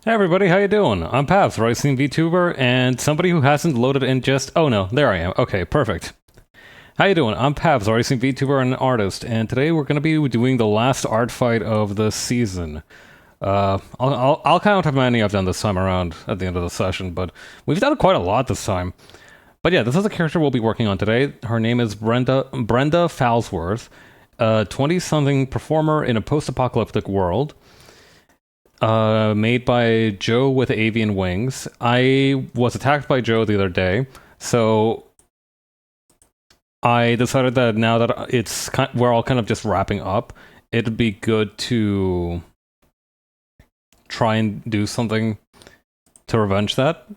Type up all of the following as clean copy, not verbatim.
Hey everybody, how you doing? I'm Pavs, Racing VTuber, and somebody who hasn't loaded in just... Oh no, there I am. Okay, perfect. How you doing? I'm Pavs, Racing VTuber and an artist, and today we're going to be doing the last art fight of the season. I'll count how many I've done this time around at the end of the session, but we've done quite a lot this time. But yeah, this is the character we'll be working on today. Her name is Brenda Falsworth, a 20-something performer in a post-apocalyptic world. Made by jowithavianwings. I was attacked by Joe the other day, so I decided that now that we're all kind of just wrapping up, it'd be good to try and do something to revenge that.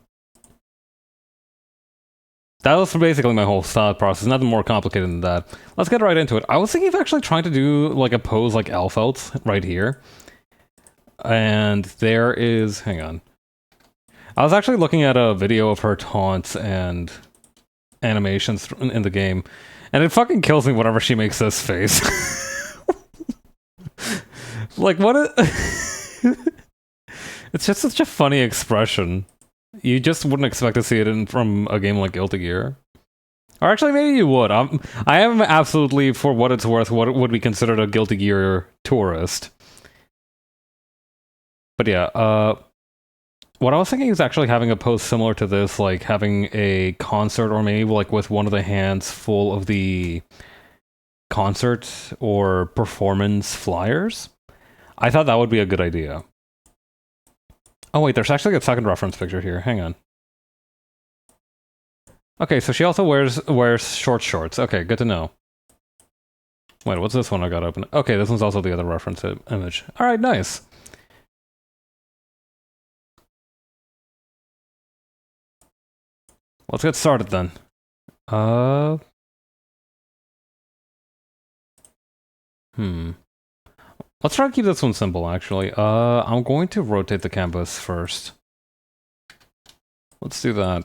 That was basically my whole thought process. Nothing more complicated than that. Let's get right into it. I was thinking of actually trying to do like a pose like Elfelt right here. And there is... Hang on. I was actually looking at a video of her taunts and animations in the game, and it fucking kills me whenever she makes this face. Like, what It's just such a funny expression. You just wouldn't expect to see it from a game like Guilty Gear. Or actually, maybe you would. I am absolutely, for what it's worth, what would be considered a Guilty Gear tourist. But yeah, what I was thinking is actually having a pose similar to this, like having a concert, or maybe like with one of the hands full of the concert or performance flyers. I thought that would be a good idea. Oh wait, there's actually a second reference picture here. Hang on. Okay, so she also wears short shorts. Okay, good to know. Wait, what's this one I got open? Okay, this one's also the other reference image. All right, nice. Let's get started then. Let's try to keep this one simple, actually. I'm going to rotate the canvas first. Let's do that.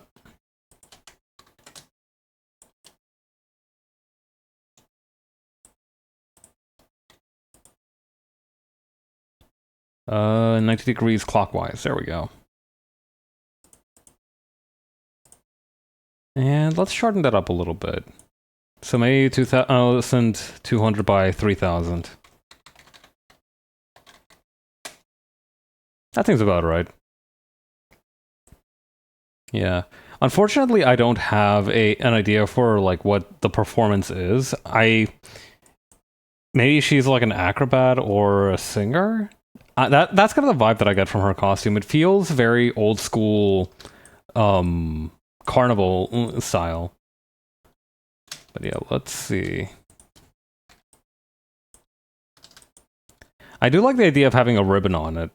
Uh, 90 degrees clockwise. There we go. And let's shorten that up a little bit. So maybe 2,200 by 3,000. That seems about right. Yeah. Unfortunately, I don't have an idea for like what the performance is. Maybe she's like an acrobat or a singer. That's kind of the vibe that I get from her costume. It feels very old school, carnival style. But yeah, let's see. I do like the idea of having a ribbon on it.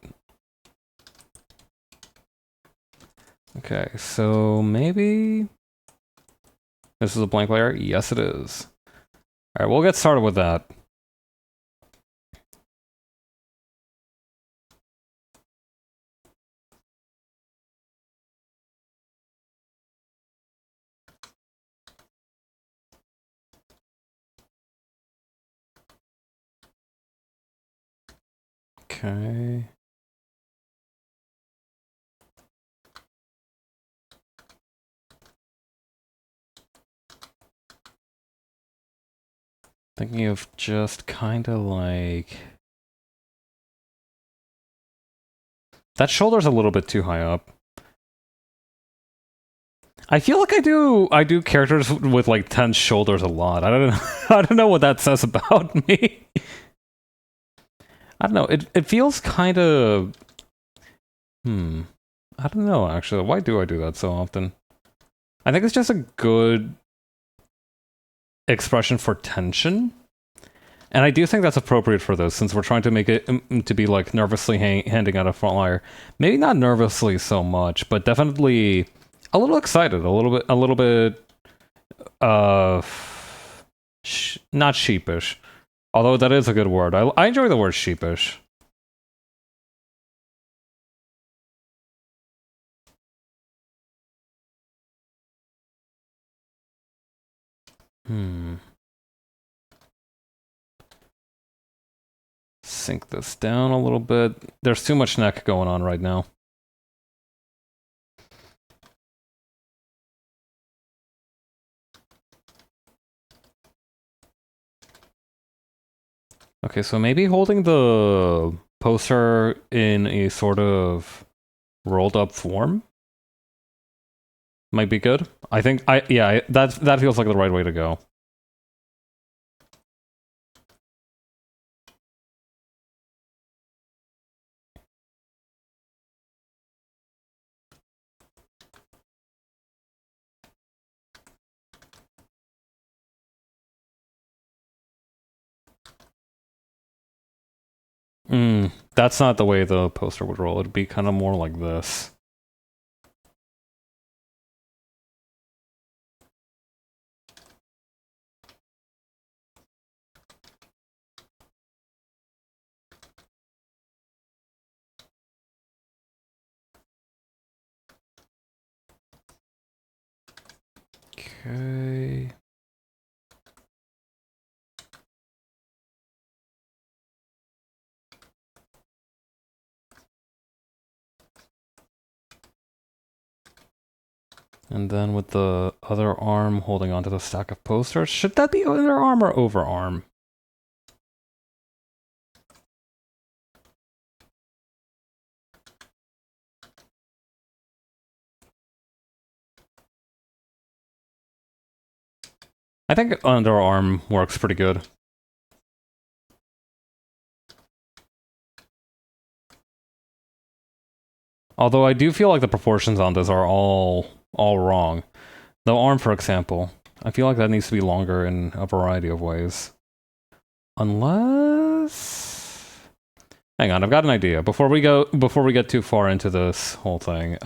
Okay, so maybe... This is a blank layer? Yes, it is. Alright, we'll get started with that. Okay. Thinking of just kind of like... That shoulder's a little bit too high up. I feel like I do characters with like tense shoulders a lot. I don't know. I don't know what that says about me. I don't know. It feels kind of... I don't know, actually. Why do I do that so often? I think it's just a good expression for tension. And I do think that's appropriate for this, since we're trying to make it to be like nervously handing out a flyer. Maybe not nervously so much, but definitely a little excited, a little bit, not sheepish. Although that is a good word. I enjoy the word sheepish. Sink this down a little bit. There's too much neck going on right now. Okay, so maybe holding the poster in a sort of rolled up form might be good. I think that feels like the right way to go. That's not the way the poster would roll. It'd be kind of more like this. Okay. And then with the other arm holding onto the stack of posters, should that be underarm or overarm? I think underarm works pretty good. Although I do feel like the proportions on this are all wrong. The arm, for example, I feel like that needs to be longer in a variety of ways. Unless... Hang on, I've got an idea. Before we get too far into this whole thing,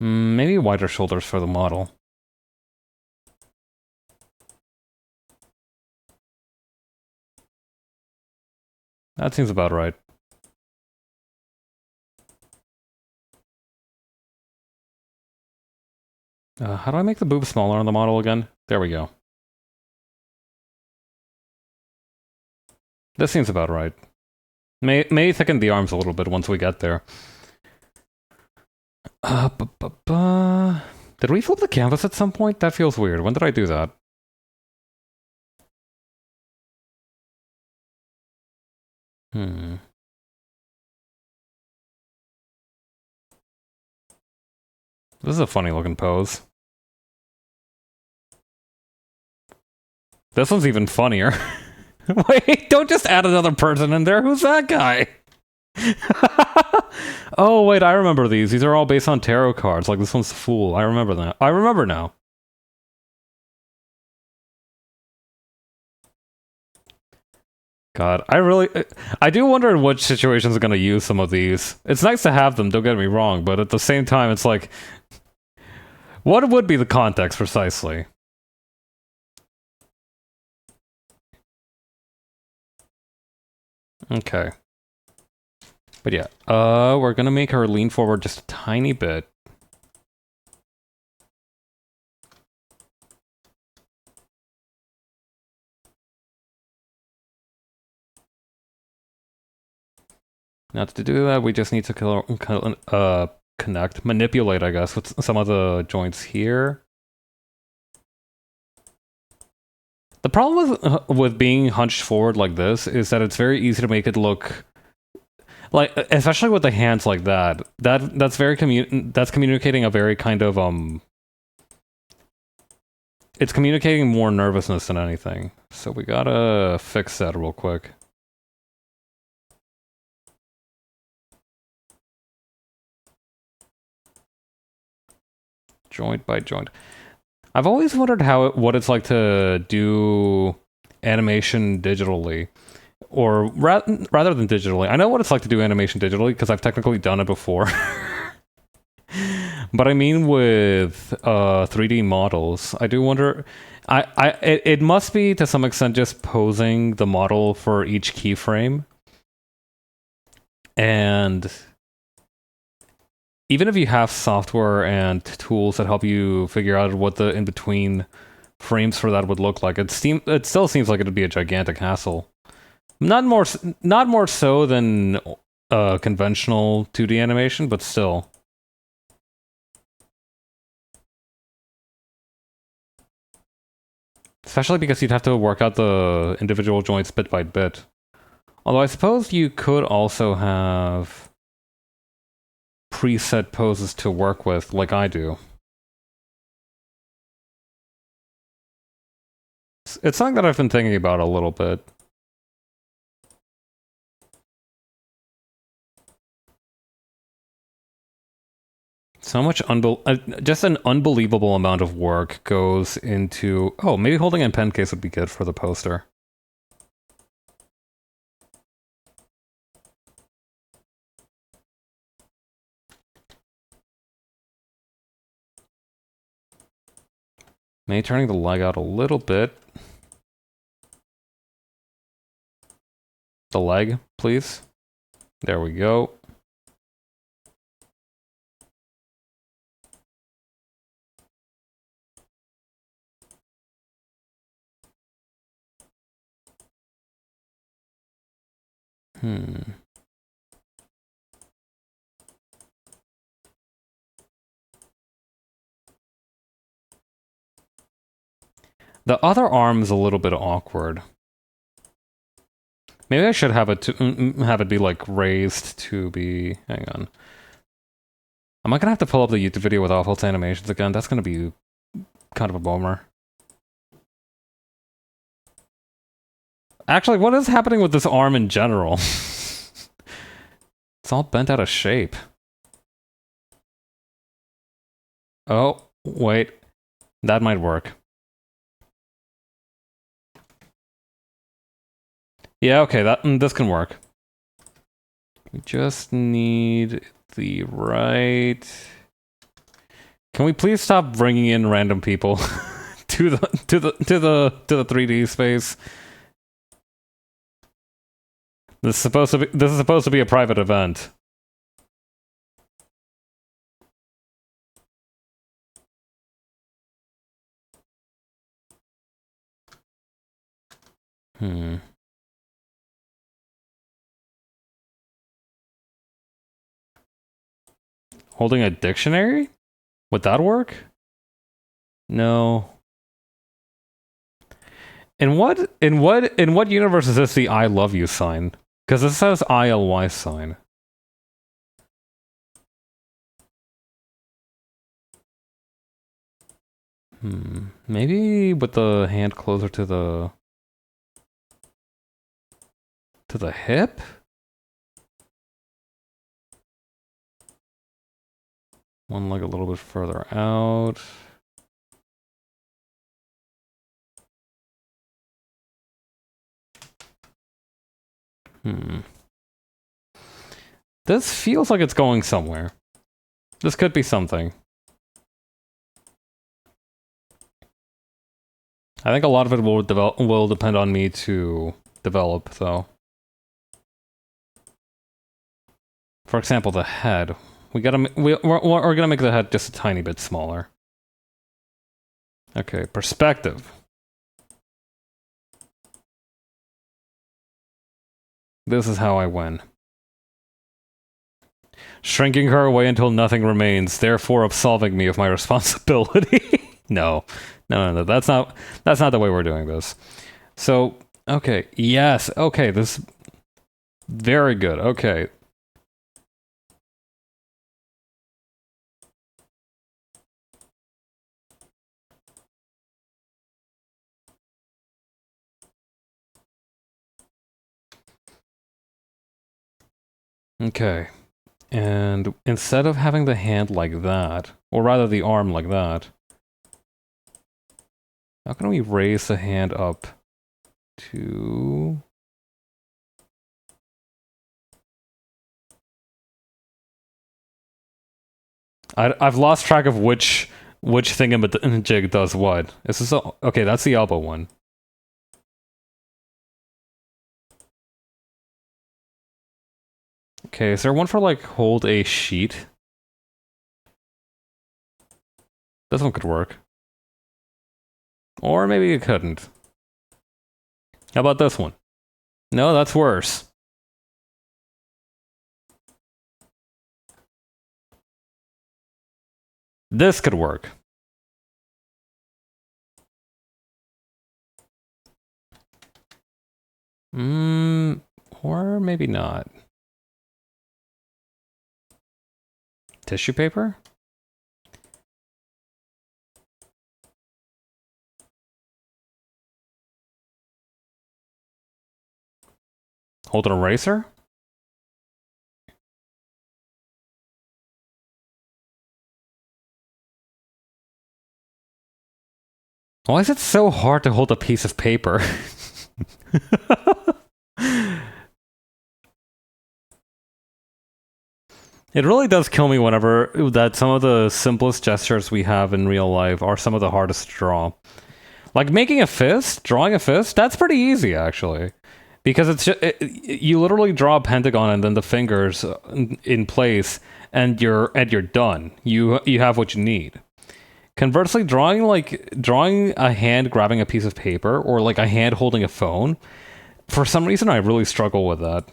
maybe wider shoulders for the model. That seems about right. How do I make the boobs smaller on the model again? There we go. This seems about right. May thicken the arms a little bit once we get there. Did we flip the canvas at some point? That feels weird. When did I do that? This is a funny looking pose. This one's even funnier. Wait, don't just add another person in there. Who's that guy? Oh, wait, I remember these. These are all based on tarot cards. Like, this one's the Fool. I remember that. I remember now. God, I do wonder in which situations are going to use some of these. It's nice to have them, don't get me wrong, but at the same time, it's like, what would be the context precisely? Okay. But yeah, we're gonna make her lean forward just a tiny bit. Now to do that, we just need to connect, manipulate, I guess, with some of the joints here. The problem with being hunched forward like this is that it's very easy to make it look like, especially with the hands like that. That's communicating a very kind of it's communicating more nervousness than anything. So we gotta fix that real quick. Joint by joint. I've always wondered what it's like to do animation digitally, or rather than digitally. I know what it's like to do animation digitally because I've technically done it before. But I mean with 3D models, I do wonder. It must be to some extent just posing the model for each keyframe, and even if you have software and tools that help you figure out what the in-between frames for that would look like, it still seems like it'd be a gigantic hassle. Not more so than conventional 2D animation, but still. Especially because you'd have to work out the individual joints bit by bit. Although I suppose you could also have preset poses to work with, like I do. It's something that I've been thinking about a little bit. So much just an unbelievable amount of work goes into... Oh, maybe holding a pen case would be good for the poster. Maybe turning the leg out a little bit. The leg, please. There we go. The other arm is a little bit awkward. Maybe I should have it be like raised to be. Hang on. Am I gonna have to pull up the YouTube video with awful animations again? That's gonna be kind of a bummer. Actually, what is happening with this arm in general? It's all bent out of shape. Oh, wait. That might work. Yeah, okay, this can work. We just need the right... Can we please stop bringing in random people to the 3D space? This is supposed to be a private event. Holding a dictionary? Would that work? No. In what universe is this the I love you sign? Because it says ILY sign. Maybe with the hand closer to the hip? One leg a little bit further out. This feels like it's going somewhere. This could be something. I think a lot of it will depend on me to develop, though. For example, the head. We're gonna make the head just a tiny bit smaller. Okay, perspective. This is how I win. Shrinking her away until nothing remains, therefore absolving me of my responsibility. No, that's not the way we're doing this. So, okay, yes, okay, this... Very good, okay. Okay, and instead of having the hand like that, or rather the arm like that, how can we raise the hand up to... I've lost track of which thingamajig does what. Is this okay, that's the elbow one. Okay, is there one for, like, hold a sheet? This one could work. Or maybe it couldn't. How about this one? No, that's worse. This could work. Or maybe not. Tissue paper? Hold an eraser? Why is it so hard to hold a piece of paper? It really does kill me whenever that some of the simplest gestures we have in real life are some of the hardest to draw. Like making a fist, drawing a fist, that's pretty easy actually. Because it's just, you literally draw a pentagon and then the fingers in place and you're done. You have what you need. Conversely, drawing a hand grabbing a piece of paper or like a hand holding a phone, for some reason I really struggle with that.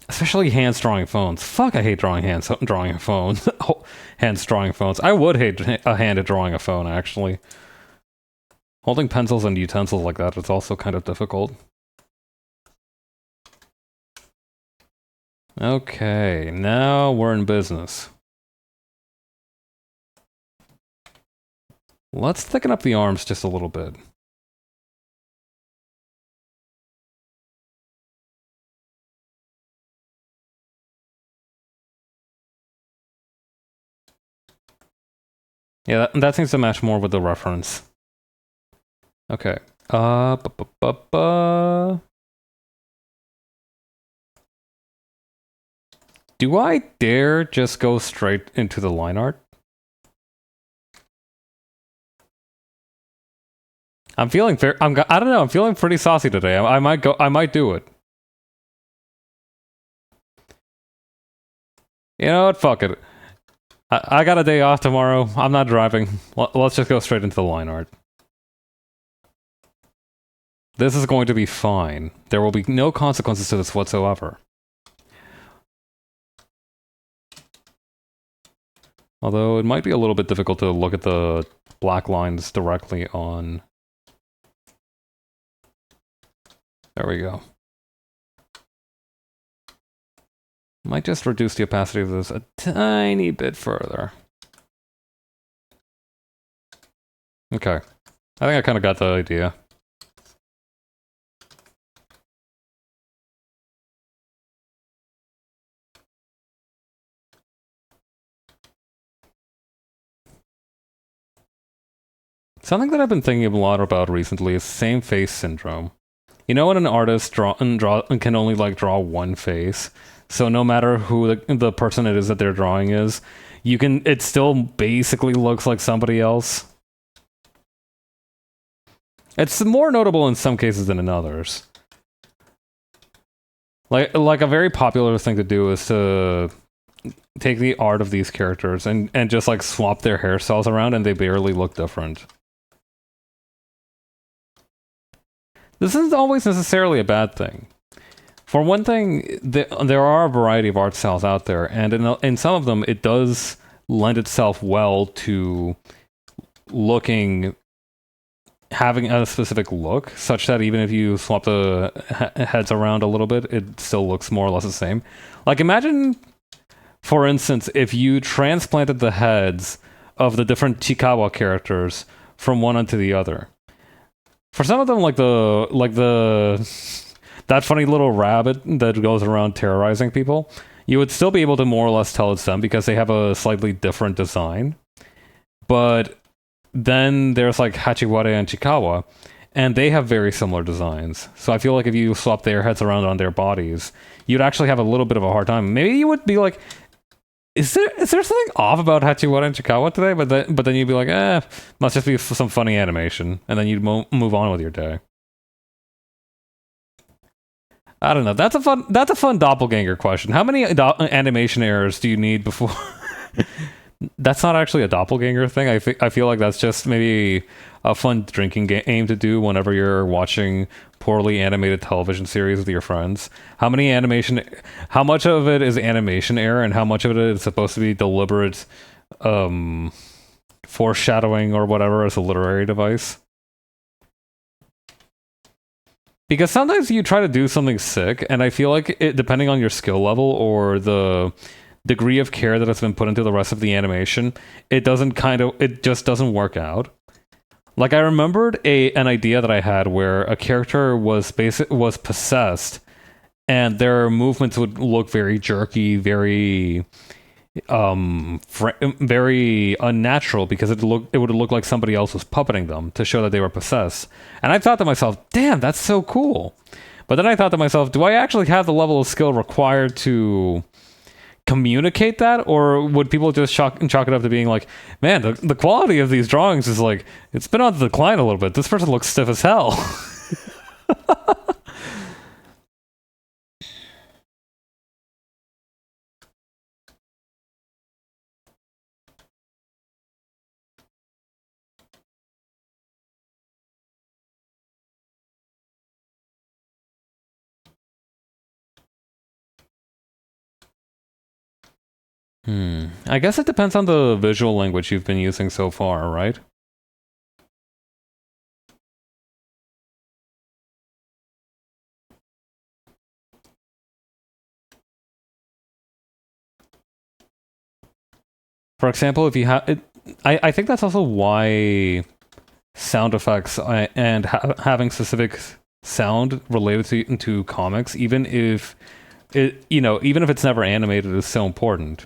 Especially hands drawing phones. Fuck, I hate drawing drawing a phone. Hands drawing phones. I would hate a hand at drawing a phone, actually. Holding pencils and utensils like that is also kind of difficult. Okay, now we're in business. Let's thicken up the arms just a little bit. Yeah, that seems to match more with the reference. Okay. Do I dare just go straight into the line art? I'm feeling fair. I don't know. I'm feeling pretty saucy today. I might go. I might do it. You know what? Fuck it. I got a day off tomorrow. I'm not driving. Let's just go straight into the line art. This is going to be fine. There will be no consequences to this whatsoever. Although it might be a little bit difficult to look at the black lines directly on... There we go. Might just reduce the opacity of this a tiny bit further. Okay. I think I kind of got the idea. Something that I've been thinking a lot about recently is same face syndrome. You know when an artist can only like draw one face, so no matter who the person it is that they're drawing is, it still basically looks like somebody else. It's more notable in some cases than in others. Like a very popular thing to do is to take the art of these characters and just like swap their hairstyles around and they barely look different. This isn't always necessarily a bad thing. For one thing, there are a variety of art styles out there, and in some of them, it does lend itself well to having a specific look, such that even if you swap the heads around a little bit, it still looks more or less the same. Like, imagine, for instance, if you transplanted the heads of the different Chikawa characters from one onto the other. For some of them, like that funny little rabbit that goes around terrorizing people, you would still be able to more or less tell it's them because they have a slightly different design. But then there's like Hachiwara and Chikawa, and they have very similar designs. So I feel like if you swap their heads around on their bodies, you'd actually have a little bit of a hard time. Maybe you would be like, is there something off about Hachiwara and Chikawa today? But then you'd be like, must just be some funny animation, and then you'd move on with your day. I don't know. That's a fun doppelganger question. How many animation errors do you need before? That's not actually a doppelganger thing. I feel like that's just maybe a fun drinking game to do whenever you're watching poorly animated television series with your friends. How much of it is animation error and how much of it is supposed to be deliberate foreshadowing or whatever as a literary device? Because sometimes you try to do something sick, and I feel like it, depending on your skill level or the degree of care that has been put into the rest of the animation, it just doesn't work out. Like I remembered an idea that I had where a character was possessed, and their movements would look very jerky, very unnatural because it would look like somebody else was puppeting them to show that they were possessed. And I thought to myself, damn, that's so cool. But then I thought to myself, do I actually have the level of skill required to communicate that, or would people just chalk it up to being like, man, the quality of these drawings is like, it's been on the decline a little bit, this person looks stiff as hell. I guess it depends on the visual language you've been using so far, right? For example, if you have, I think that's also why sound effects and having specific sound related to comics, even if even if it's never animated, is so important.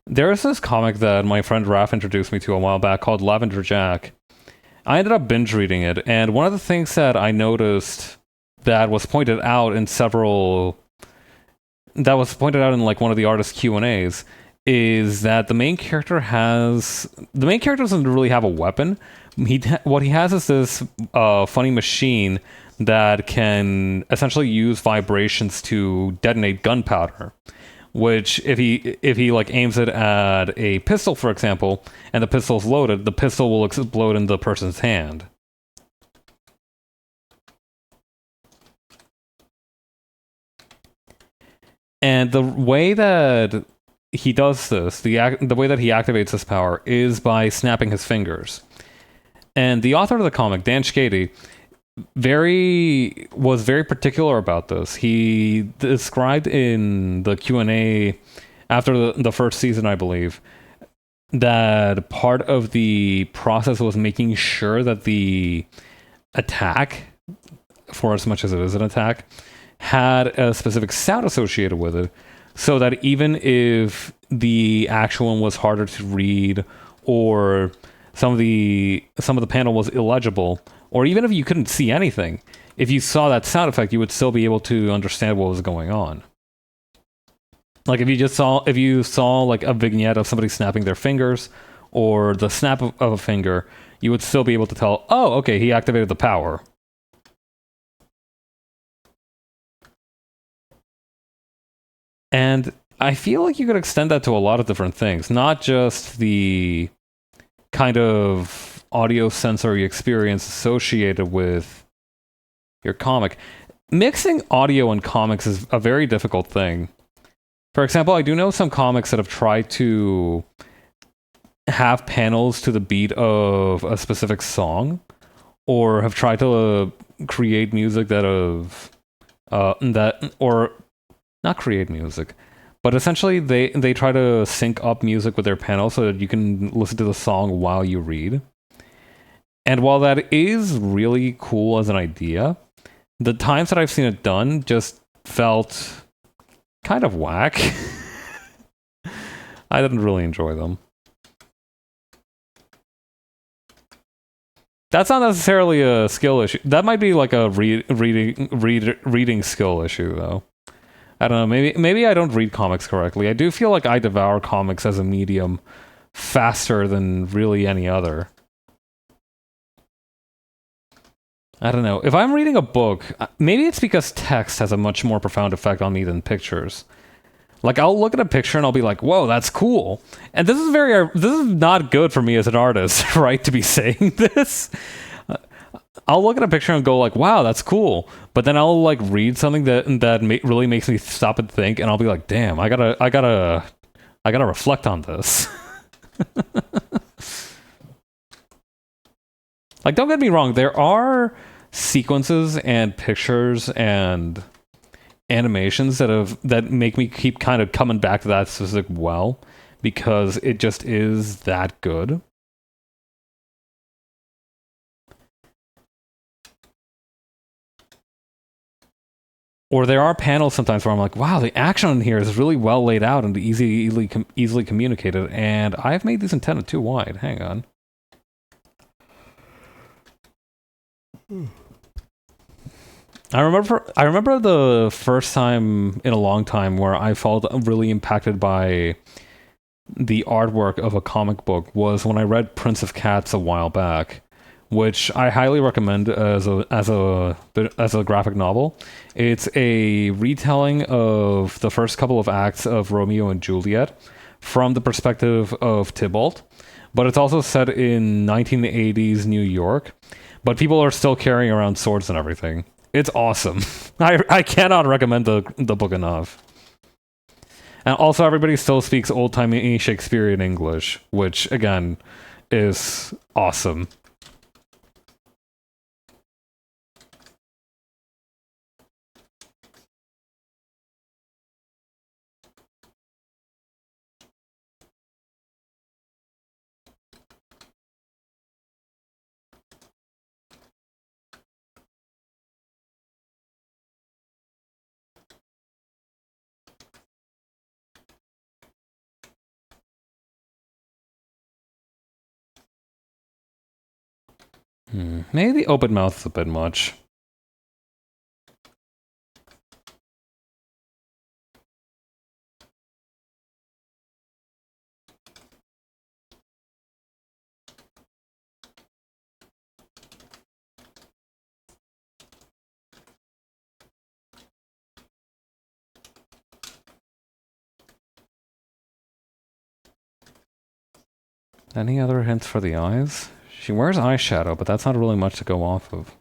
There is this comic that my friend Raph introduced me to a while back called Lavender Jack. I ended up binge reading it, and one of the things that I noticed that was pointed out in like one of the artist Q&As is that the main character doesn't really have a weapon. What he has is this funny machine that can essentially use vibrations to detonate gunpowder. Which, if he like aims it at a pistol, for example, and the pistol's loaded, the pistol will explode in the person's hand. And the way that he does this, the way that he activates this power, is by snapping his fingers. And the author of the comic, Dan Schady, was very particular about this. He described in the Q&A after the first season, I believe, that part of the process was making sure that the attack, for as much as it is an attack, had a specific sound associated with it, so that even if the actual one was harder to read, or some of the panel was illegible, or even if you couldn't see anything, if you saw that sound effect, you would still be able to understand what was going on. Like if you saw like a vignette of somebody snapping their fingers, or the snap of a finger, you would still be able to tell, oh, okay, he activated the power. And I feel like you could extend that to a lot of different things, not just the kind of audio sensory experience associated with your comic. Mixing audio and comics is a very difficult thing. For example, I do know some comics that have tried to have panels to the beat of a specific song, or have tried to create music or not create music, but essentially they try to sync up music with their panel so that you can listen to the song while you read. And while that is really cool as an idea, the times that I've seen it done just felt kind of whack. I didn't really enjoy them. That's not necessarily a skill issue. That might be like a reading skill issue, though. I don't know. Maybe I don't read comics correctly. I do feel like I devour comics as a medium faster than really any other. I don't know. If I'm reading a book, maybe it's because text has a much more profound effect on me than pictures. Like, I'll look at a picture and I'll be like, whoa, that's cool. And this is not good for me as an artist, right, to be saying this. I'll look at a picture and go like, wow, that's cool. But then I'll like read something that really makes me stop and think, and I'll be like, damn, I gotta reflect on this. Like, don't get me wrong, there are sequences and pictures and animations that make me keep kind of coming back to that specific well, because it just is that good. Or there are panels sometimes where I'm like, wow, the action in here is really well laid out and easily communicated, and I've made these antenna too wide. Hang on. I remember the first time in a long time where I felt really impacted by the artwork of a comic book was when I read Prince of Cats a while back, which I highly recommend as a graphic novel. It's a retelling of the first couple of acts of Romeo and Juliet from the perspective of Tybalt, but it's also set in 1980s New York, but people are still carrying around swords and everything. It's awesome. I cannot recommend the book enough. And also, everybody still speaks old-timey Shakespearean English, which, again, is awesome. Maybe the open mouth is a bit much. Any other hints for the eyes? She wears eyeshadow, but that's not really much to go off of.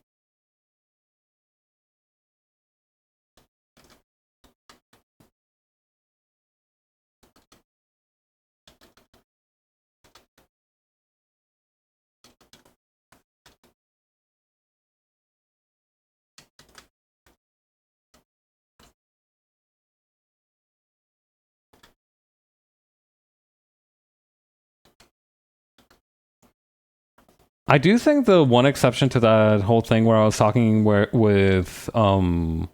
I do think the one exception to that whole thing where I was talking with trying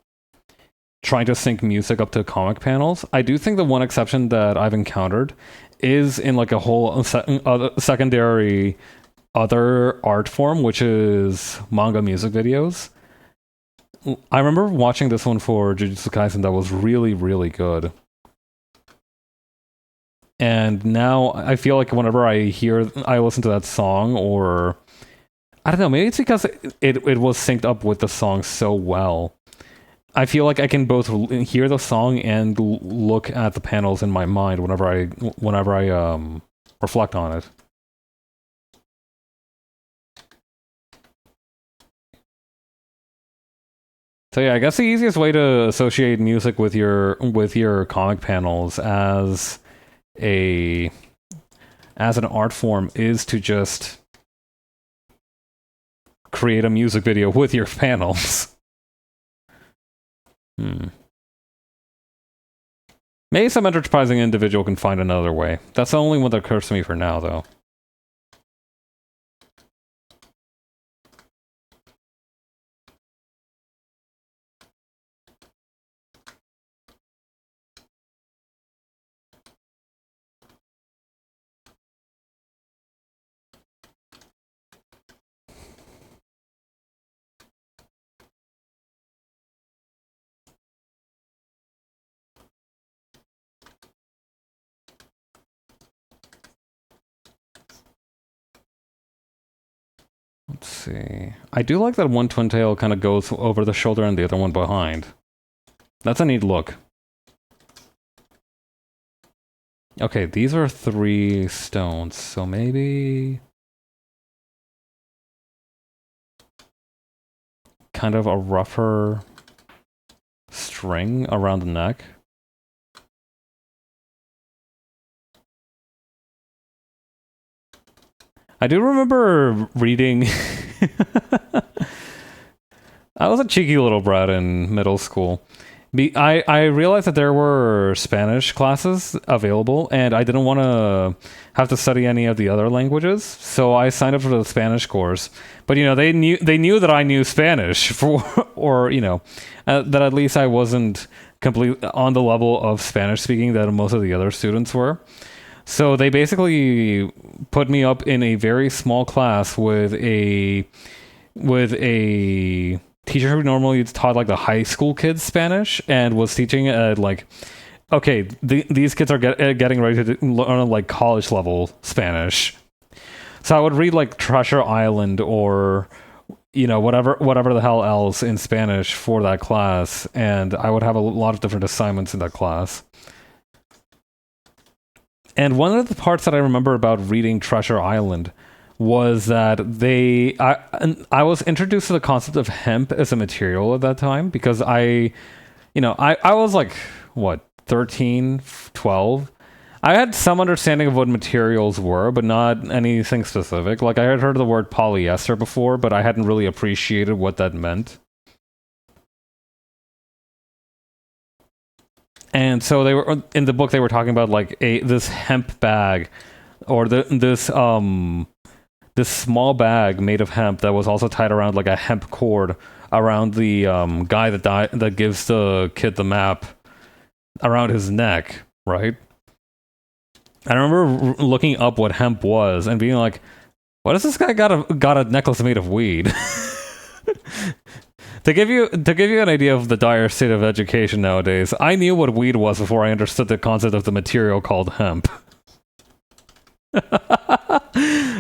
to sync music up to comic panels, I do think the one exception that I've encountered is in like a whole secondary other art form, which is manga music videos. I remember watching this one for Jujutsu Kaisen that was really, really good. And now I feel like whenever I listen to that song, or I don't know, maybe it's because it was synced up with the song so well. I feel like I can both hear the song and look at the panels in my mind whenever I reflect on it. So yeah, I guess the easiest way to associate music with your comic panels as an art form is to just create a music video with your panels. Maybe some enterprising individual can find another way. That's the only one that occurs to me for now, though. Let's see. I do like that one twin tail kind of goes over the shoulder and the other one behind. That's a neat look. Okay, these are 3 stones, so maybe kind of a rougher string around the neck. I do remember reading I was a cheeky little brat in middle school. I realized that there were Spanish classes available, and I didn't want to have to study any of the other languages, so I signed up for the Spanish course. But they knew that I knew Spanish for, or that at least I wasn't completely on the level of Spanish speaking that most of the other students were. So they basically put me up in a very small class with a teacher who normally taught like the high school kids Spanish and was teaching like, okay, these kids are getting ready to learn like college level Spanish. So I would read like Treasure Island or whatever the hell else in Spanish for that class, and I would have a lot of different assignments in that class. And one of the parts that I remember about reading Treasure Island was that I was introduced to the concept of hemp as a material at that time because I was like, what, 13, 12. I had some understanding of what materials were, but not anything specific. Like I had heard the word polyester before, but I hadn't really appreciated what that meant. And so they were in the book. They were talking about like this hemp bag, or this small bag made of hemp that was also tied around like a hemp cord around the guy that gives the kid the map around his neck, right? I remember looking up what hemp was and being like, "What does this guy got a necklace made of weed?" To give you an idea of the dire state of education nowadays, I knew what weed was before I understood the concept of the material called hemp.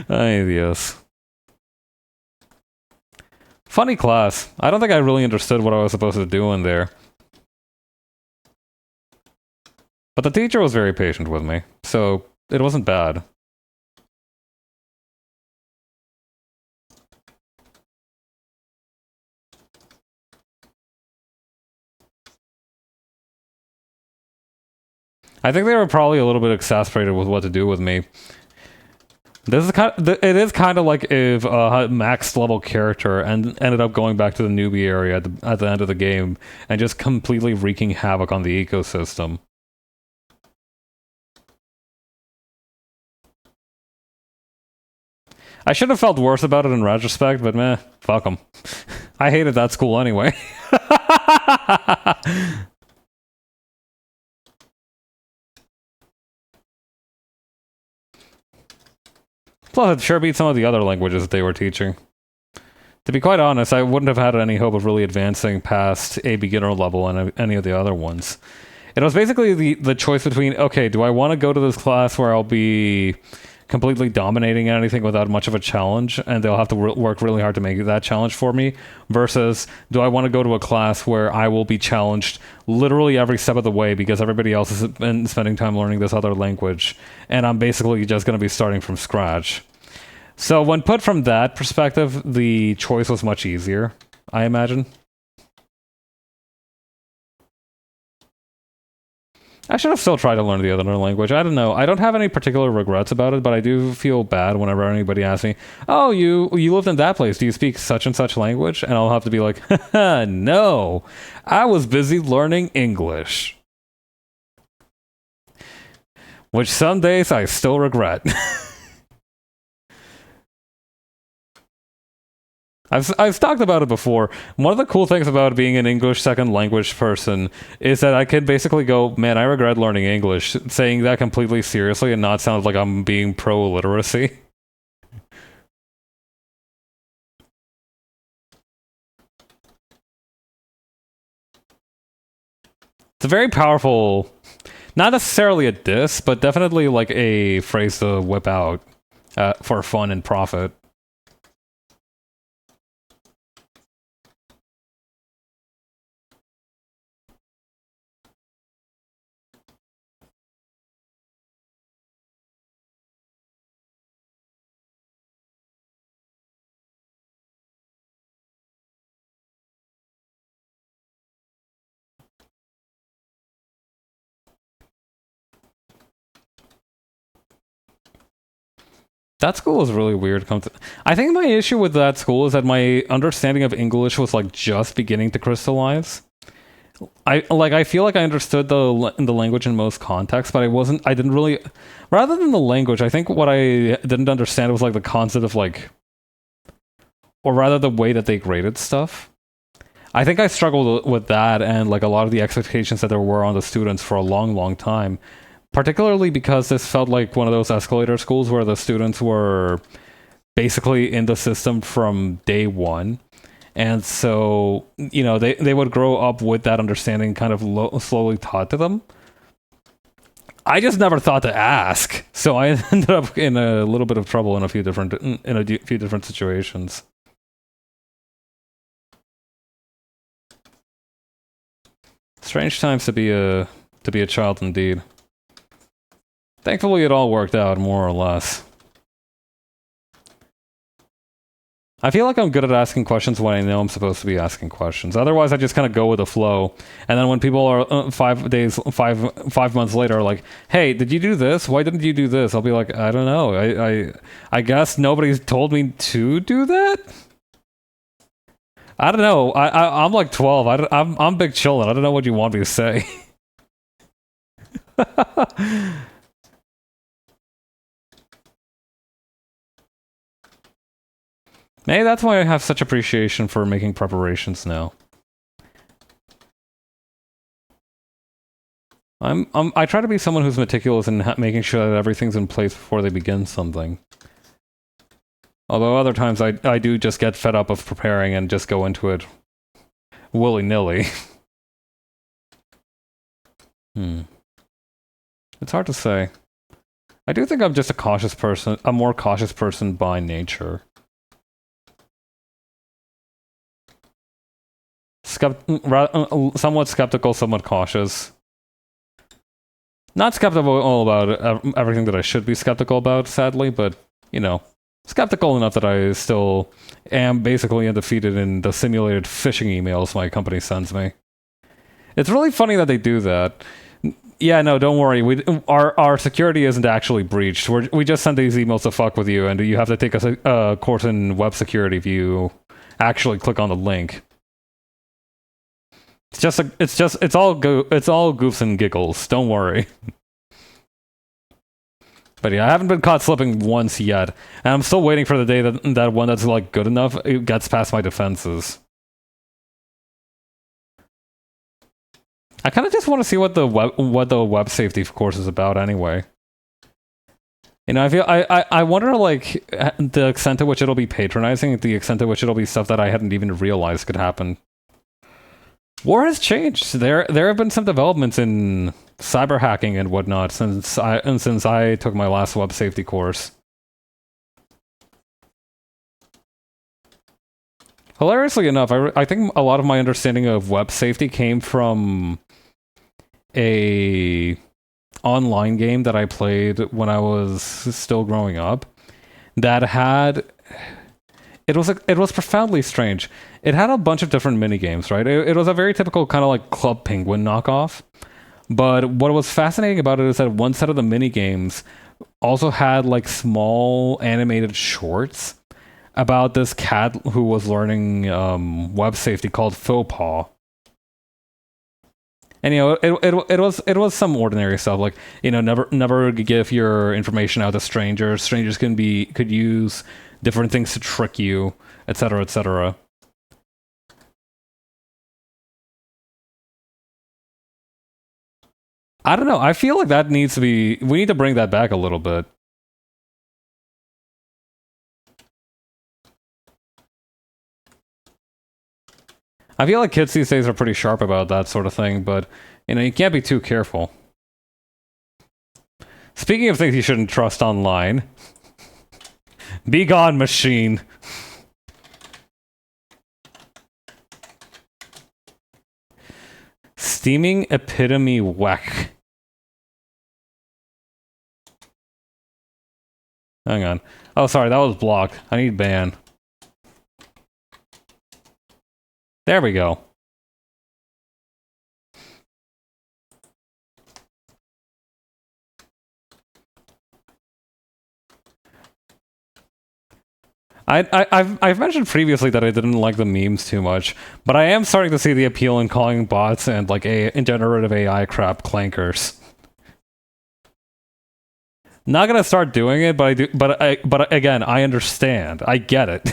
Ay, Dios. Funny class. I don't think I really understood what I was supposed to do in there. But the teacher was very patient with me, so it wasn't bad. I think they were probably a little bit exasperated with what to do with me. It is kind of like if a max level character and ended up going back to the newbie area at the end of the game and just completely wreaking havoc on the ecosystem. I should have felt worse about it in retrospect, but meh, fuck them. I hated that school anyway. Plus, it sure beat some of the other languages that they were teaching. To be quite honest, I wouldn't have had any hope of really advancing past a beginner level in any of the other ones. It was basically the choice between, okay, do I want to go to this class where I'll be completely dominating anything without much of a challenge, and they'll have to work really hard to make that challenge for me, versus do I want to go to a class where I will be challenged literally every step of the way because everybody else has been spending time learning this other language, and I'm basically just going to be starting from scratch. So when put from that perspective, the choice was much easier, I imagine. I should have still tried to learn the other language. I don't know. I don't have any particular regrets about it, but I do feel bad whenever anybody asks me, "Oh, you lived in that place. Do you speak such and such language?" And I'll have to be like, "No, I was busy learning English," which some days I still regret. I've talked about it before. One of the cool things about being an English second language person is that I can basically go, man, I regret learning English, saying that completely seriously and not sound like I'm being pro literacy. It's a very powerful, not necessarily a diss, but definitely like a phrase to whip out for fun and profit. That school was really weird. I think my issue with that school is that my understanding of English was like just beginning to crystallize. I feel like I understood the language in most contexts, but I didn't really, rather than the language, I think what I didn't understand was like the concept of like, or rather the way that they graded stuff. I think I struggled with that and like a lot of the expectations that there were on the students for a long time, particularly because this felt like one of those escalator schools where the students were basically in the system from day one. And so, they would grow up with that understanding kind of slowly taught to them. I just never thought to ask. So I ended up in a little bit of trouble in a few different situations. Strange times to be a child indeed. Thankfully it all worked out more or less. I feel like I'm good at asking questions when I know I'm supposed to be asking questions. Otherwise, I just kind of go with the flow. And then when people are 5 months later, are like, "Hey, did you do this? Why didn't you do this?" I'll be like, "I don't know. I guess nobody's told me to do that." I don't know. I'm like 12. I'm big chillin'. I don't know what you want me to say. Maybe that's why I have such appreciation for making preparations now. I try to be someone who's meticulous in making sure that everything's in place before they begin something. Although other times I do just get fed up of preparing and just go into it willy-nilly. It's hard to say. I do think I'm just a more cautious person by nature. Somewhat skeptical, somewhat cautious. Not skeptical about everything that I should be skeptical about, sadly, but, skeptical enough that I still am basically undefeated in the simulated phishing emails my company sends me. It's really funny that they do that. Yeah, no, don't worry. Our security isn't actually breached. We just send these emails to fuck with you, and you have to take a course in web security if you actually click on the link. It's all goofs and giggles. Don't worry. But yeah, I haven't been caught slipping once yet, and I'm still waiting for the day that one that's like good enough it gets past my defenses. I kind of just want to see what the web safety course is about anyway. I wonder like the extent to which it'll be patronizing, the extent to which it'll be stuff that I hadn't even realized could happen. War has changed. There have been some developments in cyber hacking and whatnot since I took my last web safety course. Hilariously enough, I think a lot of my understanding of web safety came from a online game that I played when I was still growing up that had it was profoundly strange. It had a bunch of different mini games, right? It was a very typical kind of like Club Penguin knockoff. But what was fascinating about it is that one set of the mini games also had like small animated shorts about this cat who was learning web safety called Faux And it was some ordinary stuff like never give your information out to strangers. Strangers could use different things to trick you, etc., etc. I don't know. I feel like that needs to be. We need to bring that back a little bit. I feel like kids these days are pretty sharp about that sort of thing, but you can't be too careful. Speaking of things you shouldn't trust online, be gone, machine. Steaming epitome whack. Hang on. Oh, sorry, that was blocked. I need ban. There we go. I've mentioned previously that I didn't like the memes too much, but I am starting to see the appeal in calling bots and like generative AI crap clankers. Not gonna start doing it, but I do. But again, I understand. I get it.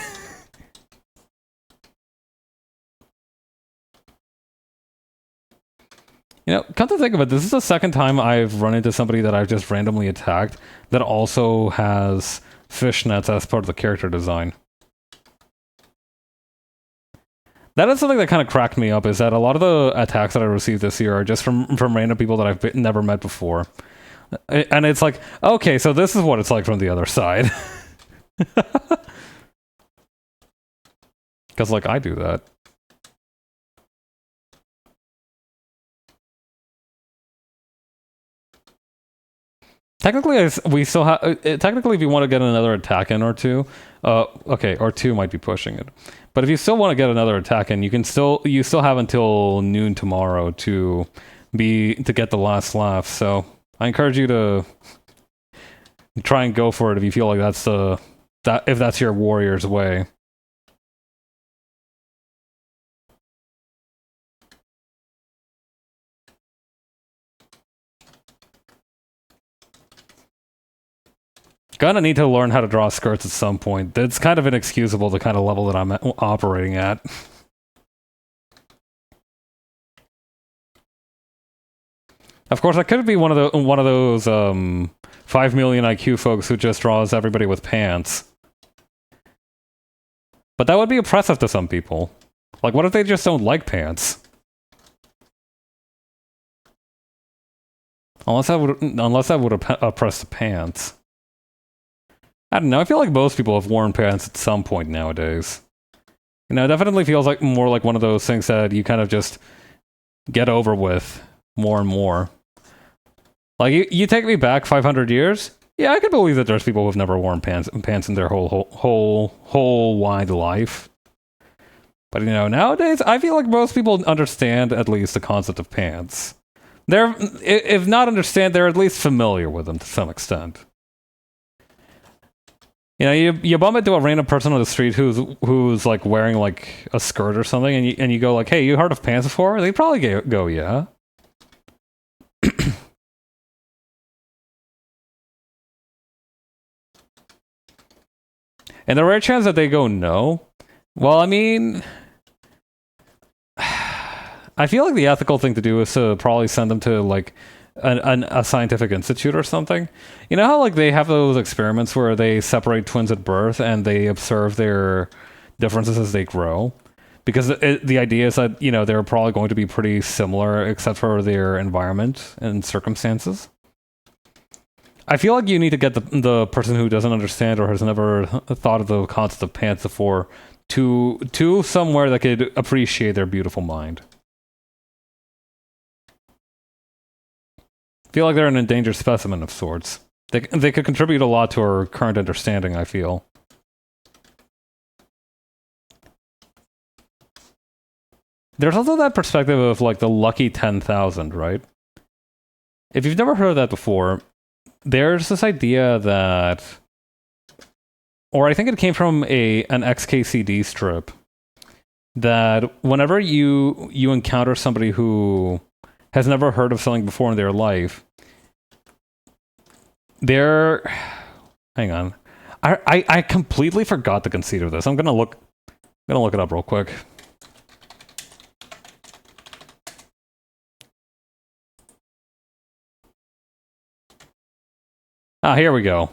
You know, come to think of it, this is the second time I've run into somebody that I've just randomly attacked that also has fishnets as part of the character design. That is something that kind of cracked me up, is that a lot of the attacks that I received this year are just from random people that I've never met before. And it's like, okay, so this is what it's like from the other side. Because, like, I do that. Technically, we still have. Technically, if you want to get another attack in or two, okay, or two might be pushing it. But if you still want to get another attack in, you still have until noon tomorrow to get the last laugh. So I encourage you to try and go for it if you feel like if that's your warrior's way. Gonna need to learn how to draw skirts at some point. It's kind of inexcusable, the kind of level that I'm operating at. Of course, I could be one of those 5 million IQ folks who just draws everybody with pants. But that would be oppressive to some people. Like, what if they just don't like pants? Unless that would oppress the pants. I don't know, I feel like most people have worn pants at some point nowadays. You know, it definitely feels like more like one of those things that you kind of just get over with more and more. Like, you take me back 500 years? Yeah, I can believe that there's people who've never worn pants in their whole wide life. But, you know, nowadays, I feel like most people understand at least the concept of pants. They're, if not understand, they're at least familiar with them to some extent. You know, you bump into a random person on the street who's like wearing like a skirt or something, and you go like, "Hey, you heard of pants before?" They probably go, "Yeah." And the rare chance that they go, "No," well, I mean, I feel like the ethical thing to do is to probably send them to like a scientific institute or something. You know how like they have those experiments where they separate twins at birth and they observe their differences as they grow? Because the idea is that, you know, they're probably going to be pretty similar except for their environment and circumstances. I feel like you need to get the person who doesn't understand or has never thought of the concept of pants before to somewhere that could appreciate their beautiful mind. Feel like they're an endangered specimen of sorts. They could contribute a lot to our current understanding, I feel. There's also that perspective of like the lucky 10,000, right? If you've never heard of that before, there's this idea that, or I think it came from an XKCD strip, that whenever you encounter somebody who has never heard of something before in their life, hang on. I completely forgot the conceit of this. I'm gonna look it up real quick. Ah, here we go.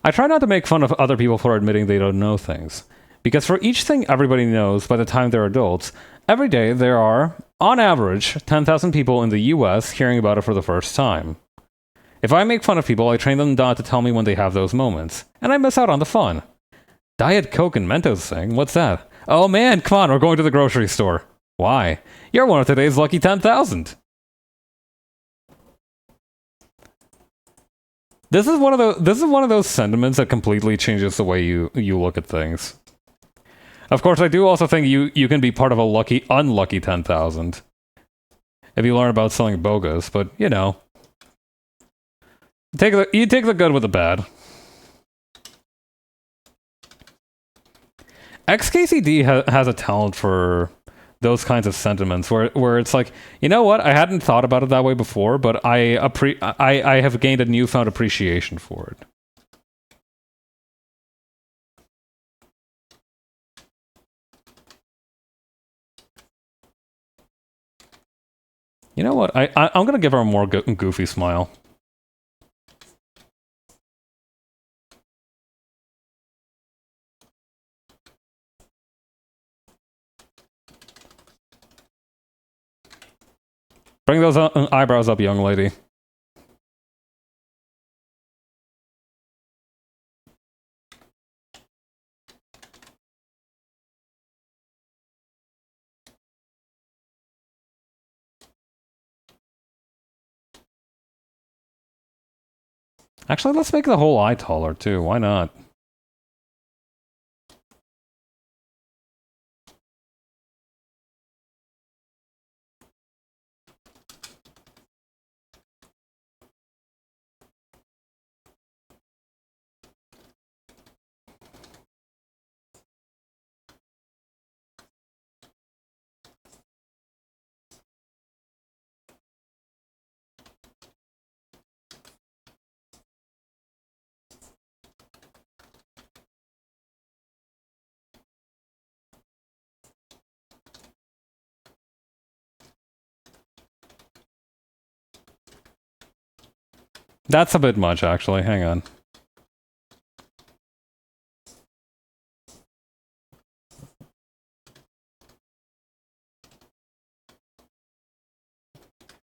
I try not to make fun of other people for admitting they don't know things. Because for each thing everybody knows by the time they're adults, every day there are, on average, 10,000 people in the US hearing about it for the first time. If I make fun of people, I train them not to tell me when they have those moments, and I miss out on the fun. Diet Coke and Mentos thing? What's that? Oh man, come on, we're going to the grocery store. Why? You're one of today's lucky 10,000. This is one of those sentiments that completely changes the way you look at things. Of course, I do also think you can be part of a unlucky 10,000 if you learn about selling bogus, but you know. You take the good with the bad. XKCD has a talent for those kinds of sentiments where it's like, you know what? I hadn't thought about it that way before, but I have gained a newfound appreciation for it. You know what? I'm gonna give her a more goofy smile. Bring those eyebrows up, young lady. Actually, let's make the whole eye taller, too. Why not? That's a bit much, actually. Hang on.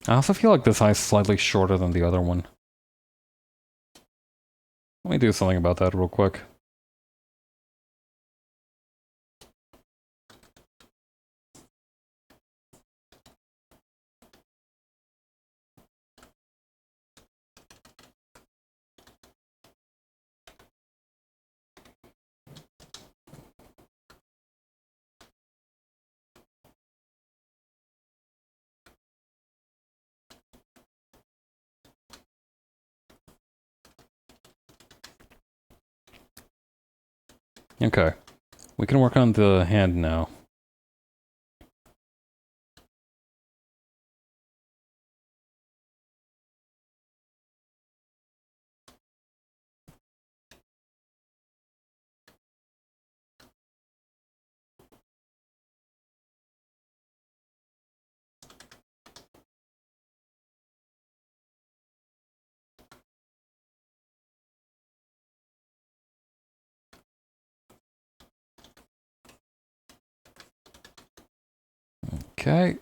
I also feel like this eye's slightly shorter than the other one. Let me do something about that real quick. Okay. We can work on the hand now. Okay.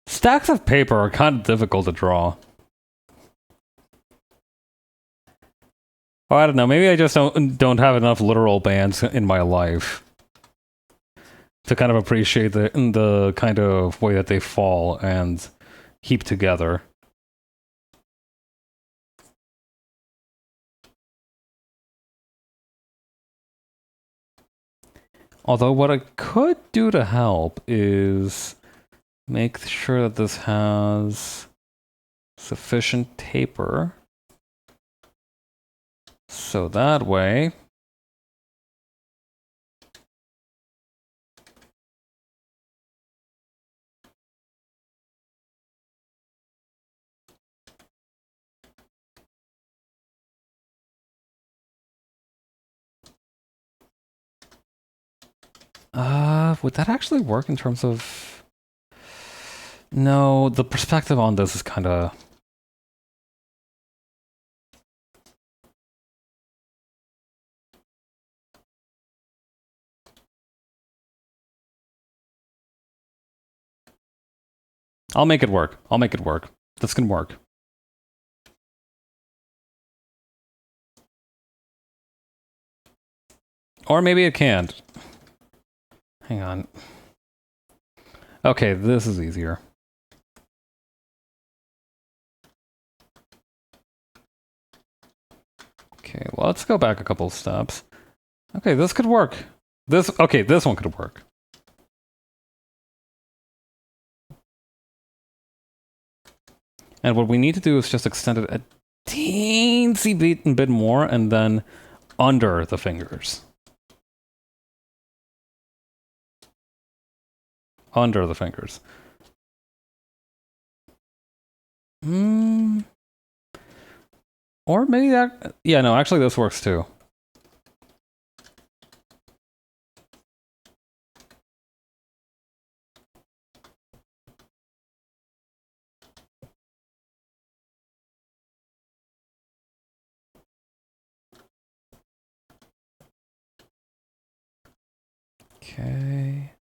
Stacks of paper are kind of difficult to draw. Oh, I don't know. Maybe I just don't have enough literal bands in my life to kind of appreciate the kind of way that they fall and heap together. Although what I could do to help is make sure that this has sufficient taper. So that way... would that actually work in terms of... No, the perspective on this is kind of... I'll make it work. I'll make it work. This can work. Or maybe it can't. Hang on. Okay, this is easier. Okay, well, let's go back a couple steps. Okay, this could work. This one could work. And what we need to do is just extend it a teensy bit more, and then under the fingers. Under the fingers. Or maybe that... Yeah, no, actually this works too. Okay.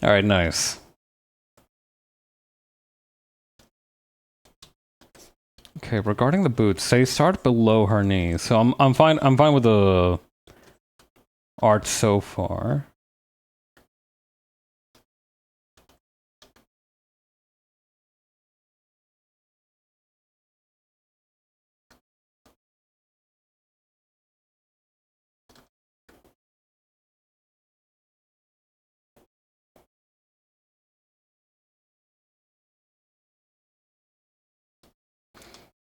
All right, nice. Okay, regarding the boots, they start below her knees, so I'm fine. I'm fine with the art so far.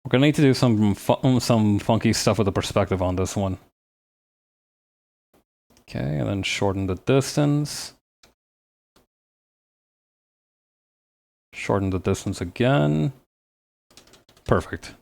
We're gonna need to do some funky stuff with the perspective on this one. Okay, and then shorten the distance. Shorten the distance again. Perfect.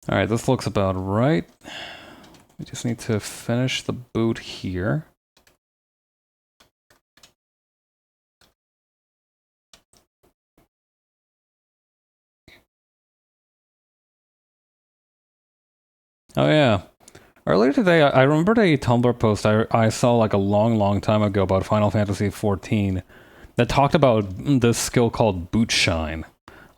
All right, this looks about right. We just need to finish the boot here. Oh yeah. Earlier today, I remembered a Tumblr post I saw like a long time ago about Final Fantasy XIV that talked about this skill called boot shine.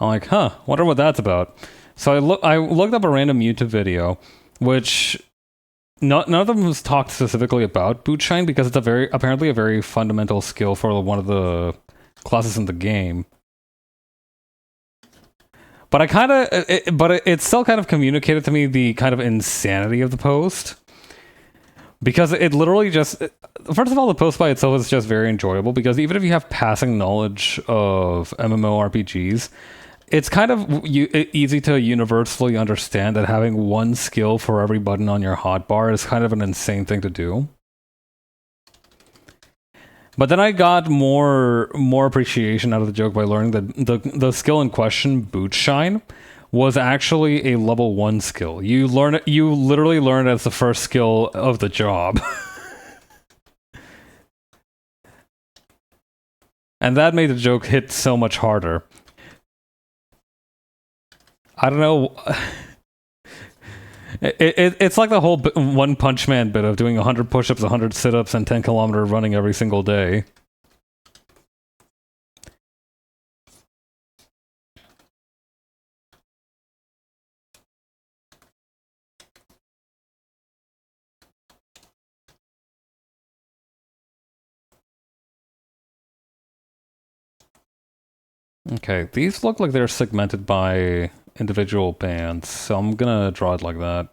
I'm like, huh, wonder what that's about. So I looked up a random YouTube video, which none of them was talked specifically about boot shine because it's apparently a very fundamental skill for one of the classes in the game. But it still kind of communicated to me the kind of insanity of the post. Because it literally just... First of all, the post by itself is just very enjoyable, because even if you have passing knowledge of MMORPGs, it's kind of easy to universally understand that having one skill for every button on your hotbar is kind of an insane thing to do. But then I got more appreciation out of the joke by learning that the skill in question, Boot Shine, was actually a level 1 skill. You literally learn it as the first skill of the job. And that made the joke hit so much harder. I don't know. It's like the whole One Punch Man bit of doing 100 push-ups, 100 sit-ups, and 10-kilometer running every single day. Okay, these look like they're segmented by individual bands, so I'm gonna draw it like that.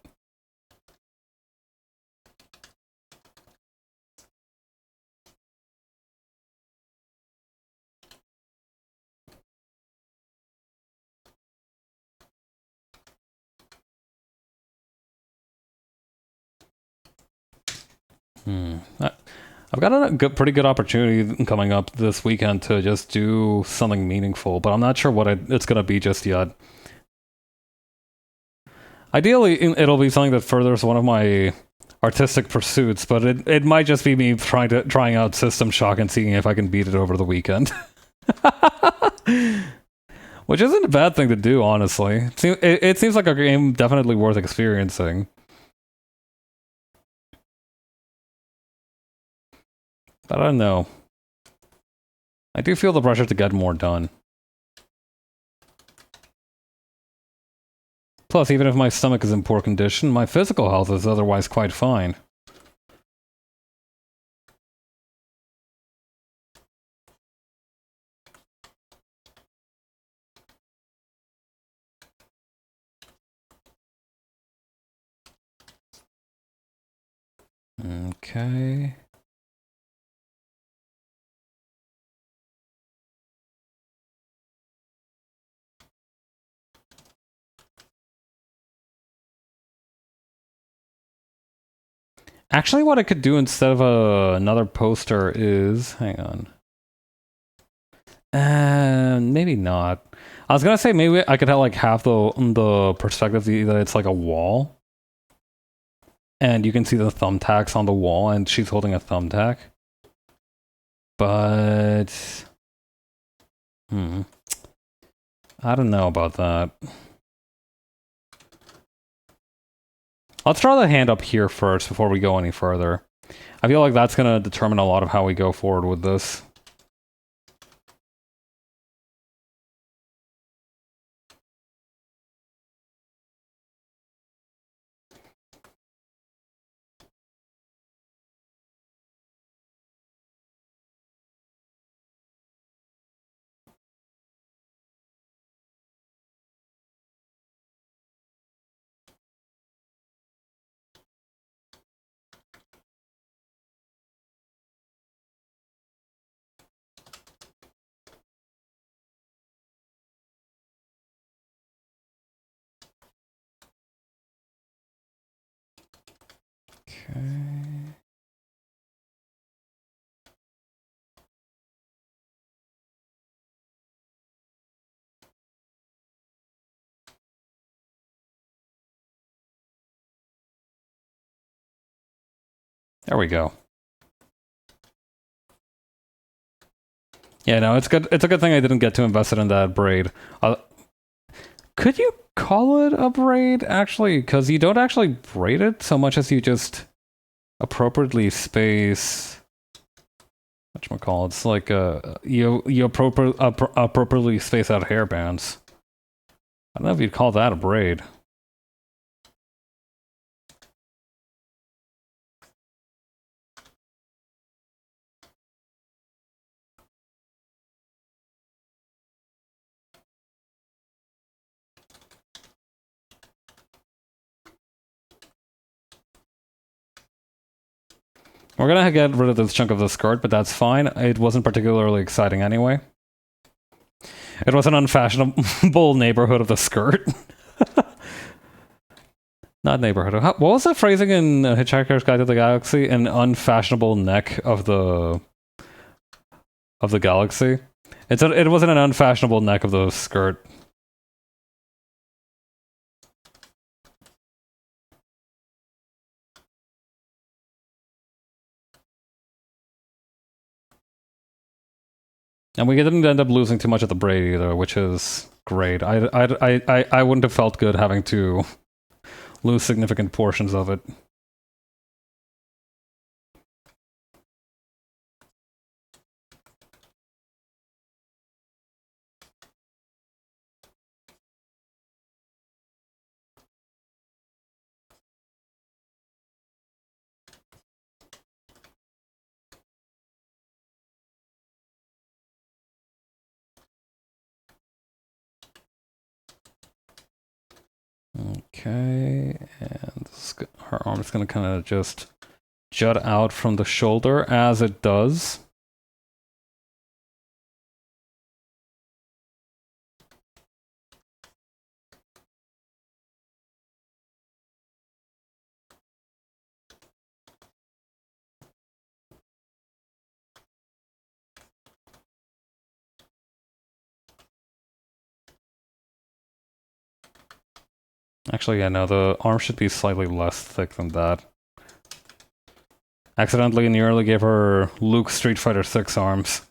I've got a pretty good opportunity coming up this weekend to just do something meaningful, but I'm not sure what it's going to be just yet. Ideally, it'll be something that furthers one of my artistic pursuits, but it might just be me trying out System Shock and seeing if I can beat it over the weekend. Which isn't a bad thing to do, honestly. It seems like a game definitely worth experiencing. But I don't know. I do feel the pressure to get more done. Plus, even if my stomach is in poor condition, my physical health is otherwise quite fine. Okay. Actually, what I could do instead of another poster is... Hang on. Maybe not. I was gonna say maybe I could have like half the perspective that it's like a wall. And you can see the thumbtacks on the wall, and she's holding a thumbtack. But... I don't know about that. Let's draw the hand up here first before we go any further. I feel like that's going to determine a lot of how we go forward with this. Okay. There we go. Yeah, no, it's good. It's a good thing I didn't get too invested in that braid. Could you call it a braid, actually? Because you don't actually braid it so much as you just appropriately space... Whatchamacallit? It's like you appropriately space out hairbands. I don't know if you'd call that a braid. We're gonna get rid of this chunk of the skirt, but that's fine. It wasn't particularly exciting anyway. It was an unfashionable neighborhood of the skirt. Not neighborhood. What was the phrasing in Hitchhiker's Guide to the Galaxy? An unfashionable neck of the galaxy. It wasn't an unfashionable neck of the skirt. And we didn't end up losing too much of the braid either, which is great. I wouldn't have felt good having to lose significant portions of it. Okay, and her arm is going to kind of just jut out from the shoulder as it does. Actually, yeah, no, the arm should be slightly less thick than that. Accidentally nearly gave her Luke Street Fighter 6 arms.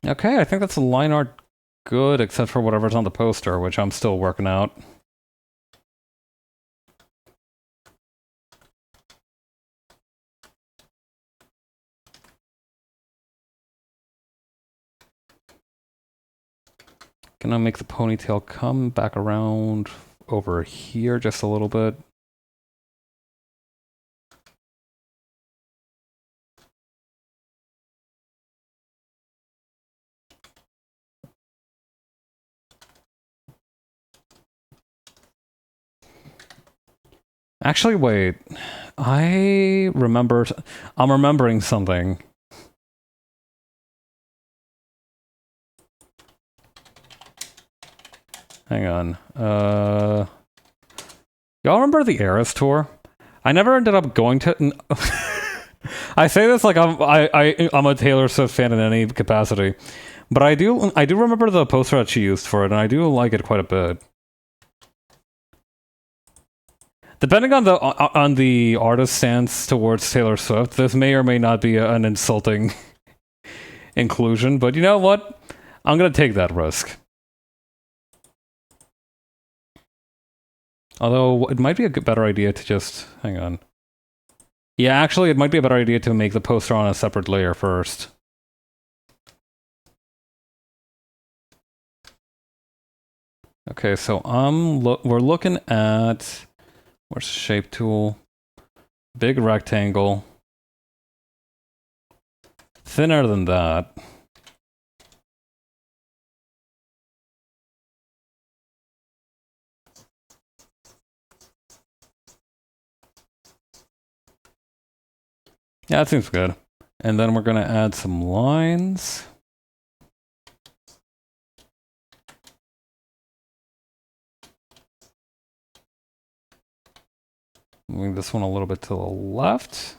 Okay, I think that's the line art good, except for whatever's on the poster, which I'm still working out. Gonna make the ponytail come back around over here just a little bit. Actually, wait. I'm remembering something. Hang on. Y'all remember the Eras tour? I never ended up going to. I say this like I'm a Taylor Swift fan in any capacity, but I do remember the poster that she used for it, and I do like it quite a bit. Depending on the artist's stance towards Taylor Swift, this may or may not be an insulting inclusion, but you know what? I'm gonna take that risk. Although it might be a better idea to just hang on. Yeah, actually, it might be a better idea to make the poster on a separate layer first. Okay, so we're looking at where's the shape tool? Big rectangle. Thinner than that. Yeah, that seems good. And then we're gonna add some lines. Moving this one a little bit to the left.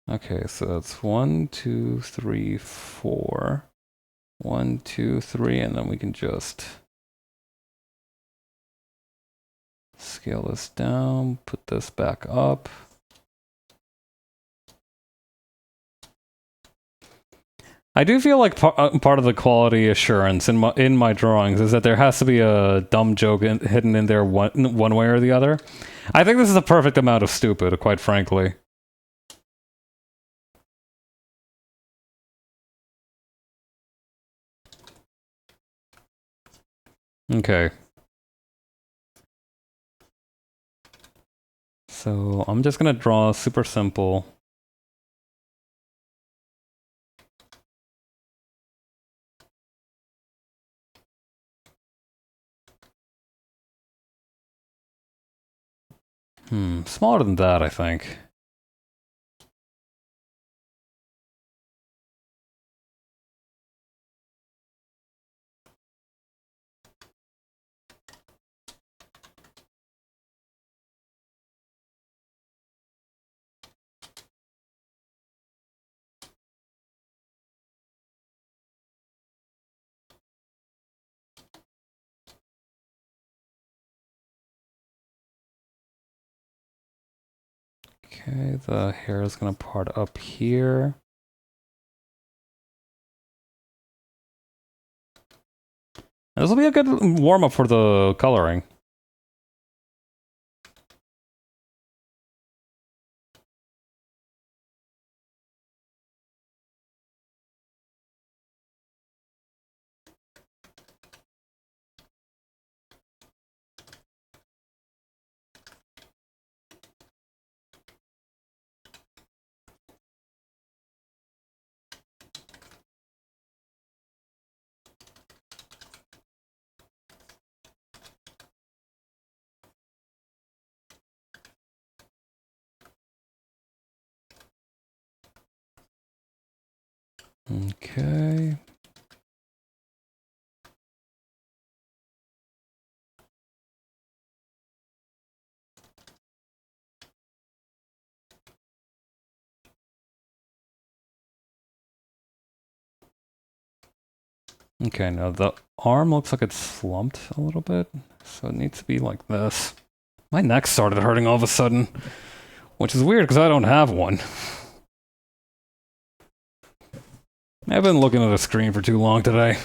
Okay, so that's 1, 2, 3, 4. 1, 2, 3, and then we can just scale this down, put this back up. I do feel like part of the quality assurance in my drawings is that there has to be a dumb joke hidden in there one way or the other. I think this is the perfect amount of stupid, quite frankly. Okay. So I'm just gonna draw super simple. Smaller than that, I think. Okay, the hair is gonna part up here. This will be a good warm-up for the coloring. Okay. Okay, now the arm looks like it's slumped a little bit, so it needs to be like this. My neck started hurting all of a sudden, which is weird because I don't have one. I've been looking at a screen for too long today.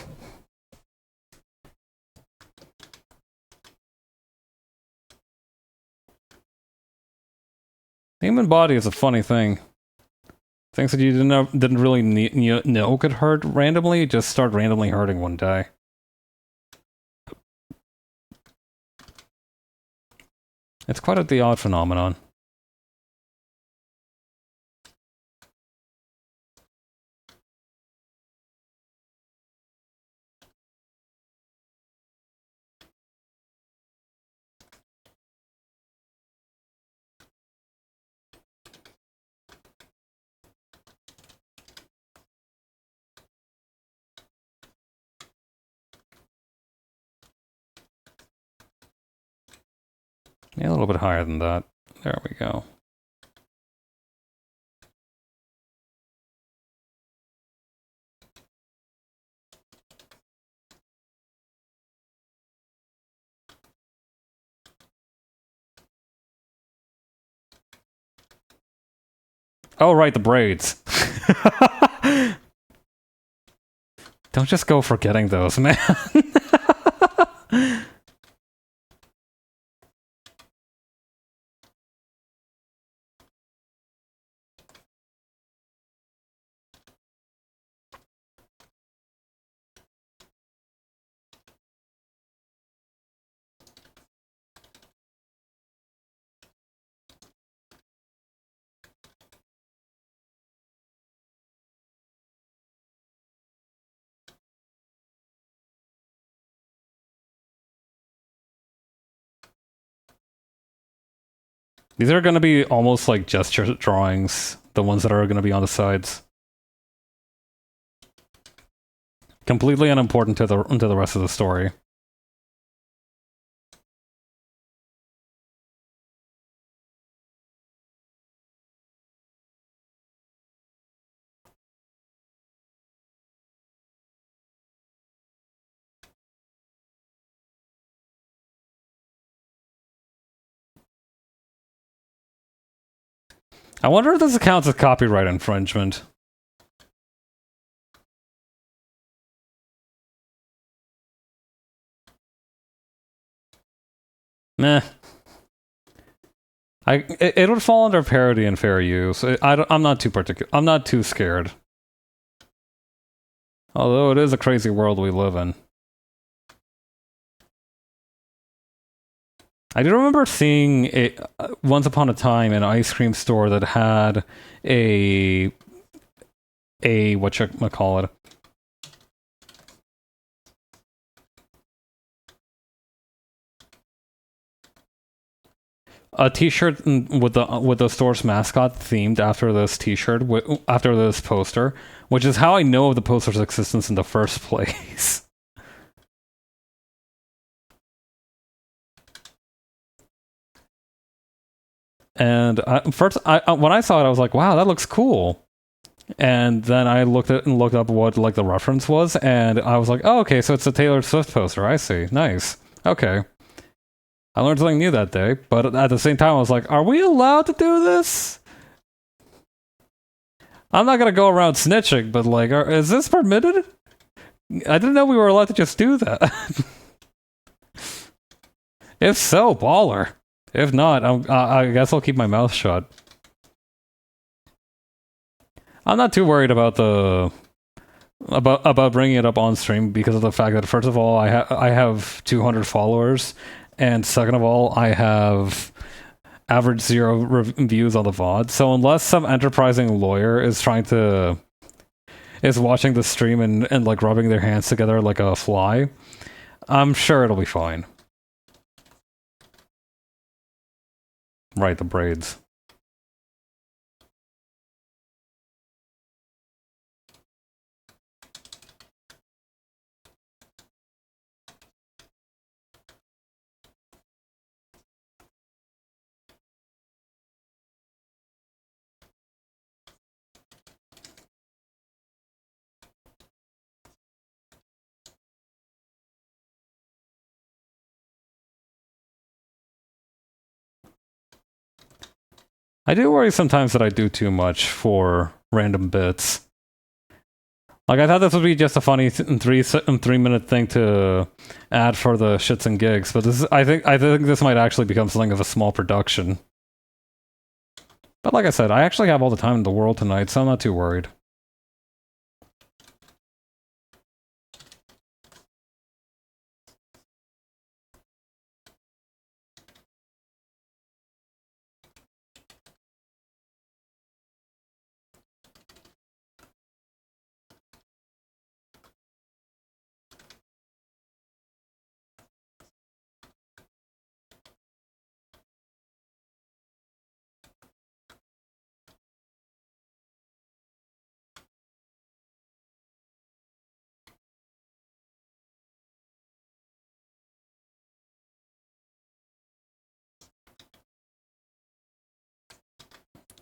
The human body is a funny thing. Things that you didn't really know could hurt randomly just start randomly hurting one day. It's quite the odd phenomenon. Yeah, a little bit higher than that. There we go. Oh, right, the braids. Don't just go for getting those, man. These are going to be almost like gesture drawings, the ones that are going to be on the sides. Completely unimportant to the rest of the story. I wonder if this counts as copyright infringement. Meh. It would fall under parody and fair use. I'm not too particular. I'm not too scared. Although it is a crazy world we live in. I do remember seeing it once upon a time in an ice cream store that had a whatchamacallit, a T-shirt with the store's mascot themed after this T-shirt, after this poster, which is how I know of the poster's existence in the first place. And when I saw it, I was like, "Wow, that looks cool." And then I looked up what like the reference was, and I was like, "Oh, okay, so it's a Taylor Swift poster. I see. Nice. Okay." I learned something new that day, but at the same time, I was like, "Are we allowed to do this?" I'm not gonna go around snitching, but like, is this permitted? I didn't know we were allowed to just do that. If so, baller. If not, I guess I'll keep my mouth shut. I'm not too worried about about bringing it up on stream because of the fact that first of all, I have 200 followers, and second of all, I have average 0 reviews on the VOD. So unless some enterprising lawyer is watching the stream and like rubbing their hands together like a fly, I'm sure it'll be fine. Right, the braids. I do worry sometimes that I do too much for random bits. Like, I thought this would be just a funny 3-minute thing to add for the shits and gigs, but this is, I think this might actually become something of a small production. But like I said, I actually have all the time in the world tonight, so I'm not too worried.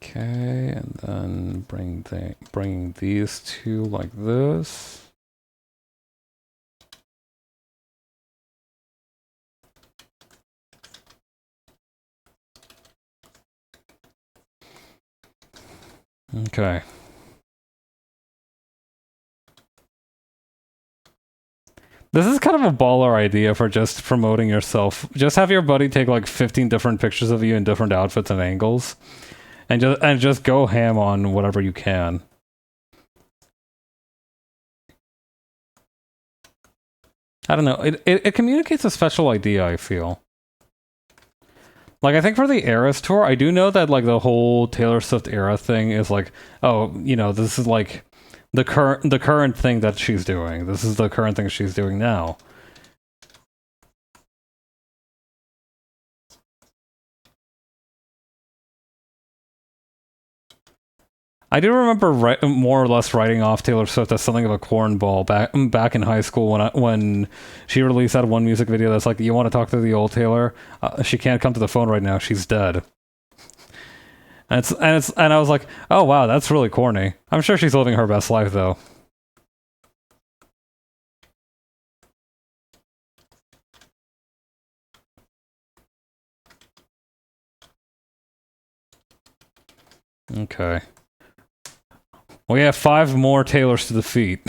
Okay, and then bring these two like this. Okay. This is kind of a baller idea for just promoting yourself. Just have your buddy take like 15 different pictures of you in different outfits and angles, and just go ham on whatever you can. I don't know. It communicates a special idea, I feel. Like, I think for the Eras tour, I do know that like the whole Taylor Swift era thing is like, oh, you know, this is like the current thing that she's doing. This is the current thing she's doing now. I do remember more or less writing off Taylor Swift as something of a cornball back in high school when she released that one music video that's like, you want to talk to the old Taylor? She can't come to the phone right now. She's dead. And I was like, oh wow, that's really corny. I'm sure she's living her best life though. Okay. We have 5 more Taylors to defeat.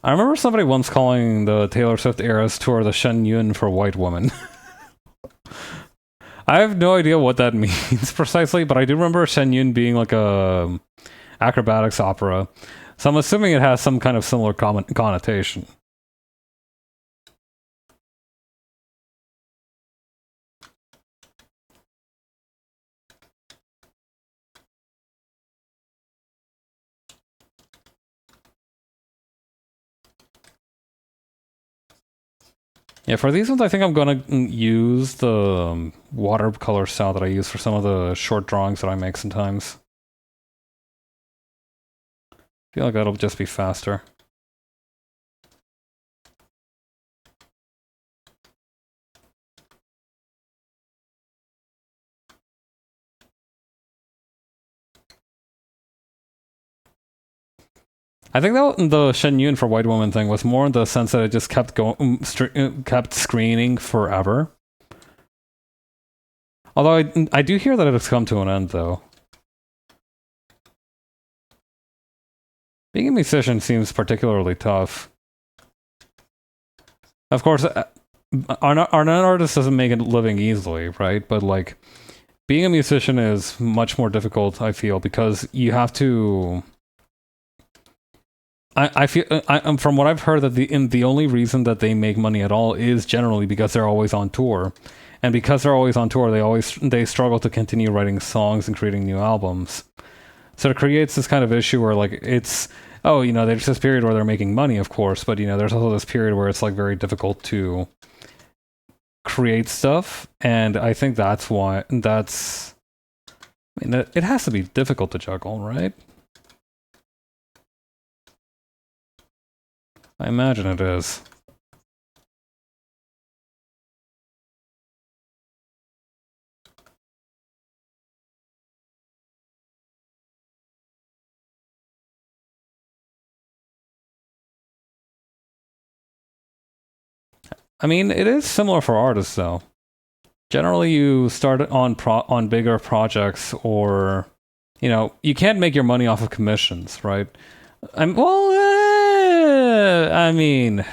I remember somebody once calling the Taylor Swift Eras tour the Shen Yun for white women. I have no idea what that means precisely, but I do remember Shen Yun being like a acrobatics opera, so I'm assuming it has some kind of similar connotation. Yeah, for these ones, I think I'm gonna use the watercolor style that I use for some of the short drawings that I make sometimes. I feel like that'll just be faster. I think that the Shen Yun for White Woman thing was more in the sense that it just kept kept screening forever. Although I do hear that it's come to an end, though. Being a musician seems particularly tough. Of course, an artist doesn't make a living easily, right? But like, being a musician is much more difficult, I feel, because you have to. I feel from what I've heard that the only reason that they make money at all is generally because they're always on tour, and because they're always on tour, they struggle to continue writing songs and creating new albums. So it creates this kind of issue where like it's you know, there's this period where they're making money, of course, but you know, there's also this period where it's like very difficult to create stuff, and I think that's why that's. I mean, it has to be difficult to juggle, right? I imagine it is. I mean, it is similar for artists, though. Generally, you start on bigger projects, or you can't make your money off of commissions, right? I mean,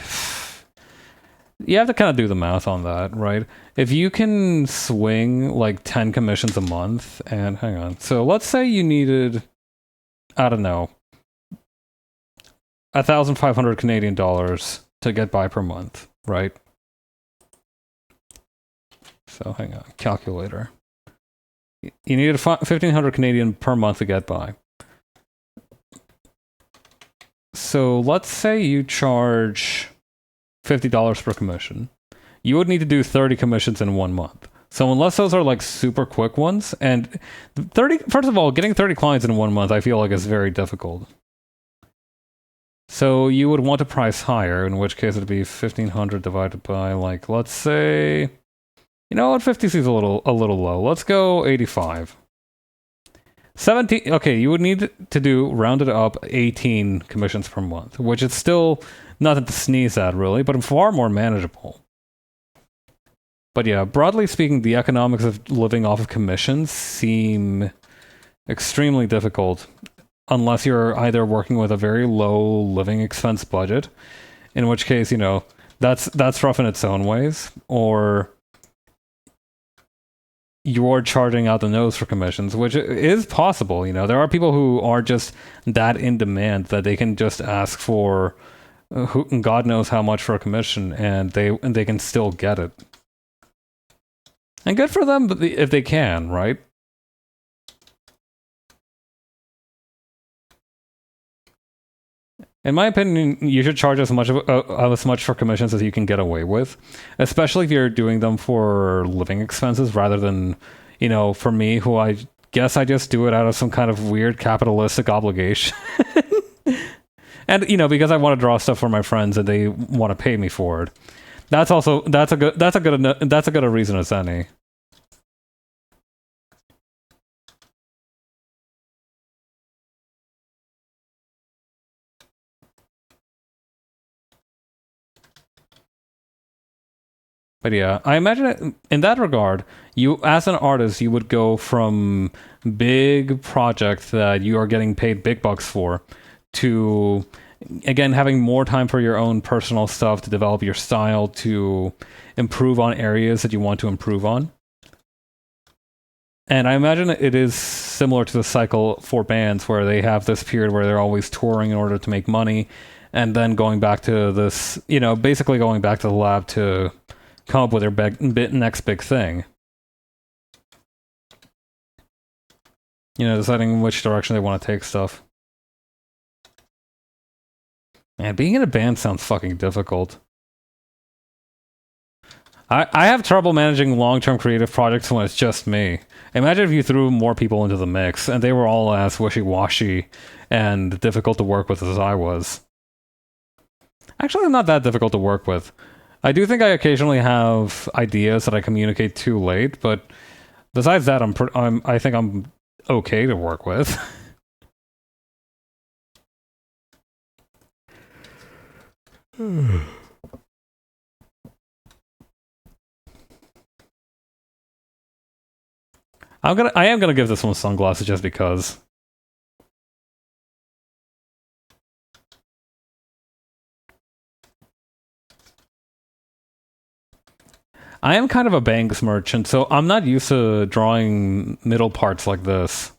you have to kind of do the math on that, right? If you can swing like 10 commissions a month, and hang on, so let's say you needed, I don't know, 1,500 Canadian dollars to get by per month, right? So hang on, calculator. You needed 1,500 Canadian per month to get by. So let's say you charge $50 per commission. You would need to do 30 commissions in 1 month. So unless those are like super quick ones, and first of all, getting 30 clients in 1 month, I feel like is very difficult. So you would want to price higher, in which case it'd be 1,500 divided by, like, let's say, 50 is a little low. Let's go 85. 17. Okay, you would need to do, rounded up, 18 commissions per month, which is still nothing to sneeze at, really, but far more manageable. But yeah, broadly speaking, the economics of living off of commissions seem extremely difficult unless you're either working with a very low living expense budget, in which case, that's rough in its own ways, or you're charging out the nose for commissions, which is possible. There are people who are just that in demand that they can just ask for God knows how much for a commission, and they can still get it. And good for them if they can, right? In my opinion, you should charge as much for commissions as you can get away with, especially if you're doing them for living expenses rather than, for me, who I guess I just do it out of some kind of weird capitalistic obligation. And because I want to draw stuff for my friends and they want to pay me for it. That's a good a reason as any. But yeah, I imagine in that regard, you as an artist, you would go from big projects that you are getting paid big bucks for to, again, having more time for your own personal stuff, to develop your style, to improve on areas that you want to improve on. And I imagine it is similar to the cycle for bands where they have this period where they're always touring in order to make money, and then going back to this, basically going back to the lab to come up with their next big thing. Deciding which direction they want to take stuff. Man, being in a band sounds fucking difficult. I have trouble managing long-term creative projects when it's just me. Imagine if you threw more people into the mix, and they were all as wishy-washy and difficult to work with as I was. Actually, I'm not that difficult to work with. I do think I occasionally have ideas that I communicate too late, but besides that, I think I'm okay to work with. I am gonna give this one sunglasses just because. I am kind of a banks merchant, so I'm not used to drawing middle parts like this.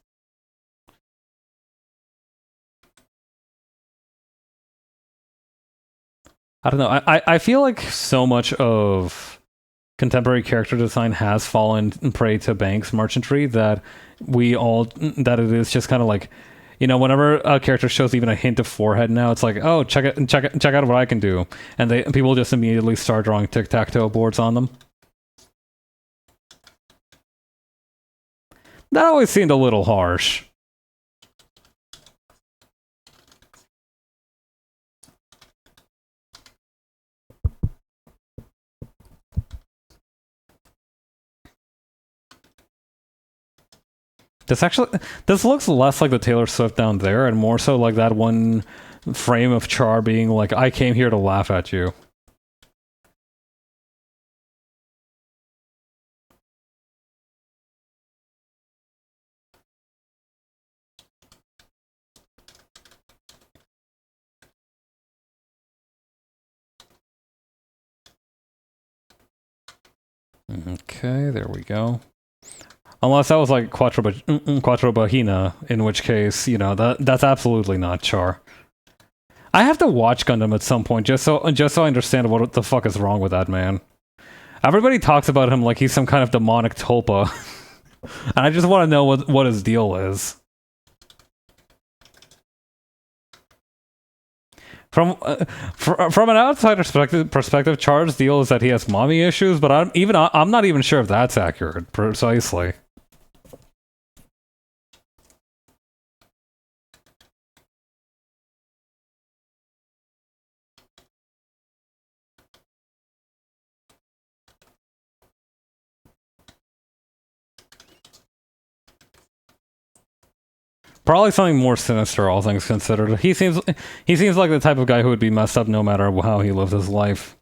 I don't know. I feel like so much of contemporary character design has fallen prey to Banks merchantry that it is just kind of like, whenever a character shows even a hint of forehead now, it's like, oh, check out what I can do, and people just immediately start drawing tic-tac-toe boards on them. That always seemed a little harsh. This looks less like the Taylor Swift down there and more so like that one frame of Char being like, I came here to laugh at you. Okay, there we go. Unless that was like Quattro Bahina, in which case, you know, that's absolutely not Char. I have to watch Gundam at some point just so I understand what the fuck is wrong with that man. Everybody talks about him like he's some kind of demonic tulpa, and I just want to know what his deal is. From an outsider's perspective, Char's deal is that he has mommy issues, but I'm not even sure if that's accurate precisely. Probably something more sinister, all things considered. He seems like the type of guy who would be messed up no matter how he lived his life.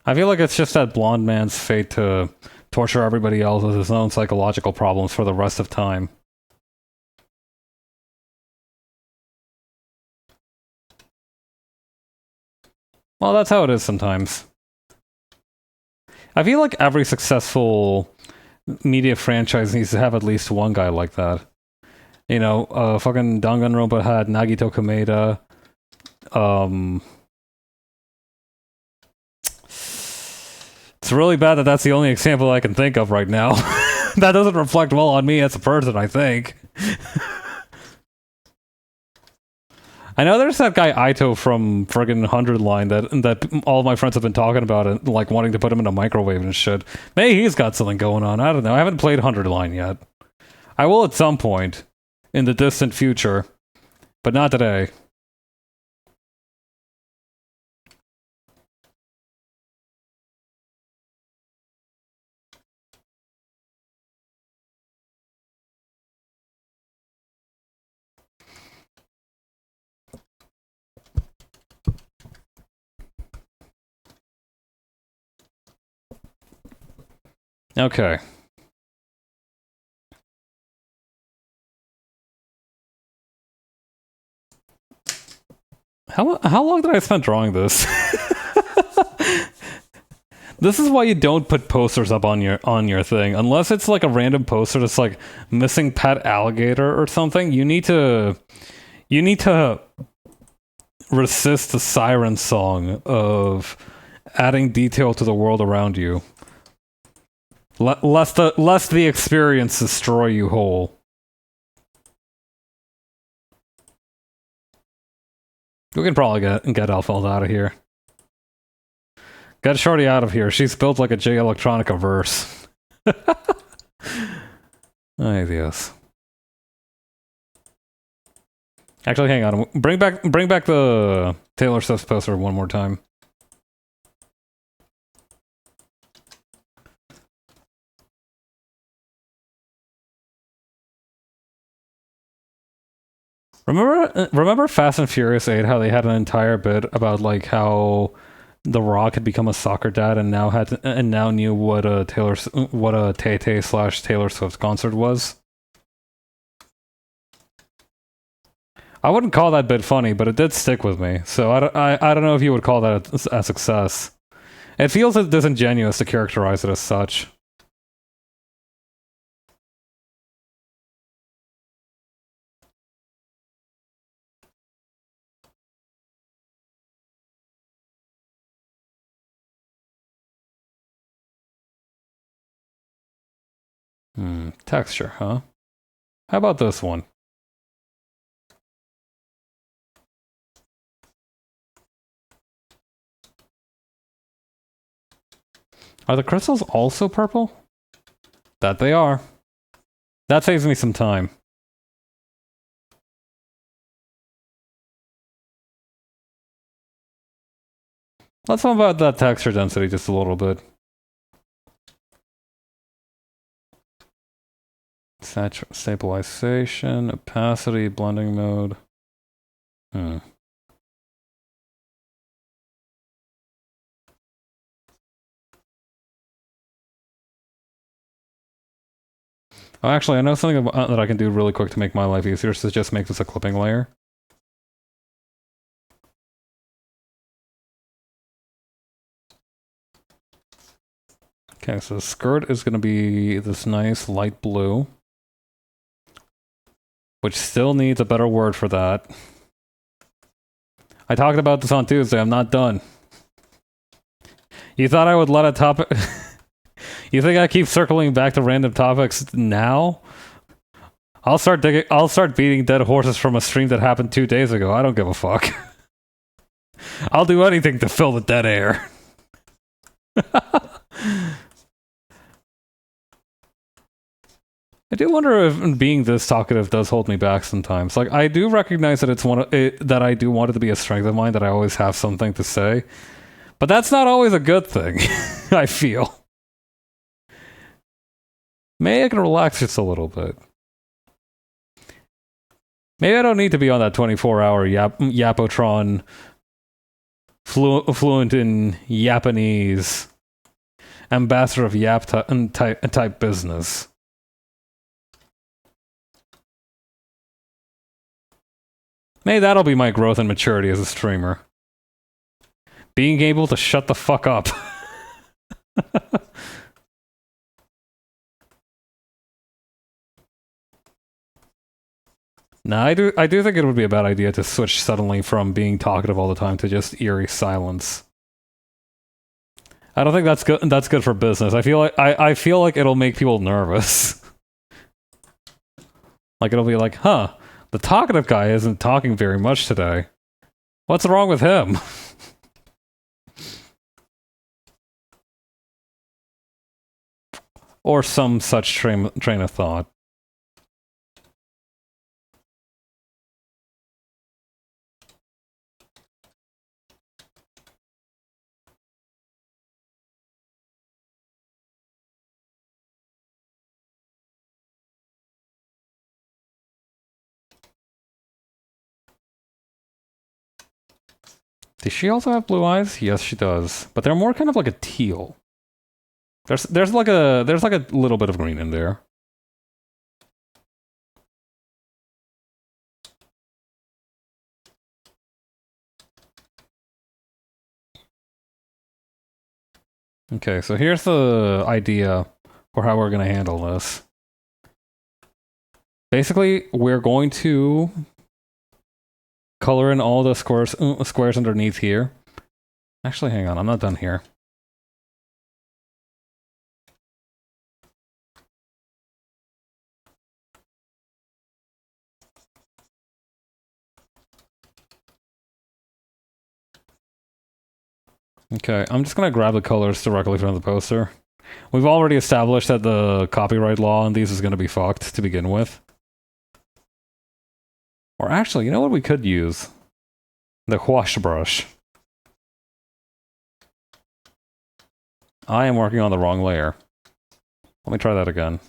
I feel like it's just that blonde man's fate to torture everybody else with his own psychological problems for the rest of time. Well, that's how it is sometimes. I feel like every successful media franchise needs to have at least one guy like that. You know, fucking Danganronpa had Nagito Kameda. It's really bad that that's the only example I can think of right now. That doesn't reflect well on me as a person, I think. I know there's that guy Aito from friggin' 100 Line that all of my friends have been talking about and like wanting to put him in a microwave and shit. Maybe he's got something going on. I don't know. I haven't played 100 Line yet. I will at some point in the distant future, but not today. Okay. How long did I spend drawing this? This is why you don't put posters up on your thing unless it's like a random poster that's like missing pet alligator or something. You need to resist the siren song of adding detail to the world around you. Lest the experience destroy you whole. We can probably get Alfeld out of here. Get Shorty out of here. She's built like a J Electronica verse. Ay Dios. Actually, hang on. Bring back the Taylor Swift poster one more time. Remember Fast and Furious 8, how they had an entire bit about like how The Rock had become a soccer dad and now knew what a Tay-Tay/Taylor Swift concert was? I wouldn't call that bit funny, but it did stick with me. So I don't know if you would call that a success. It feels disingenuous to characterize it as such. Texture, huh? How about this one? Are the crystals also purple? That they are. That saves me some time. Let's talk about that texture density just a little bit. Stabilization, opacity, blending mode. Oh, actually, I know something that I can do really quick to make my life easier, so just make this a clipping layer. Okay, so the skirt is going to be this nice light blue, which still needs a better word for that. I talked about this on Tuesday, I'm not done. You thought I would let a topic... You think I keep circling back to random topics now? I'll start beating dead horses from a stream that happened 2 days ago. I don't give a fuck. I'll do anything to fill the dead air. I do wonder if being this talkative does hold me back sometimes. Like, I do recognize that that I do want it to be a strength of mine, that I always have something to say. But that's not always a good thing, I feel. Maybe I can relax just a little bit. Maybe I don't need to be on that 24-hour Yapotron fluent in Japanese ambassador of Yap type business. Maybe that'll be my growth and maturity as a streamer. Being able to shut the fuck up. No, I do think it would be a bad idea to switch suddenly from being talkative all the time to just eerie silence. I don't think that's good for business. I feel like it'll make people nervous. Like, it'll be like, huh, the talkative guy isn't talking very much today. What's wrong with him? Or some such train of thought. Does she also have blue eyes? Yes, she does. But they're more kind of like a teal. There's like a little bit of green in there. Okay, so here's the idea for how we're going to handle this. Basically, we're going to color in all the squares underneath here. Actually, hang on, I'm not done here. Okay, I'm just gonna grab the colors directly from the poster. We've already established that the copyright law on these is gonna be fucked to begin with. Or actually, you know what we could use? The wash brush. I am working on the wrong layer. Let me try that again.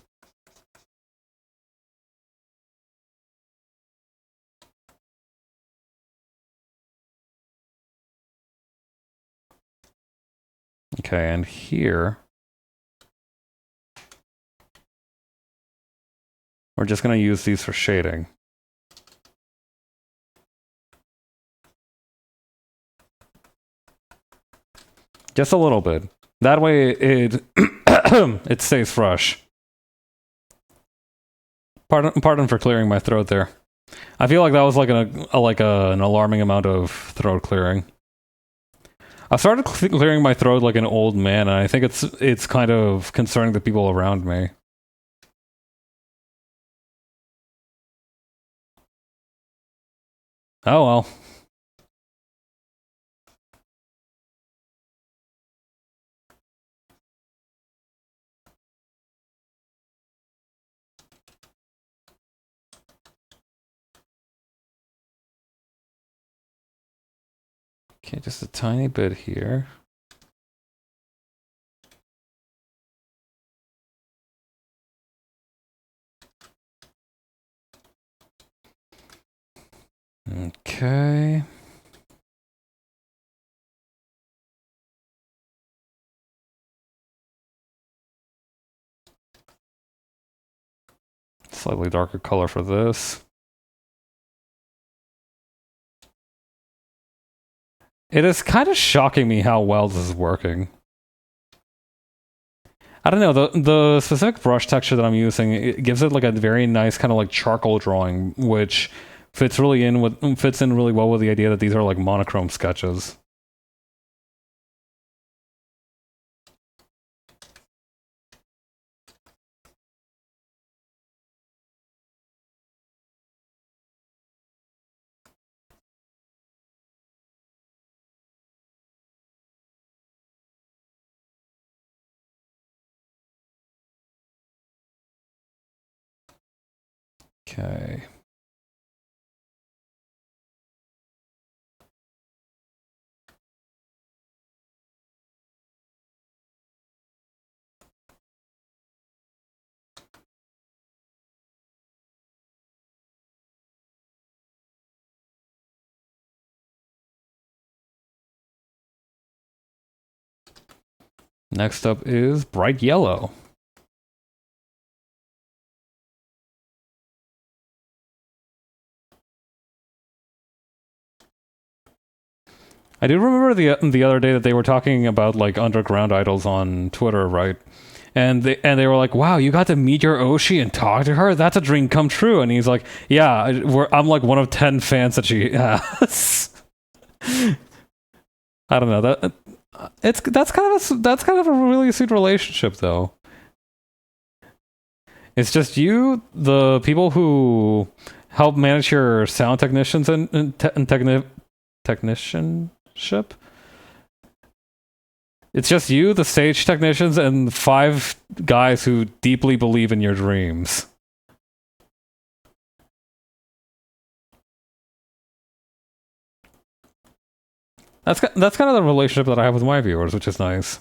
Okay, and here we're just going to use these for shading. Just a little bit. That way it it stays fresh. Pardon for clearing my throat there. I feel like that was like an alarming amount of throat clearing. I started clearing my throat like an old man, and I think it's kind of concerning the people around me. Oh well. Okay, just a tiny bit here. Okay. Slightly darker color for this. It is kind of shocking me how well this is working. I don't know, the specific brush texture that I'm using, it gives it like a very nice kind of like charcoal drawing, which fits in really well with the idea that these are like monochrome sketches. Okay. Next up is bright yellow. I do remember the other day that they were talking about like underground idols on Twitter, right? And they were like, "Wow, you got to meet your Oshi and talk to her? That's a dream come true." And he's like, "Yeah, I'm like one of 10 fans that she has." I don't know that that's kind of a really sweet relationship though. It's just you, the people who help manage your sound technicians and technicianship. It's just you, the stage technicians, and 5 guys who deeply believe in your dreams. That's kind of the relationship that I have with my viewers, which is nice.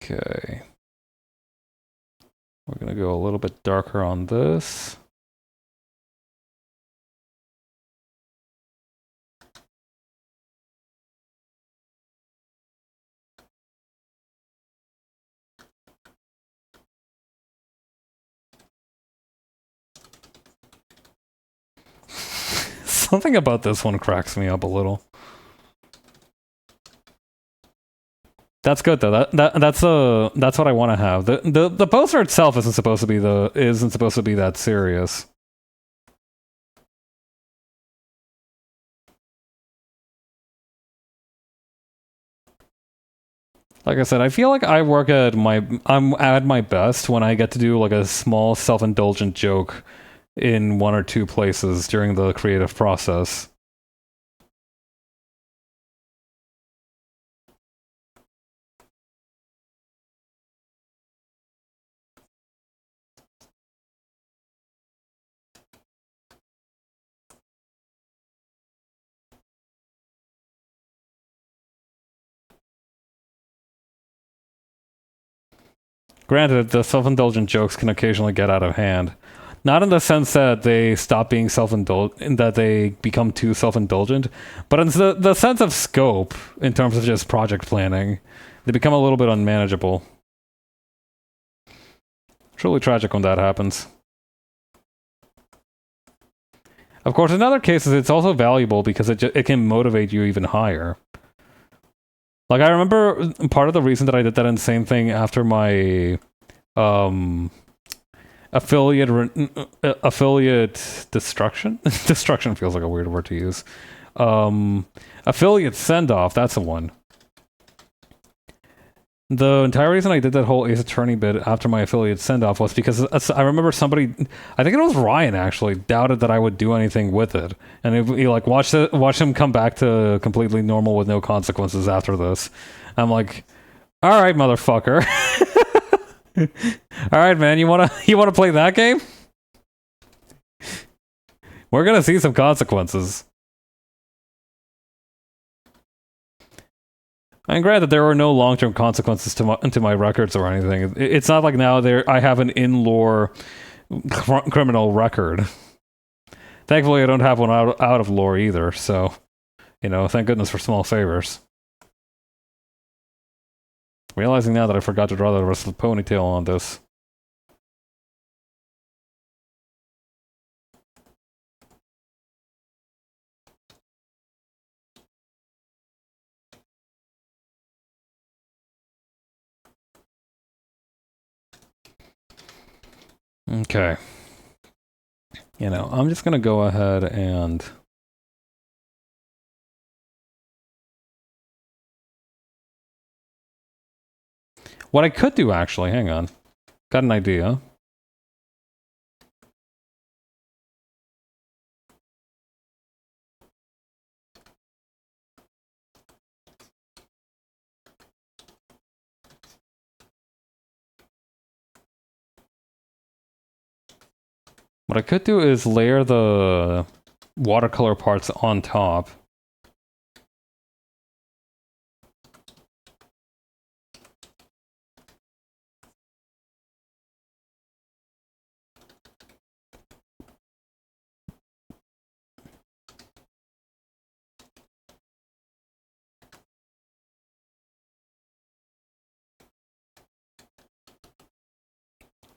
Okay. We're going to go a little bit darker on this. Something about this one cracks me up a little. That's good though. That's what I want to have. The poster itself isn't supposed to be that serious. Like I said, I feel like I'm at my best when I get to do like a small self-indulgent joke in 1 or 2 places during the creative process. Granted, the self-indulgent jokes can occasionally get out of hand. Not in the sense that they stop being self-indulgent, that they become too self-indulgent, but in the sense of scope, in terms of just project planning, they become a little bit unmanageable. Truly tragic when that happens. Of course, in other cases, it's also valuable because it can motivate you even higher. Like, I remember part of the reason that I did that insane thing after my affiliate destruction. Destruction feels like a weird word to use. Affiliate send off. That's the one. the entire reason I did that whole Ace Attorney bit after my affiliate send-off was because I remember somebody, I think it was Ryan actually, doubted that I would do anything with it. And if you like watch him come back to completely normal with no consequences after this. I'm like, all right, motherfucker. All right, man, you wanna play that game? We're gonna see some consequences. And granted, there are no long-term consequences to my records or anything. It's not like now I have an in-lore criminal record. Thankfully, I don't have one out of lore either, so, you know, thank goodness for small favors. Realizing now that I forgot to draw the rest of the ponytail on this. Okay. You know, I'm just gonna go ahead and... What I could do, actually, hang on. Got an idea. What I could do is layer the watercolor parts on top.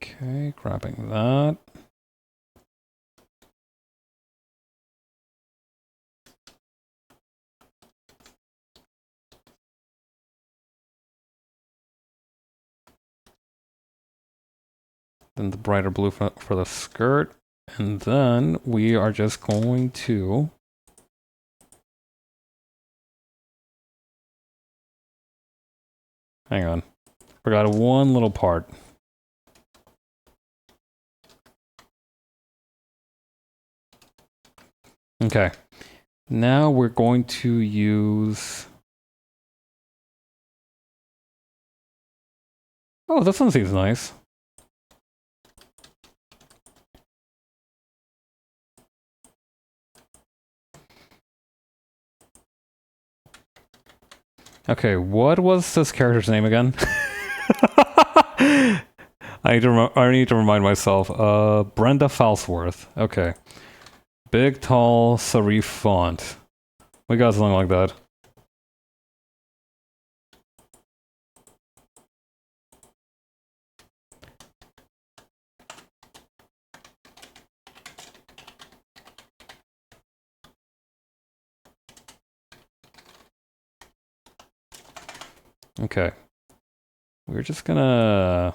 Okay, grabbing that. Then the brighter blue for the skirt. And then we are just going to... Hang on. Forgot one little part. Okay. Now we're going to use... Oh, this one seems nice. Okay, what was this character's name again? I need to remind myself. Brenda Falsworth. Okay. Big, tall, serif font. We got something like that. Okay. We're just gonna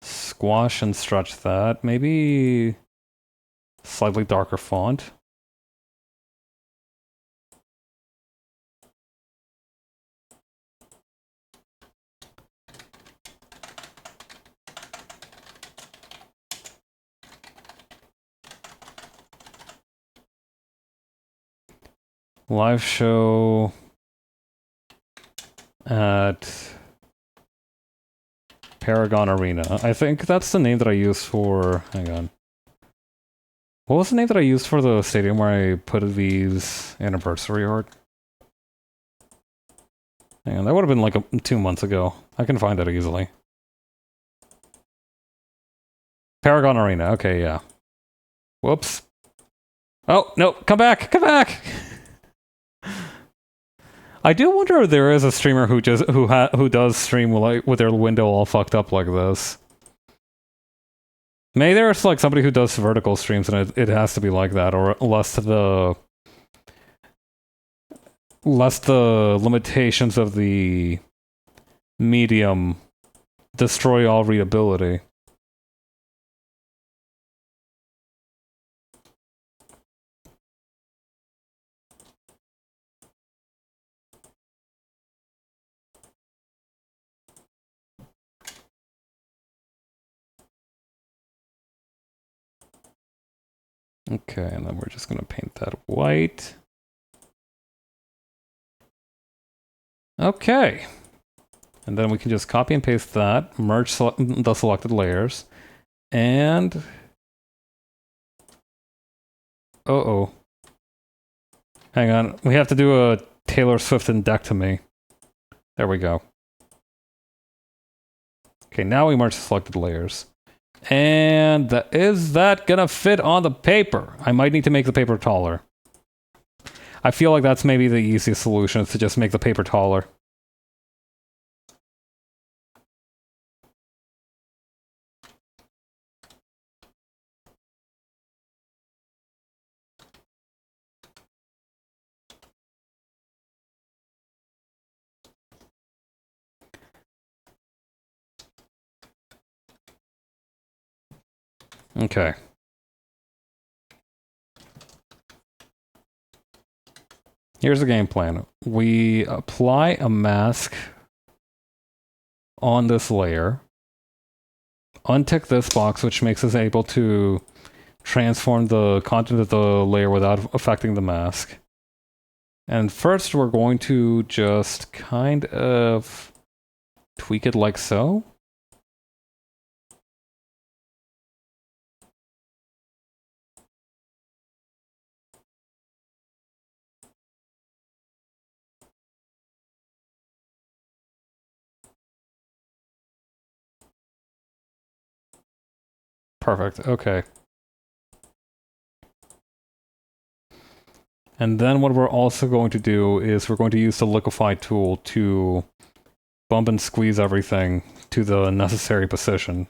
squash and stretch that. Maybe slightly darker font. Live show at Paragon Arena. I think that's the name that I used for... Hang on. What was the name that I used for the stadium where I put these anniversary art? Hang on, that would have been like 2 months ago. I can find it easily. Paragon Arena. Okay, yeah. Whoops. Oh, no, come back! Come back! I do wonder if there is a streamer who does stream with their window all fucked up like this. Maybe there's like somebody who does vertical streams and it has to be like that, or less the limitations of the medium destroy all readability. Okay, and then we're just going to paint that white. Okay. And then we can just copy and paste that, merge the selected layers, and... Uh-oh. Hang on, we have to do a Taylor Swift indectomy. There we go. Okay, now we merge the selected layers. And is that gonna fit on the paper? I might need to make the paper taller. I feel like that's maybe the easiest solution, is to just make the paper taller. Okay. Here's the game plan. We apply a mask on this layer, untick this box, which makes us able to transform the content of the layer without affecting the mask. And first we're going to just kind of tweak it like so. Perfect, okay. And then what we're also going to do is we're going to use the liquefy tool to bump and squeeze everything to the necessary position.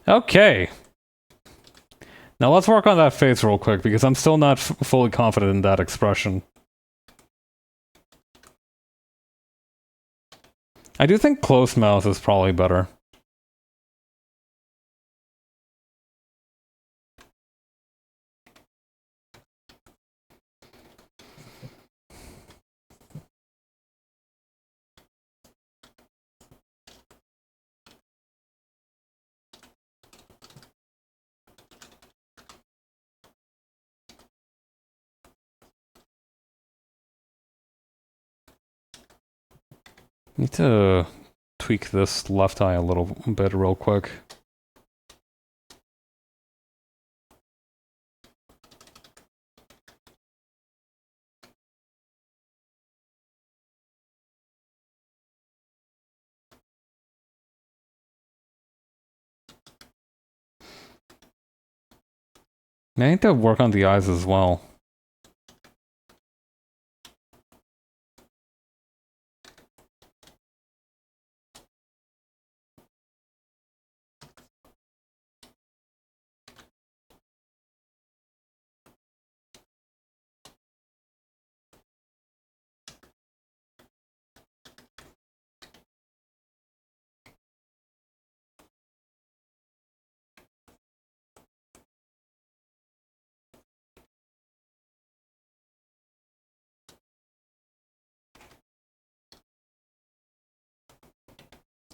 Okay. Now let's work on that face real quick, because I'm still not fully confident in that expression. I do think closed mouth is probably better. Need to tweak this left eye a little bit real quick. I need to work on the eyes as well.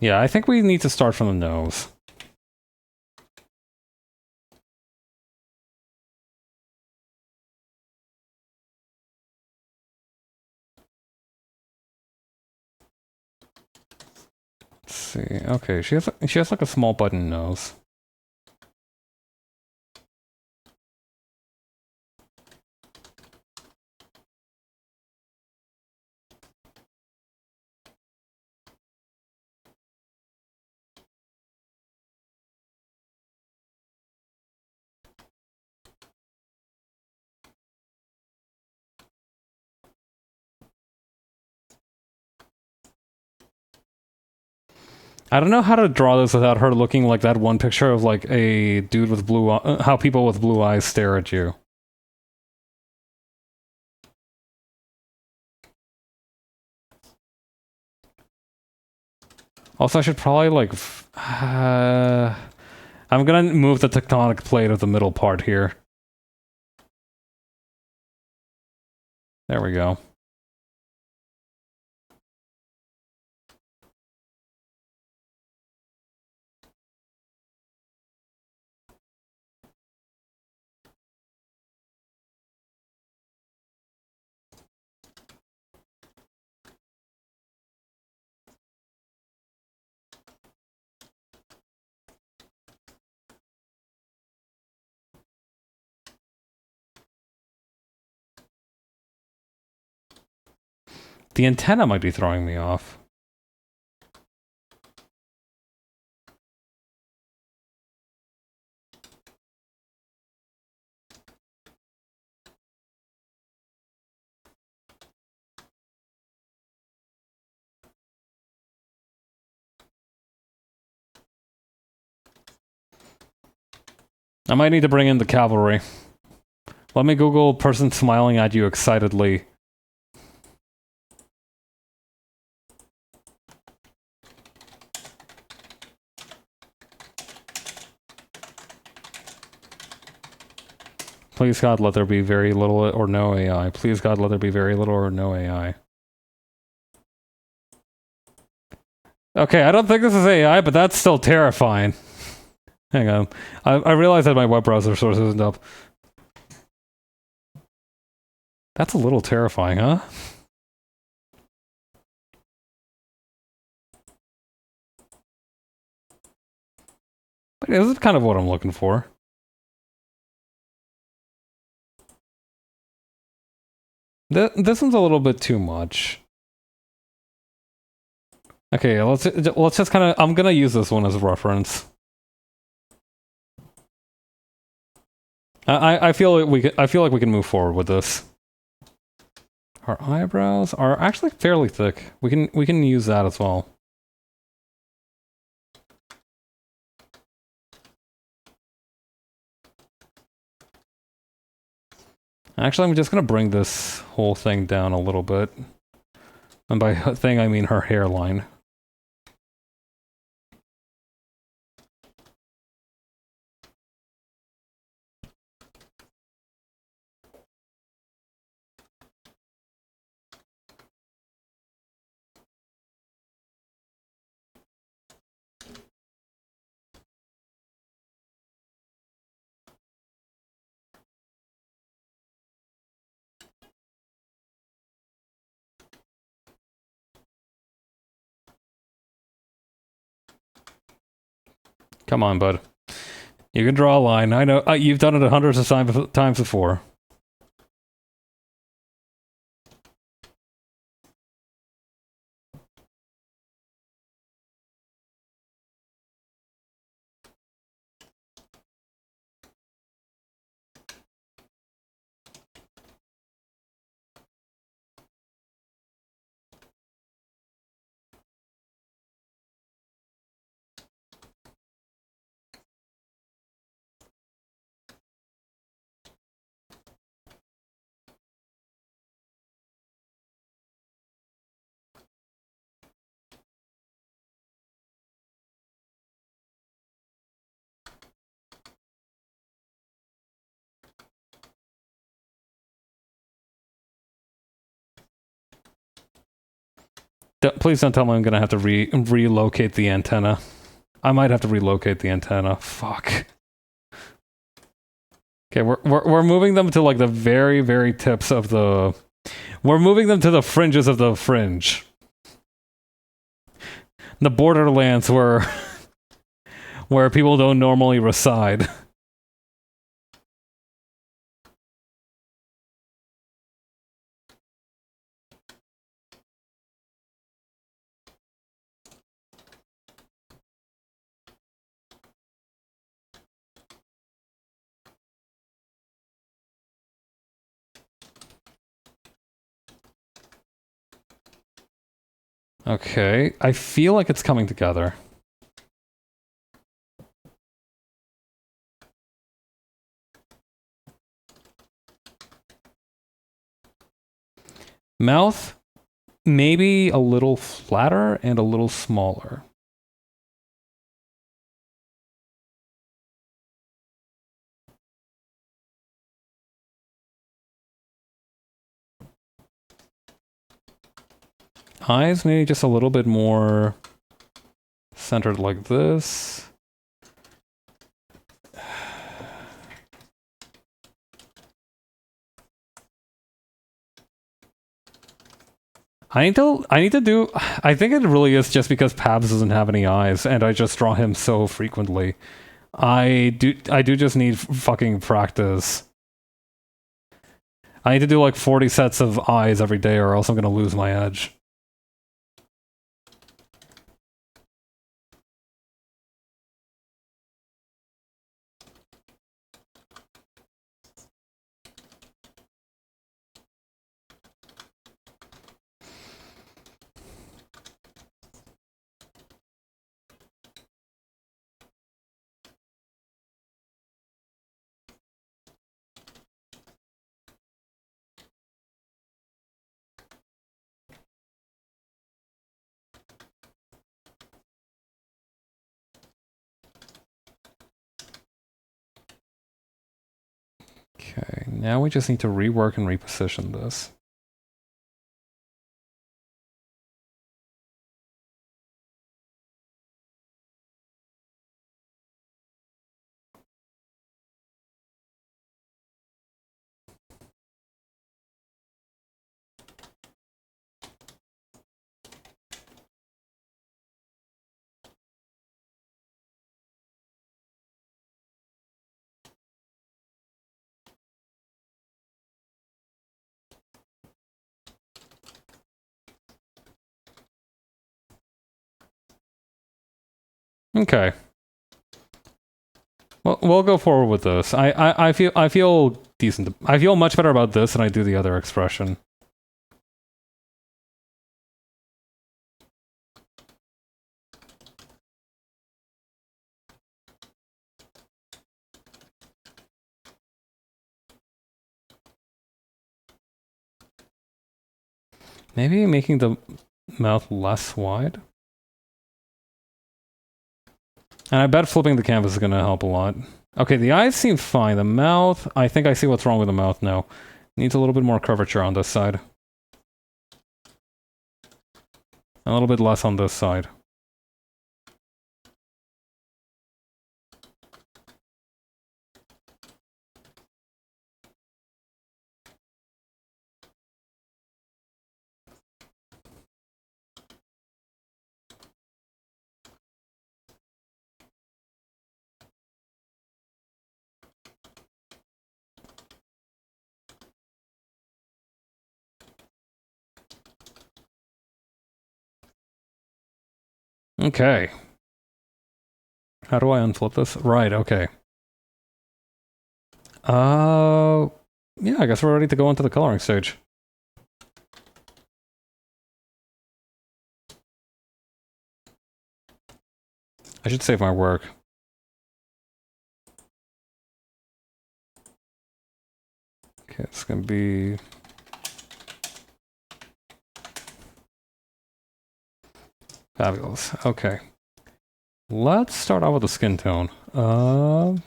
Yeah, I think we need to start from the nose. Let's see. Okay, she has like a small button nose. I don't know how to draw this without her looking like that one picture of like a dude with blue how people with blue eyes stare at you. Also, I should probably like I'm gonna move the tectonic plate of the middle part here. There we go. The antenna might be throwing me off. I might need to bring in the cavalry. Let me Google person smiling at you excitedly. Please God, let there be very little or no AI. Please God, let there be very little or no AI. Okay, I don't think this is AI, but that's still terrifying. Hang on. I realize that my web browser source isn't up. That's a little terrifying, huh? But this is kind of what I'm looking for. This one's a little bit too much. Okay, let's just kind of... I'm gonna use this one as a reference. I feel like we can move forward with this. Our eyebrows are actually fairly thick. We can use that as well. Actually, I'm just gonna bring this whole thing down a little bit. And by thing, I mean her hairline. Come on, bud. You can draw a line. I know you've done it hundreds of times before. Please don't tell me I'm gonna have to relocate the antenna. I might have to relocate the antenna. Fuck. Okay, we're moving them to like the very, very tips of the... We're moving them to the fringes of the fringe. The borderlands where... where people don't normally reside. Okay, I feel like it's coming together. Mouth, maybe a little flatter and a little smaller. Eyes, maybe just a little bit more centered like this. I need to do, I think it really is just because Pabs doesn't have any eyes and I just draw him so frequently. I do just need fucking practice. I need to do like 40 sets of eyes every day or else I'm gonna lose my edge. Okay, now we just need to rework and reposition this. Okay. Well, we'll go forward with this. I feel decent. I feel much better about this than I do the other expression. Maybe making the mouth less wide? And I bet flipping the canvas is going to help a lot. Okay, the eyes seem fine. The mouth, I think I see what's wrong with the mouth now. Needs a little bit more curvature on this side. A little bit less on this side. Okay. How do I unflip this? Right, okay. Yeah, I guess we're ready to go into the coloring stage. I should save my work. Okay, it's gonna be... Fabulous. Okay. Let's start out with the skin tone. Would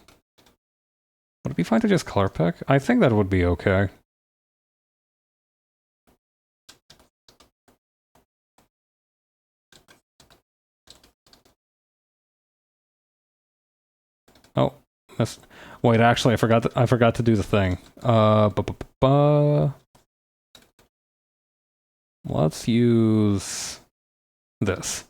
it be fine to just color pick? I think that would be okay. Oh, wait, actually, I forgot to do the thing. Let's use this.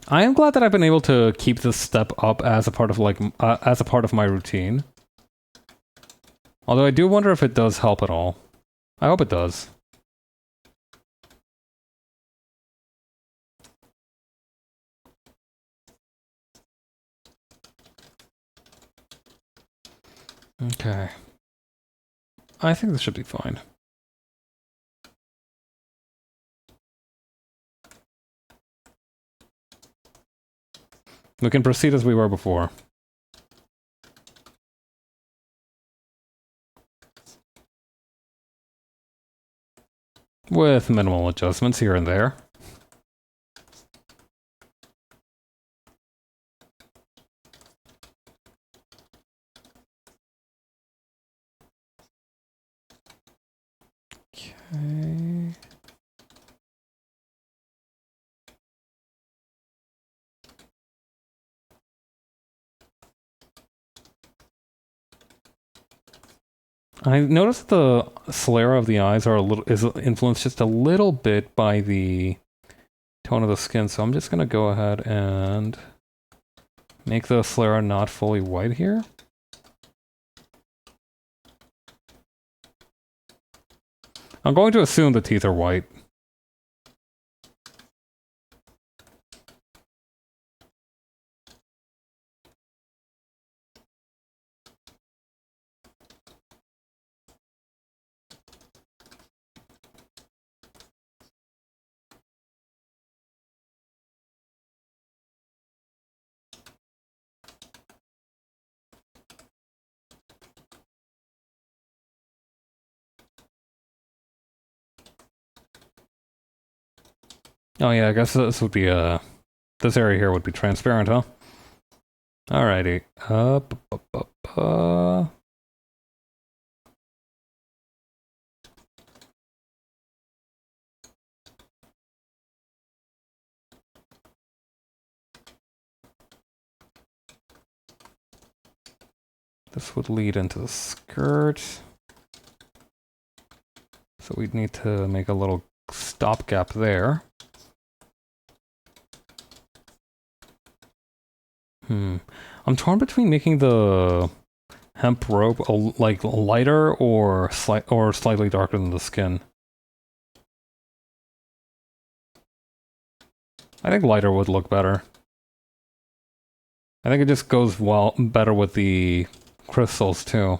I am glad that I've been able to keep this step up as a part of my routine. Although I do wonder if it does help at all. I hope it does. Okay. I think this should be fine. We can proceed as we were before. With minimal adjustments here and there. Okay. I noticed the sclera of the eyes is influenced just a little bit by the tone of the skin, so I'm just gonna go ahead and make the sclera not fully white here. I'm going to assume the teeth are white. Oh yeah, I guess this would be this area here would be transparent, huh? Alrighty. This would lead into the skirt. So we'd need to make a little stopgap there. I'm torn between making the hemp robe like lighter or slightly darker than the skin. I think lighter would look better. I think it just goes better with the crystals too.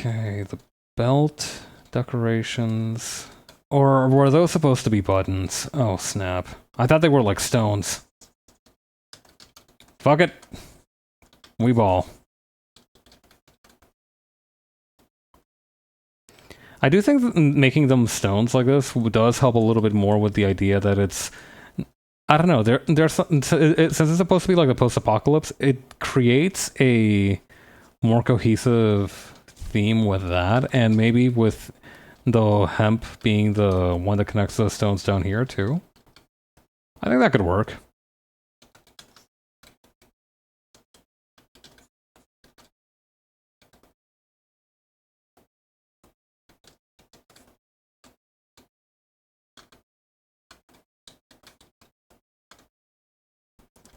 Okay, the belt decorations. Or were those supposed to be buttons? Oh, snap. I thought they were like stones. Fuck it. We ball. I do think that making them stones like this does help a little bit more with the idea that it's... I don't know, there's since it's supposed to be like a post-apocalypse, it creates a more cohesive theme with that, and maybe with the hemp being the one that connects the stones down here too. I think that could work.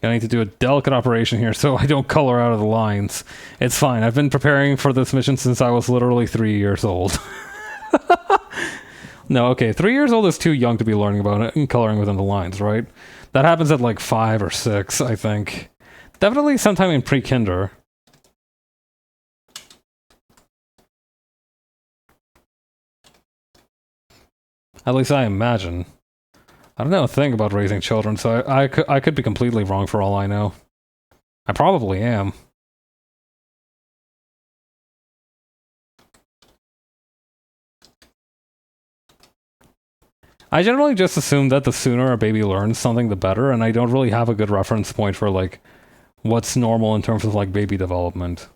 I need to do a delicate operation here so I don't color out of the lines. It's fine. I've been preparing for this mission since I was literally 3 years old. No, okay, 3 years old is too young to be learning about it and coloring within the lines, right? That happens at like 5 or 6, I think. Definitely sometime in pre-kinder. At least I imagine. I don't know a thing about raising children, so I could be completely wrong for all I know. I probably am. I generally just assume that the sooner a baby learns something, the better, and I don't really have a good reference point for, like, what's normal in terms of, like, baby development.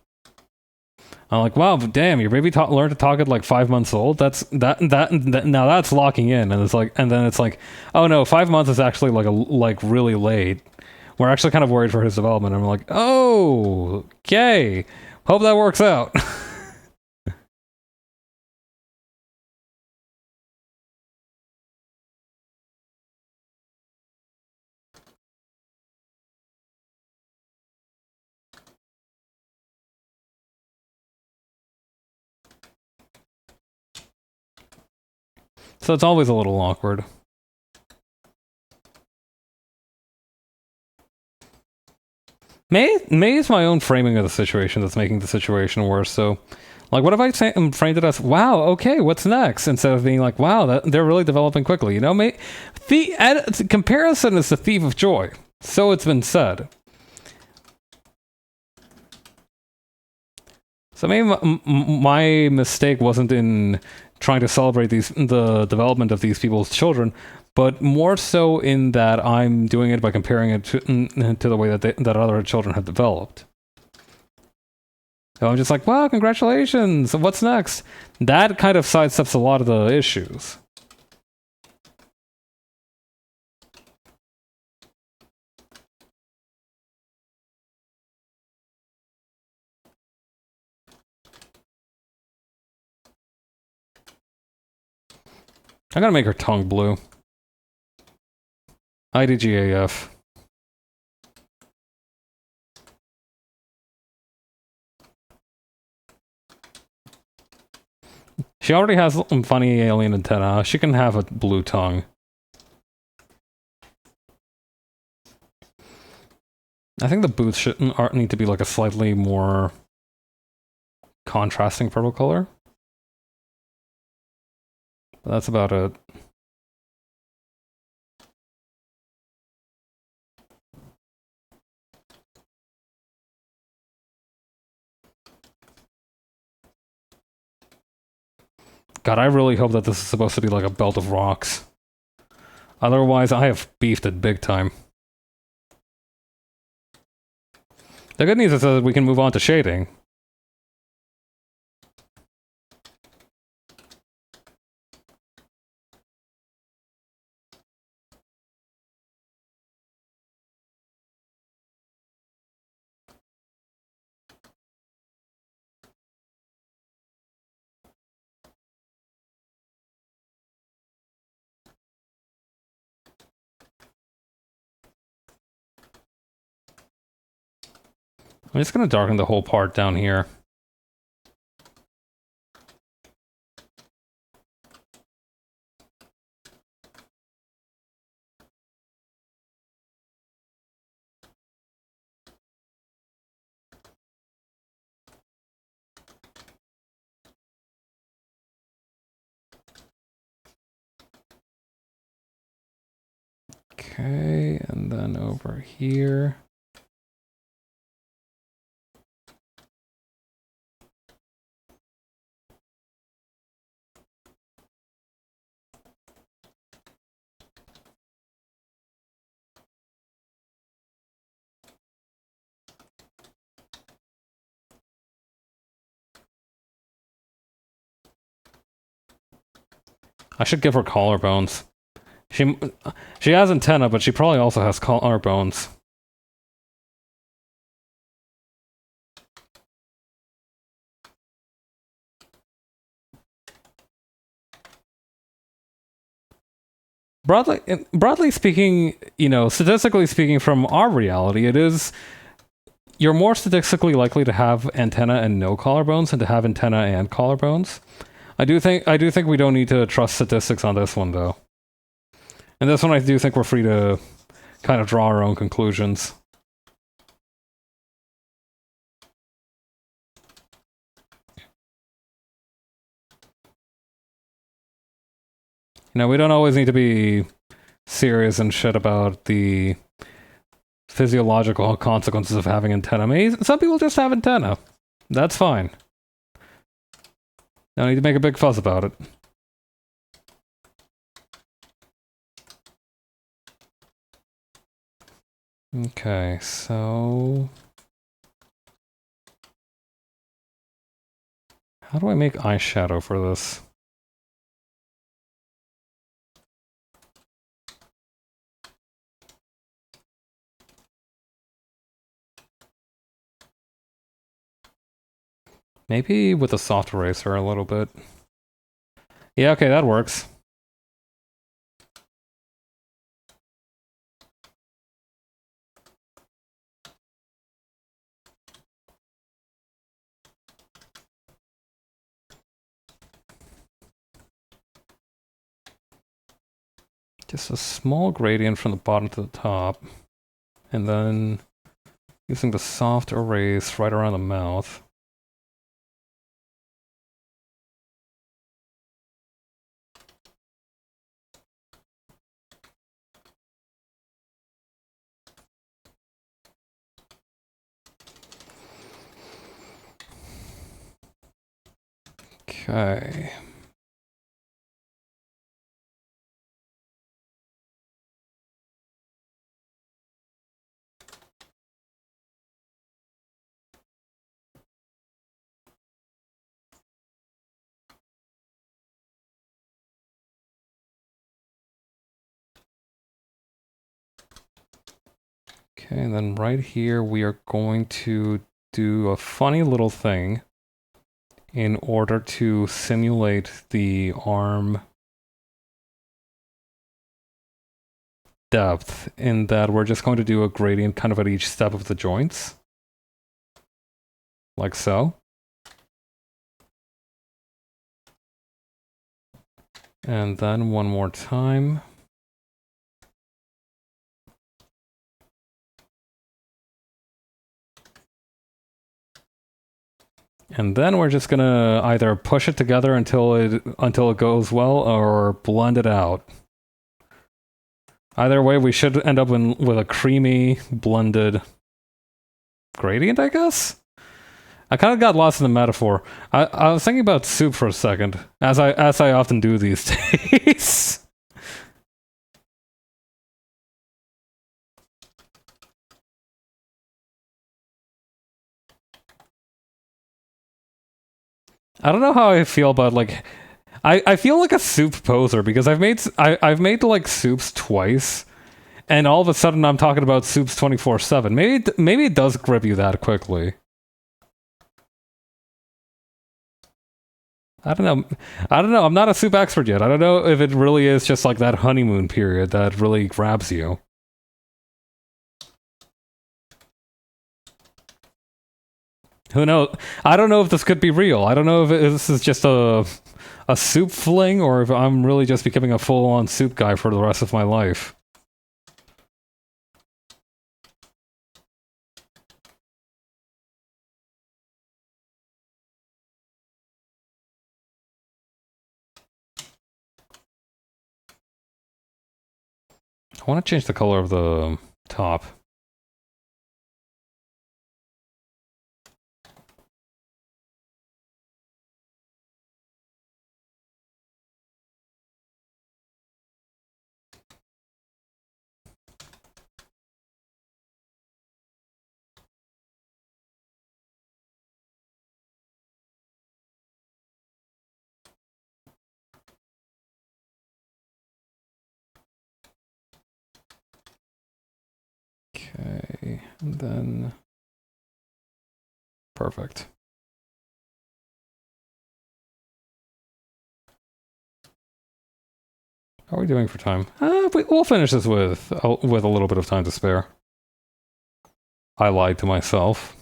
I'm like, wow, damn, your baby learned to talk at like 5 months old. That's now that's locking in, and then it's like, oh no, 5 months is actually like really late. We're actually kind of worried for his development. I'm like, oh, okay, hope that works out. So it's always a little awkward. May is my own framing of the situation that's making the situation worse. So, like, what if I framed it as, "Wow, okay, what's next?" instead of being like, "Wow, they're really developing quickly." You know, comparison is the thief of joy. So it's been said. So maybe my mistake wasn't in trying to celebrate the development of these people's children, but more so in that I'm doing it by comparing it to the way that other children have developed. So I'm just like, wow, congratulations, what's next? That kind of sidesteps a lot of the issues. I gotta make her tongue blue. IDGAF. She already has some funny alien antenna. She can have a blue tongue. I think the boots should need to be like a slightly more contrasting purple color. But that's about it. God, I really hope that this is supposed to be like a belt of rocks. Otherwise, I have beefed it big time. The good news is that we can move on to shading. I'm just going to darken the whole part down here. Okay, and then over here. I should give her collarbones. She has antenna, but she probably also has collarbones. Broadly speaking, you know, statistically speaking, from our reality, it is you're more statistically likely to have antenna and no collarbones than to have antenna and collarbones. I do think we don't need to trust statistics on this one though. And this one I do think we're free to kind of draw our own conclusions. You know, we don't always need to be serious and shit about the physiological consequences of having antenna. I mean, some people just have antenna. That's fine. No need to make a big fuss about it. Okay, so... how do I make eyeshadow for this? Maybe with a soft eraser a little bit. Yeah, okay, that works. Just a small gradient from the bottom to the top. And then Using the soft erase right around the mouth. Okay. Okay, and then right here we are going to do a funny little thing in order to simulate the arm depth, in that we're just going to do a gradient kind of at each step of the joints. Like so. And then one more time. And then we're just gonna either push it together until it goes well, or blend it out. Either way, we should end up with a creamy, blended gradient, I guess? I kind of got lost in the metaphor. I was thinking about soup for a second, as I often do these days. I don't know how I feel about, like, I feel like a soup poser because I've made like soups twice, and all of a sudden I'm talking about soups 24/7. Maybe it does grip you that quickly. I don't know. I'm not a soup expert yet. I don't know if it really is just like that honeymoon period that really grabs you. Who knows? I don't know if this could be real. I don't know if this is just a soup fling, or if I'm really just becoming a full-on soup guy for the rest of my life. I want to change the color of the top. Okay, and then... Perfect. How are we doing for time? We'll finish this with a little bit of time to spare. I lied to myself.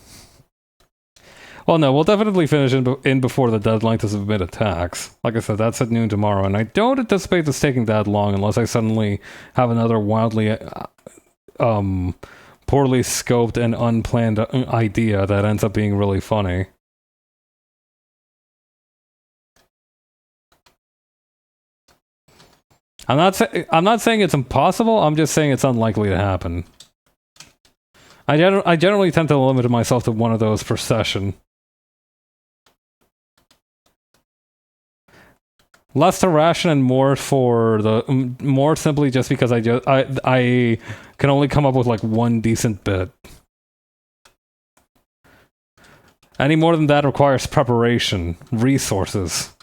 Well, no, we'll definitely finish in before the deadline to submit a tax. Like I said, that's at noon tomorrow, and I don't anticipate this taking that long unless I suddenly have another wildly, poorly scoped and unplanned idea that ends up being really funny. I'm not saying it's impossible, I'm just saying it's unlikely to happen. I generally tend to limit myself to one of those per session. Less to ration and more for the more simply just because I can only come up with like one decent bit. Any more than that requires preparation, resources,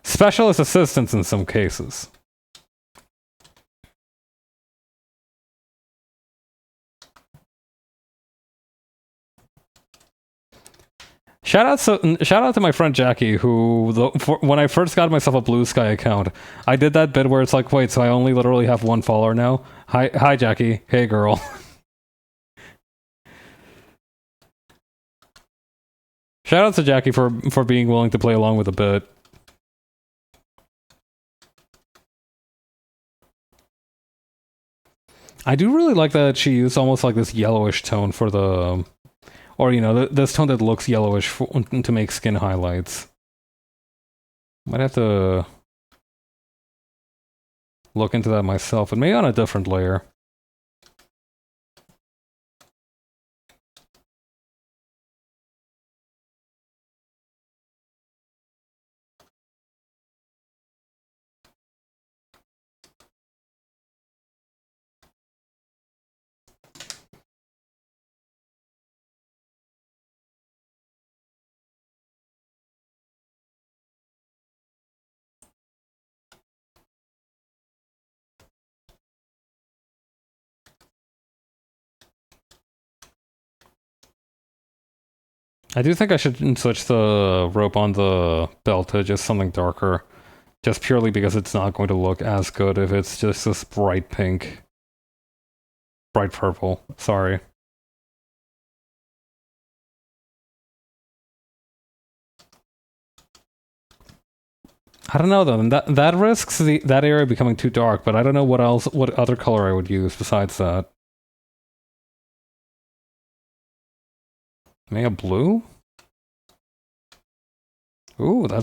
specialist assistance in some cases. Shout out to my friend Jackie, who, when I first got myself a Blue Sky account, I did that bit where it's like, wait, so I only literally have one follower now? Hi Jackie. Hey, girl. Shout out to Jackie for being willing to play along with the bit. I do really like that she used almost like this yellowish tone for the... Or, you know, this tone that looks yellowish to make skin highlights. Might have to look into that myself, and maybe on a different layer. I do think I should switch the rope on the belt to just something darker. Just purely because it's not going to look as good if it's just this bright pink. Bright purple, sorry. I don't know though, that risks that area becoming too dark, but I don't know what other color I would use besides that. Maybe a blue? Ooh, that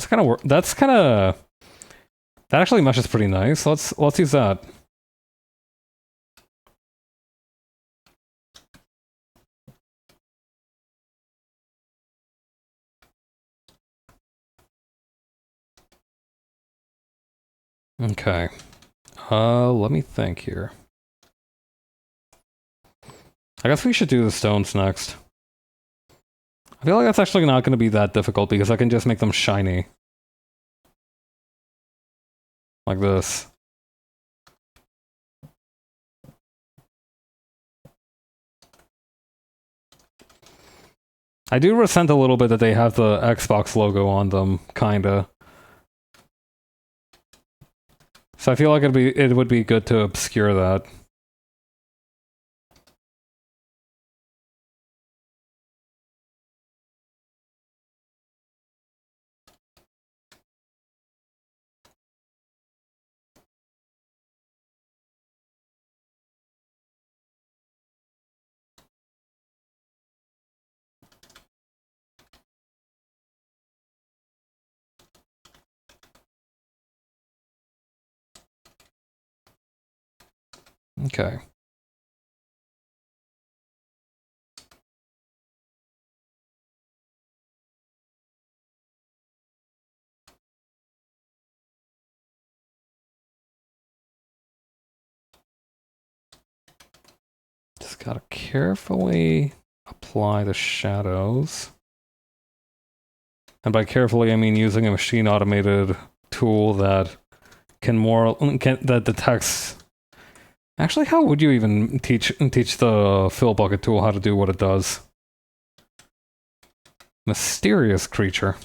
actually meshes pretty nice. Let's use that. Okay. Let me think here. I guess we should do the stones next. I feel like that's actually not going to be that difficult because I can just make them shiny. Like this. I do resent a little bit that they have the Xbox logo on them, kinda. So I feel like it would be good to obscure that. Okay. Just gotta carefully apply the shadows. And by carefully, I mean using a machine automated tool that that detects. Actually, how would you even teach the fill bucket tool how to do what it does? Mysterious creature.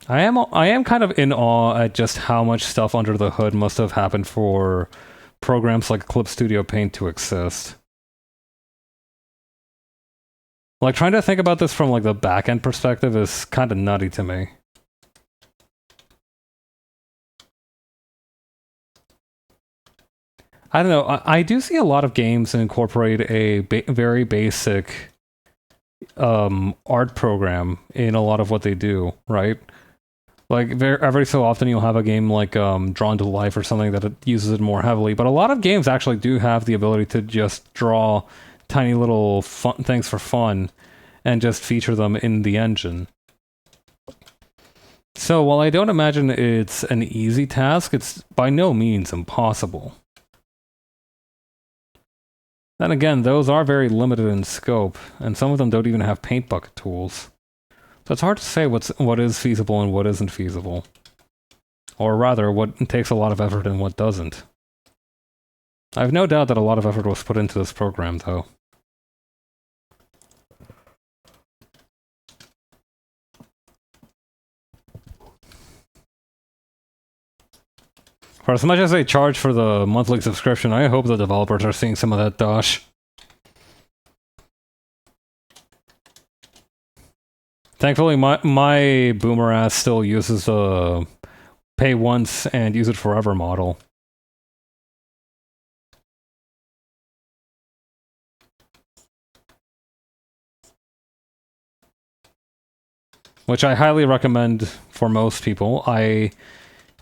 I am kind of in awe at just how much stuff under the hood must have happened for programs like Clip Studio Paint to exist. Like, trying to think about this from, like, the back-end perspective is kind of nutty to me. I don't know, I do see a lot of games incorporate a very basic art program in a lot of what they do, right? Like, every so often you'll have a game like Drawn to Life or something that it uses it more heavily, but a lot of games actually do have the ability to just draw tiny little fun things for fun and just feature them in the engine. So while I don't imagine it's an easy task, it's by no means impossible. Then again, those are very limited in scope, and some of them don't even have paint bucket tools. So it's hard to say what is feasible and what isn't feasible. Or rather, what takes a lot of effort and what doesn't. I have no doubt that a lot of effort was put into this program, though. For as much as they charge for the monthly subscription, I hope the developers are seeing some of that dosh. Thankfully, my boomer ass still uses the pay once and use it forever model. Which I highly recommend for most people. I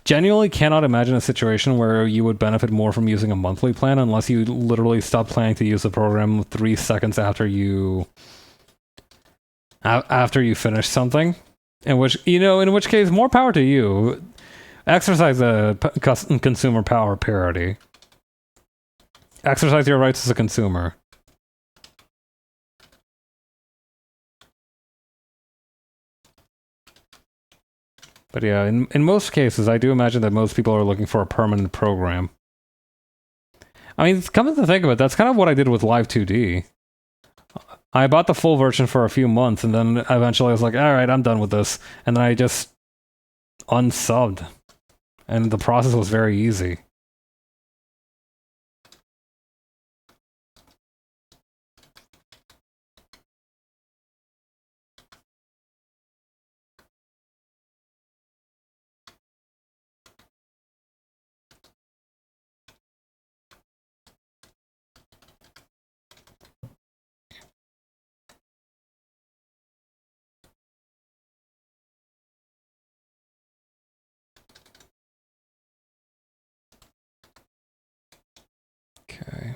genuinely cannot imagine a situation where you would benefit more from using a monthly plan unless you literally stop planning to use the program 3 seconds after you finish something. In which case, more power to you. Exercise a consumer power parity. Exercise your rights as a consumer. But yeah, in most cases, I do imagine that most people are looking for a permanent program. I mean, coming to think of it, that's kind of what I did with Live 2D. I bought the full version for a few months, and then eventually I was like, alright, I'm done with this. And then I just unsubbed. And the process was very easy. Okay.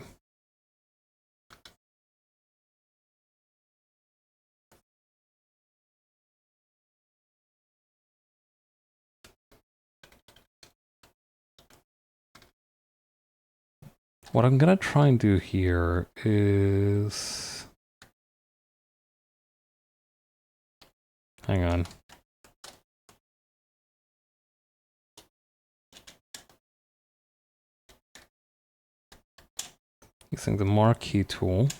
What I'm gonna try and do here is... Hang on. Using the marquee tool.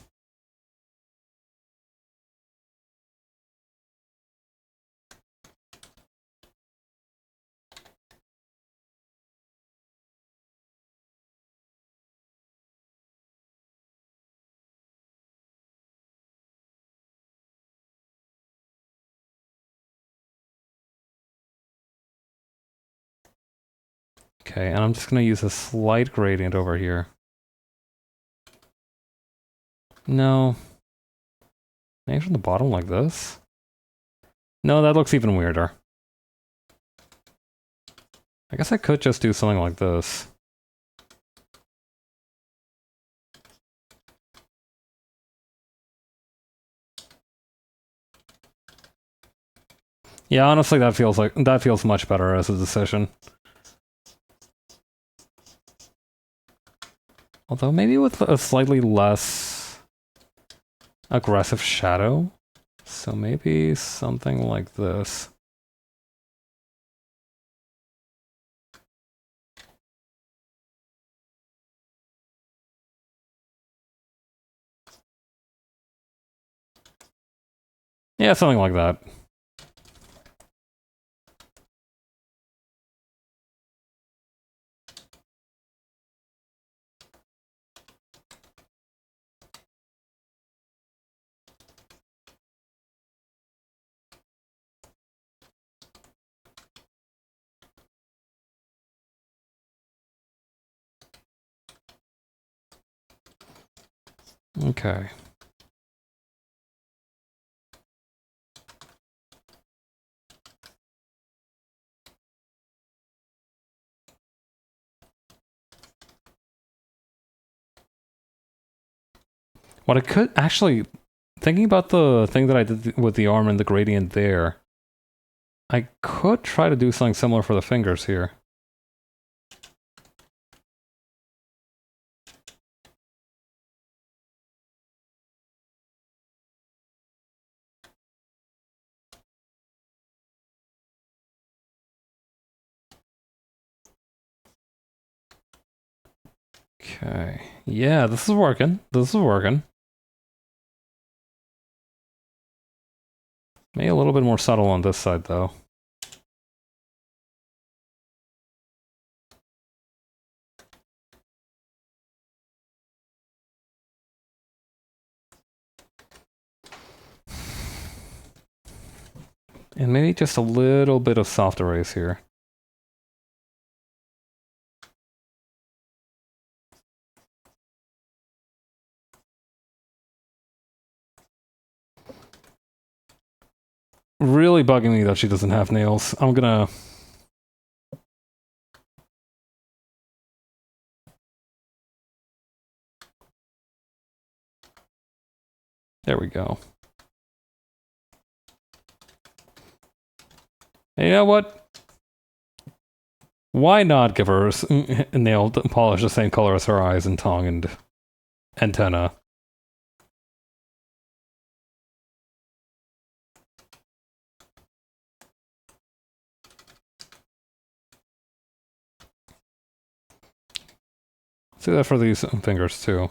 Okay, and I'm just gonna use a slight gradient over here. No. Maybe from the bottom like this? No, that looks even weirder. I guess I could just do something like this. Yeah, honestly, that feels much better as a decision. Although maybe with a slightly less aggressive shadow. So maybe something like this. Yeah, something like that. Okay. What I could actually, thinking about the thing that I did with the arm and the gradient there, I could try to do something similar for the fingers here. Okay. Yeah, this is working. This is working. Maybe a little bit more subtle on this side, though. And maybe just a little bit of soft erase here. Really bugging me that she doesn't have nails. I'm gonna... There we go. And you know what? Why not give her a nail polish the same color as her eyes and tongue and antenna? Let's do that for these fingers too.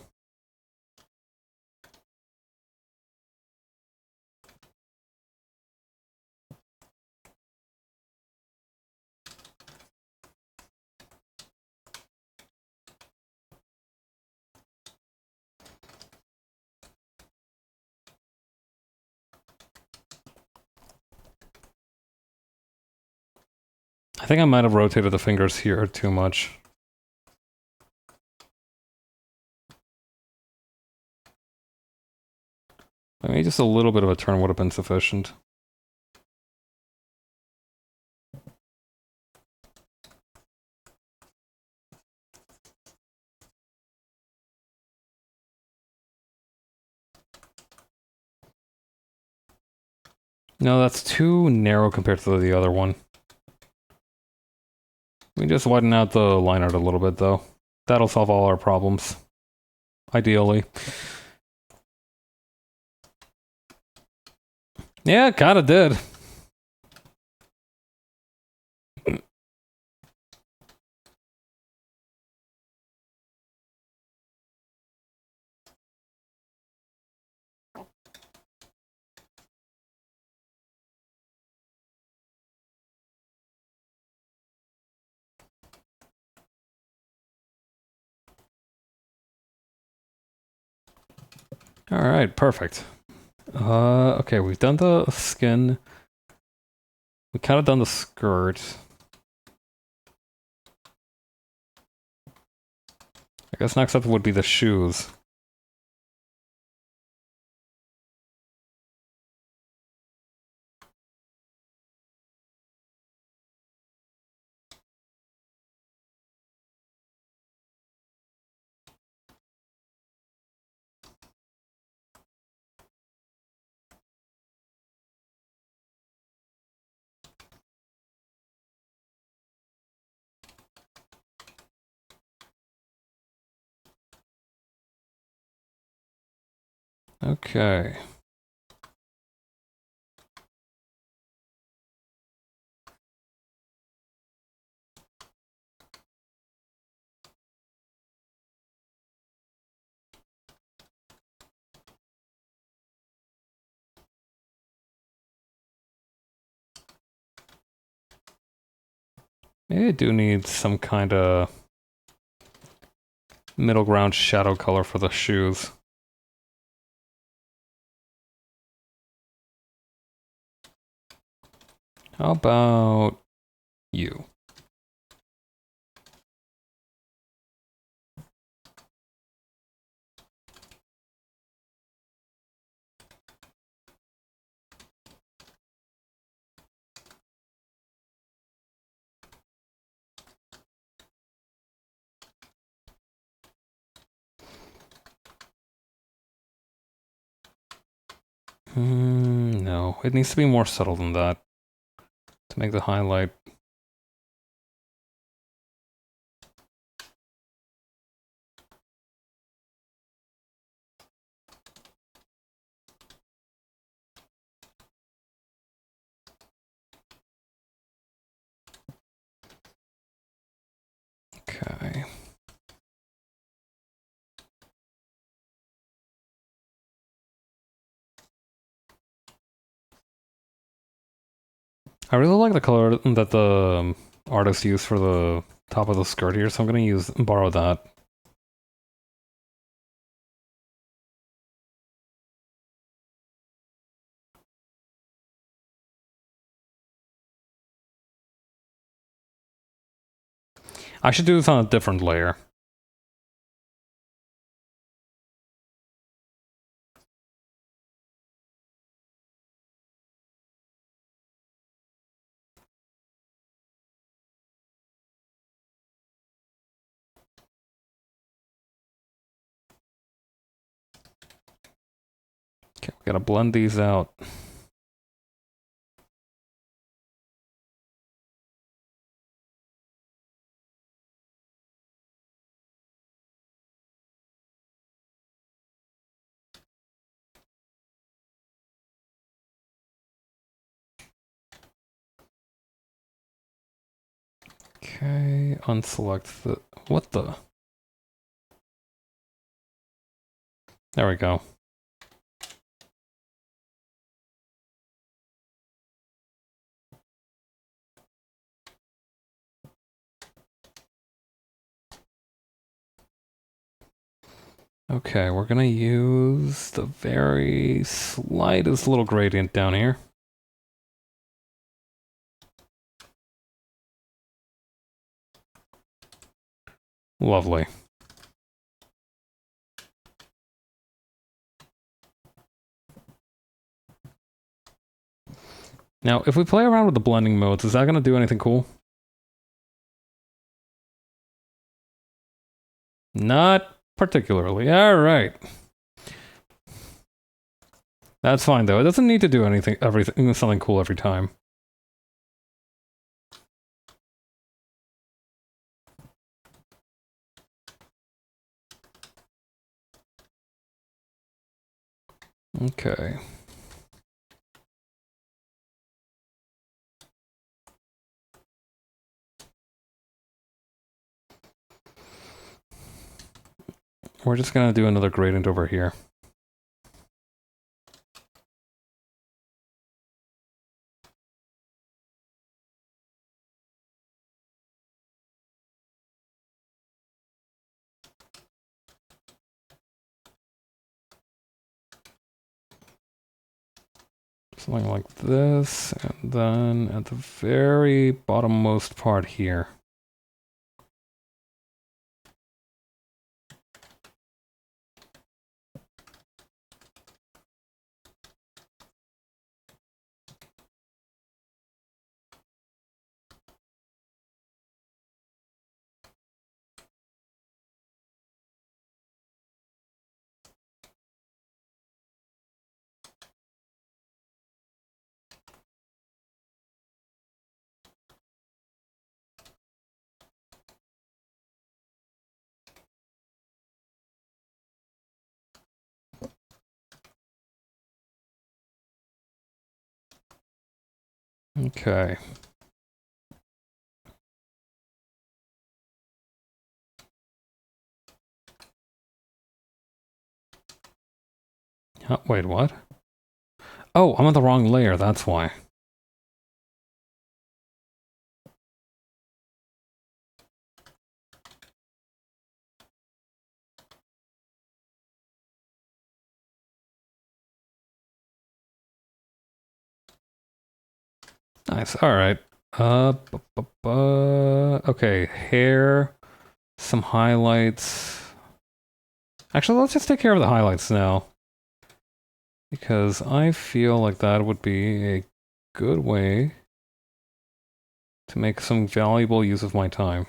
I think I might have rotated the fingers here too much. Maybe just a little bit of a turn would have been sufficient. No, that's too narrow compared to the other one. We can just widen out the line art a little bit, though. That'll solve all our problems. Ideally. Yeah, it kinda did. Alright, perfect. Okay, we've done the skin. We've kind of done the skirt. I guess next up would be the shoes. Okay. Maybe I do need some kind of middle ground shadow color for the shoes. How about you? No, it needs to be more subtle than that to make the highlight. Okay. I really like the color that the artist used for the top of the skirt here, so I'm gonna borrow that. I should do this on a different layer. Okay, we gotta blend these out. Okay, unselect the... What the? There we go. Okay, we're gonna use the very slightest little gradient down here. Lovely. Now, if we play around with the blending modes, is that gonna do anything cool? Not particularly. Alright. That's fine, though. It doesn't need to do something cool every time. Okay. We're just gonna do another gradient over here. Something like this, and then at the very bottommost part here. Okay. Wait, what? Oh, I'm on the wrong layer, that's why. Nice, alright. Okay, hair, some highlights. Actually, let's just take care of the highlights now. Because I feel like that would be a good way to make some valuable use of my time.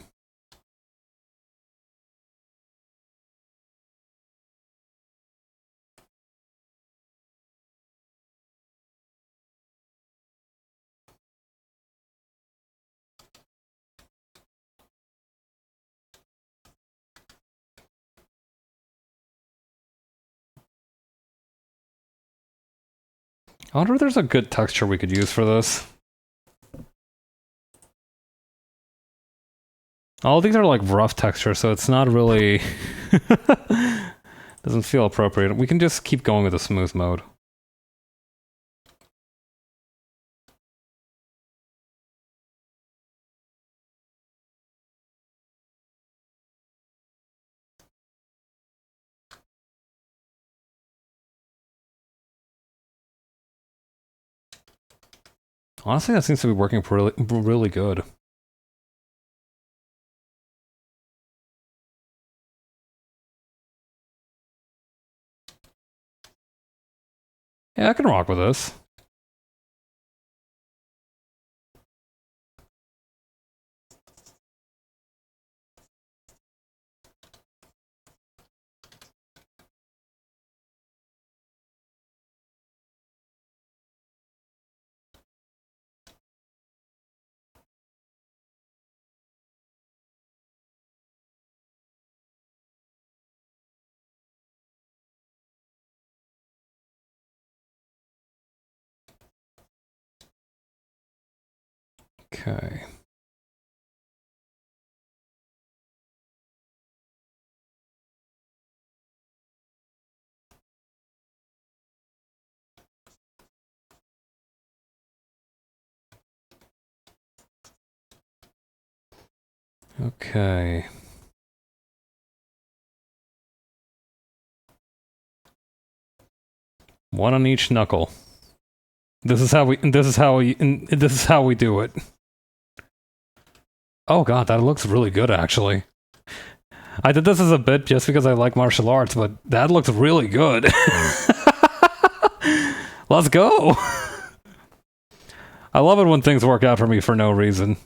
I wonder if there's a good texture we could use for this. All these are like rough texture, so it's not really... doesn't feel appropriate. We can just keep going with the smooth mode. Honestly, that seems to be working really good. Yeah, I can rock with this. Okay. Okay. One on each knuckle. This is how we do it. Oh god, that looks really good actually. I did this as a bit just because I like martial arts, but that looks really good. Let's go. I love it when things work out for me for no reason.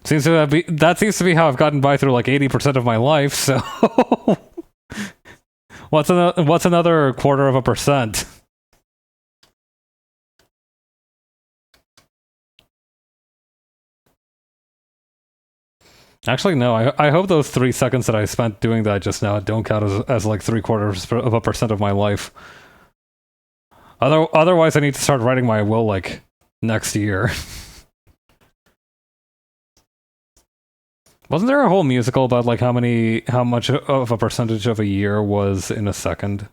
That seems to be how I've gotten by through like 80% of my life, so what's another 0.25%? Actually, no. I hope those 3 seconds that I spent doing that just now don't count as like 0.75% of my life. Otherwise, I need to start writing my will like next year. Wasn't there a whole musical about like how much of a percentage of a year was in a second?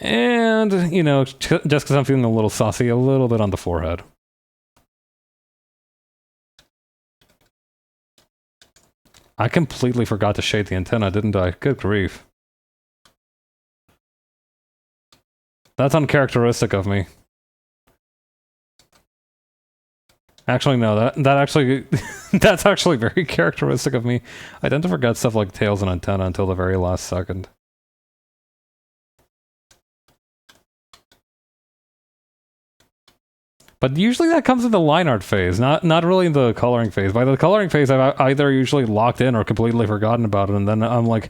And, you know, just because I'm feeling a little saucy, a little bit on the forehead. I completely forgot to shade the antenna, didn't I? Good grief. That's uncharacteristic of me. Actually, no, that actually that's actually very characteristic of me. I tend to forget stuff like tails and antenna until the very last second. But usually that comes in the line art phase, not really in the coloring phase. By the coloring phase, I've either usually locked in or completely forgotten about it, and then I'm like,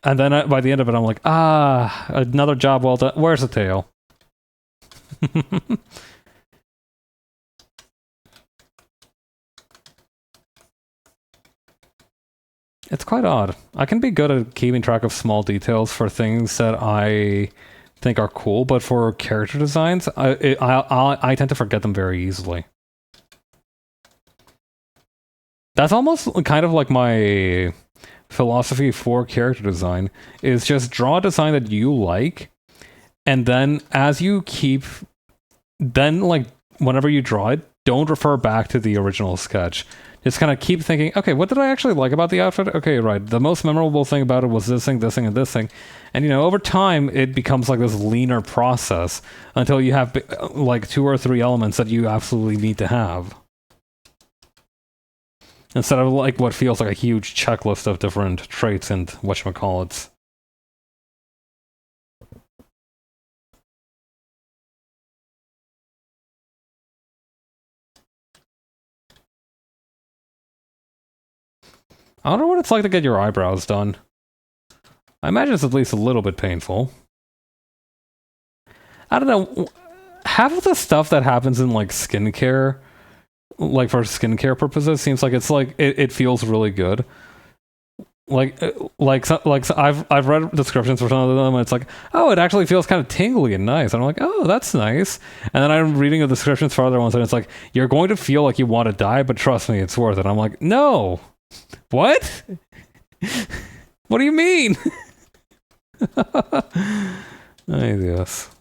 by the end of it, I'm like, ah, another job well done. Where's the tail? It's quite odd. I can be good at keeping track of small details for things that I think are cool, but for character designs, I tend to forget them very easily. That's almost kind of like my philosophy for character design, is just draw a design that you like, and then like, whenever you draw it, don't refer back to the original sketch. Just kind of keep thinking, okay, what did I actually like about the outfit? Okay, right, the most memorable thing about it was this thing, and this thing. And, you know, over time, it becomes like this leaner process until you have, like, 2 or 3 elements that you absolutely need to have. Instead of, like, what feels like a huge checklist of different traits and whatchamacallits. I don't know what it's like to get your eyebrows done. I imagine it's at least a little bit painful. I don't know. Half of the stuff that happens in, like, skincare, like, for skincare purposes, seems like it feels really good. I've read descriptions for some of them, and it's like, oh, it actually feels kind of tingly and nice. And I'm like, oh, that's nice. And then I'm reading the descriptions for other ones, and it's like, you're going to feel like you want to die, but trust me, it's worth it. I'm like, no. What? What do you mean? I guess.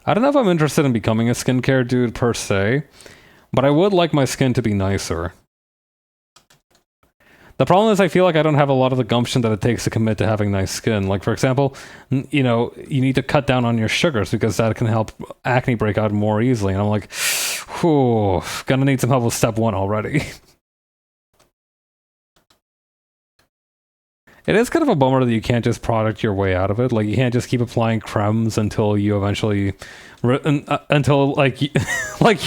I don't know if I'm interested in becoming a skincare dude per se, but I would like my skin to be nicer. The problem is I feel like I don't have a lot of the gumption that it takes to commit to having nice skin. Like, for example, you know, you need to cut down on your sugars because that can help acne break out more easily. And I'm like, whew, gonna need some help with step 1 already. It is kind of a bummer that you can't just product your way out of it. Like, you can't just keep applying cremes until you eventually... until, like, like,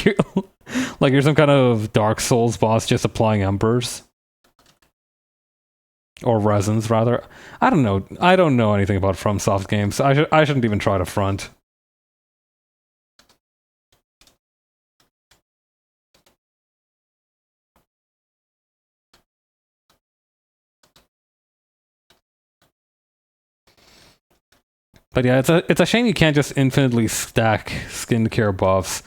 like you're some kind of Dark Souls boss just applying embers. Or resins, rather. I don't know. I don't know anything about FromSoft games. I shouldn't even try to front. But yeah, it's a shame you can't just infinitely stack skincare buffs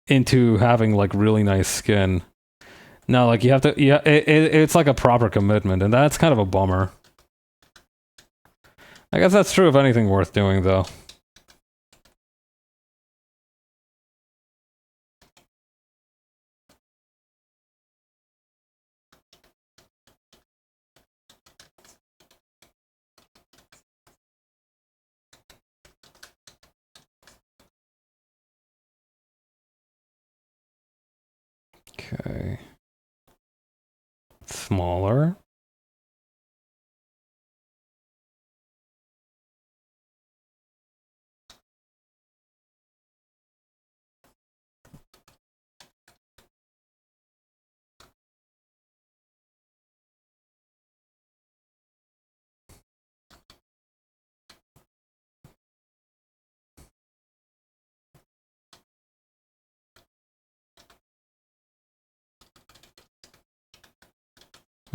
into having like really nice skin. No, like you have to, yeah, it's like a proper commitment, and that's kind of a bummer. I guess that's true of anything worth doing, though. Okay. Smaller.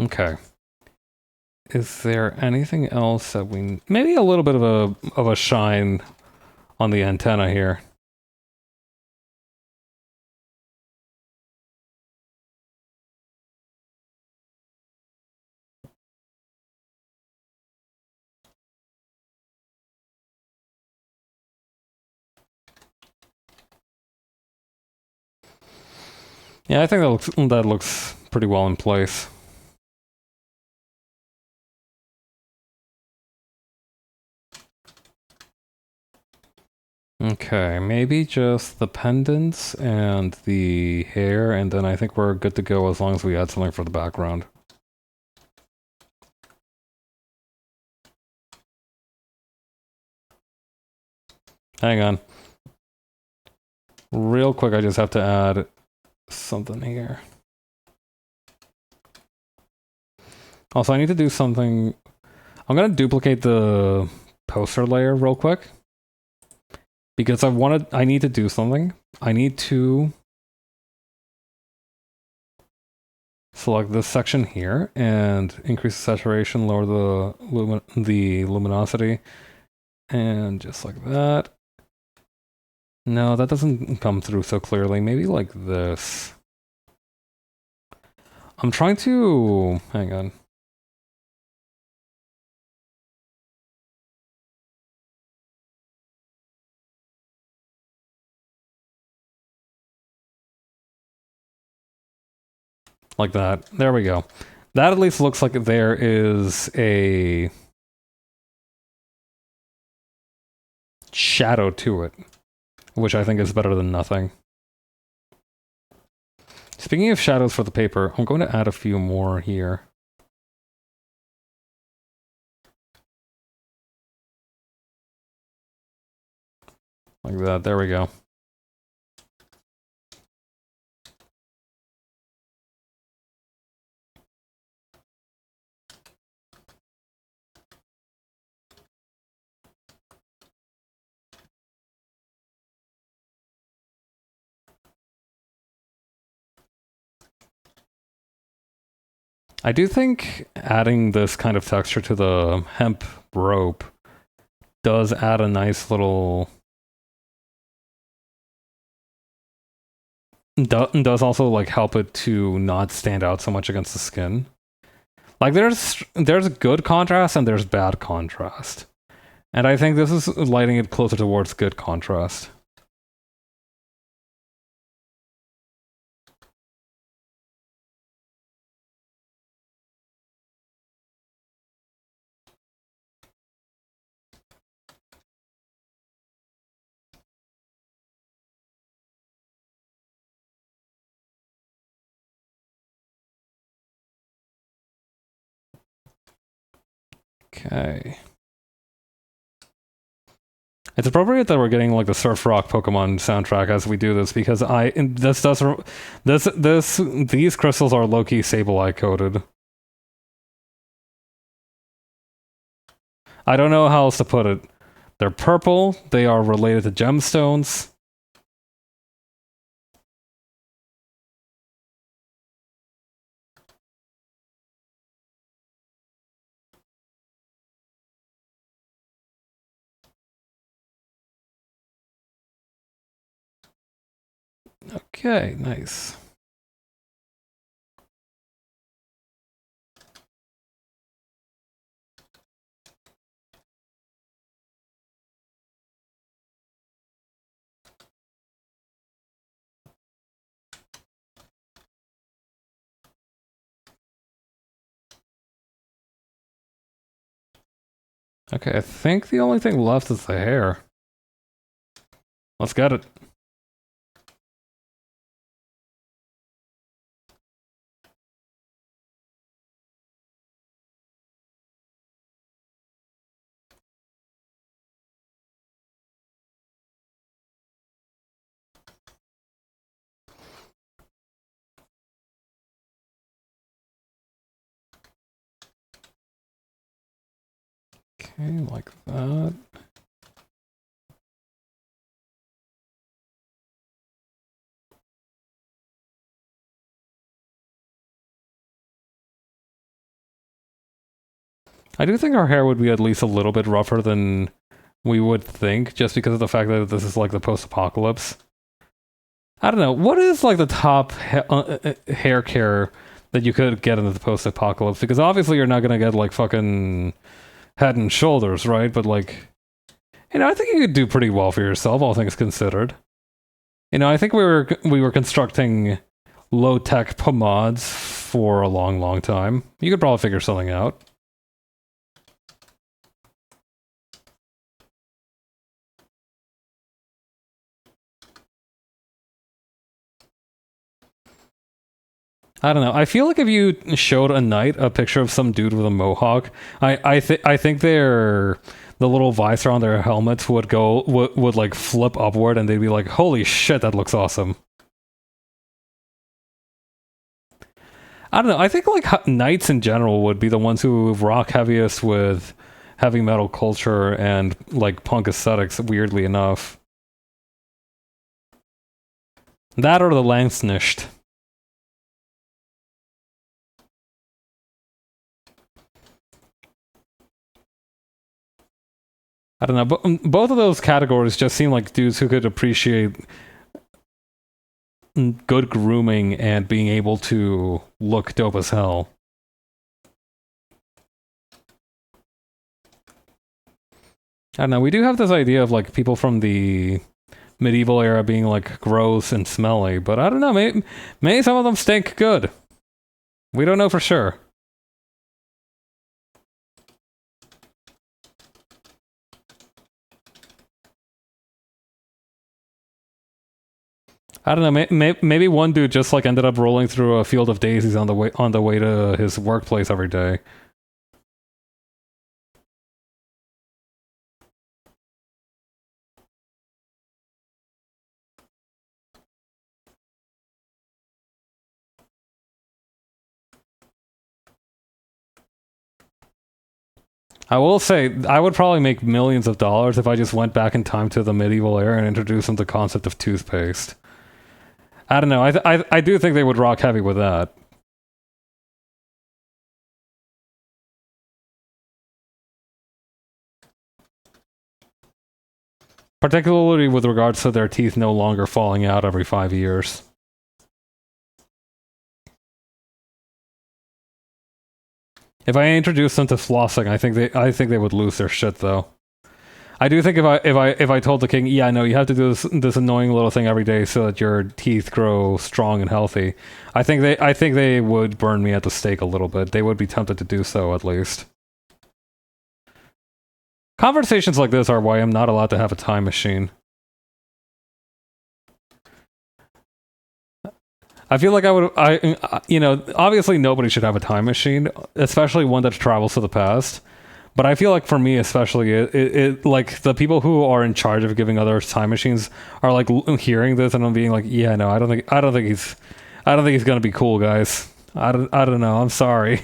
Okay. Is there anything else that we... Maybe a little bit of a shine on the antenna here. Yeah, I think that looks pretty well in place. Okay, maybe just the pendants and the hair, and then I think we're good to go as long as we add something for the background. Hang on. Real quick, I just have to add something here. Also, I need to do something... I'm gonna duplicate the poster layer real quick. Because I need to do something. I need to select this section here and increase the saturation, lower the luminosity, and just like that. No, that doesn't come through so clearly. Maybe like this. I'm trying to... Hang on. Like that. There we go. That at least looks like there is a shadow to it, which I think is better than nothing. Speaking of shadows for the paper, I'm going to add a few more here. Like that. There we go. I do think adding this kind of texture to the hemp rope does add a nice little... does also like help it to not stand out so much against the skin. Like there's good contrast and there's bad contrast. And I think this is lighting it closer towards good contrast. Okay. It's appropriate that we're getting like the surf rock Pokemon soundtrack as we do this because these crystals are low-key Sableye coded. I don't know how else to put it. They're purple. They are related to gemstones. Okay, nice. Okay, I think the only thing left is the hair. Let's get it. Okay, like that. I do think our hair would be at least a little bit rougher than we would think, just because of the fact that this is like the post-apocalypse. I don't know. What is like the top hair care that you could get into the post-apocalypse? Because obviously you're not gonna get like fucking Head and Shoulders, right? But like, you know, I think you could do pretty well for yourself, all things considered. You know, I think we were constructing low-tech pomades for a long, long time. You could probably figure something out. I don't know. I feel like if you showed a knight a picture of some dude with a mohawk, I think the little visor on their helmets would like flip upward and they'd be like, "Holy shit, that looks awesome." I don't know. I think like knights in general would be the ones who rock heaviest with heavy metal culture and like punk aesthetics, weirdly enough. That or the Langsnisht. I don't know, but both of those categories just seem like dudes who could appreciate good grooming and being able to look dope as hell. I don't know, we do have this idea of like people from the medieval era being like gross and smelly, but I don't know, maybe some of them stink good. We don't know for sure. I don't know. Maybe one dude just like ended up rolling through a field of daisies on the way to his workplace every day. I will say, I would probably make millions of dollars if I just went back in time to the medieval era and introduced them to the concept of toothpaste. I don't know. I do think they would rock heavy with that. Particularly with regards to their teeth no longer falling out every 5 years. If I introduced them to flossing, I think they would lose their shit though. I do think if I told the king, yeah, no, you have to do this annoying little thing every day so that your teeth grow strong and healthy. I think they would burn me at the stake a little bit. They would be tempted to do so at least. Conversations like this are why I'm not allowed to have a time machine. I feel like you know, obviously nobody should have a time machine, especially one that travels to the past. But I feel like for me, especially, it like the people who are in charge of giving others time machines are like hearing this and I'm being like, yeah, no, I don't think he's gonna be cool, guys. I don't know. I'm sorry.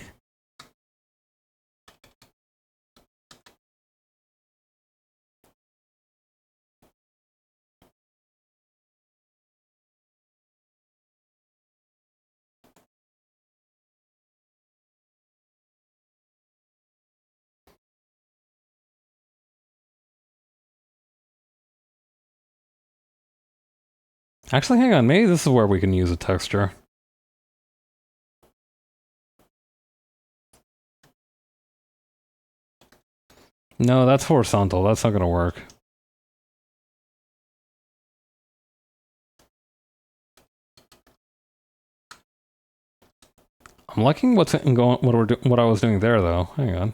Actually, hang on. Maybe this is where we can use a texture. No, that's horizontal. That's not gonna work. I'm liking what I was doing there, though. Hang on.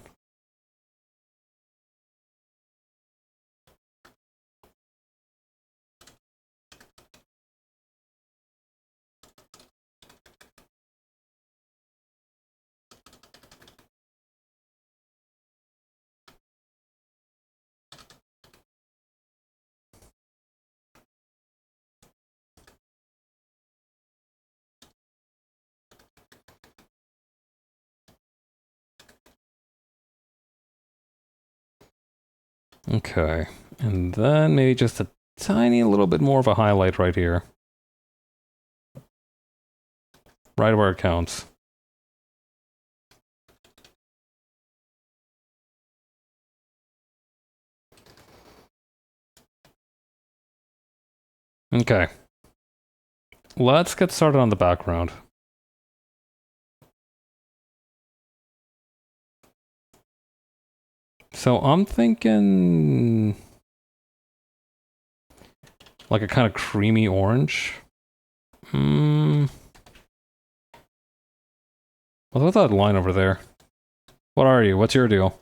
Okay, and then maybe just a tiny little bit more of a highlight right here. Right where it counts. Okay. Let's get started on the background. So I'm thinking like a kind of creamy orange. What's with that line over there? What are you? What's your deal?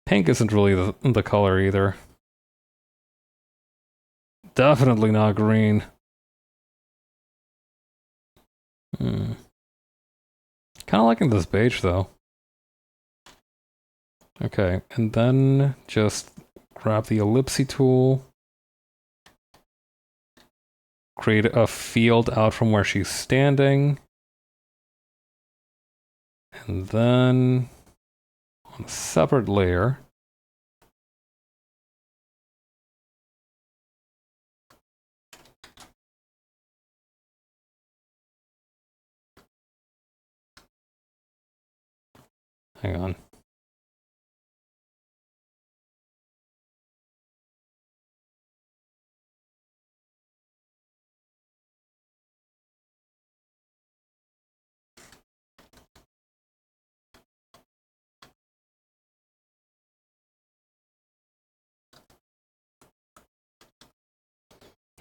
Pink isn't really the color either. Definitely not green. Kind of liking this beige though. Okay, and then just grab the ellipse tool. Create a field out from where she's standing. And then on a separate layer, hang on.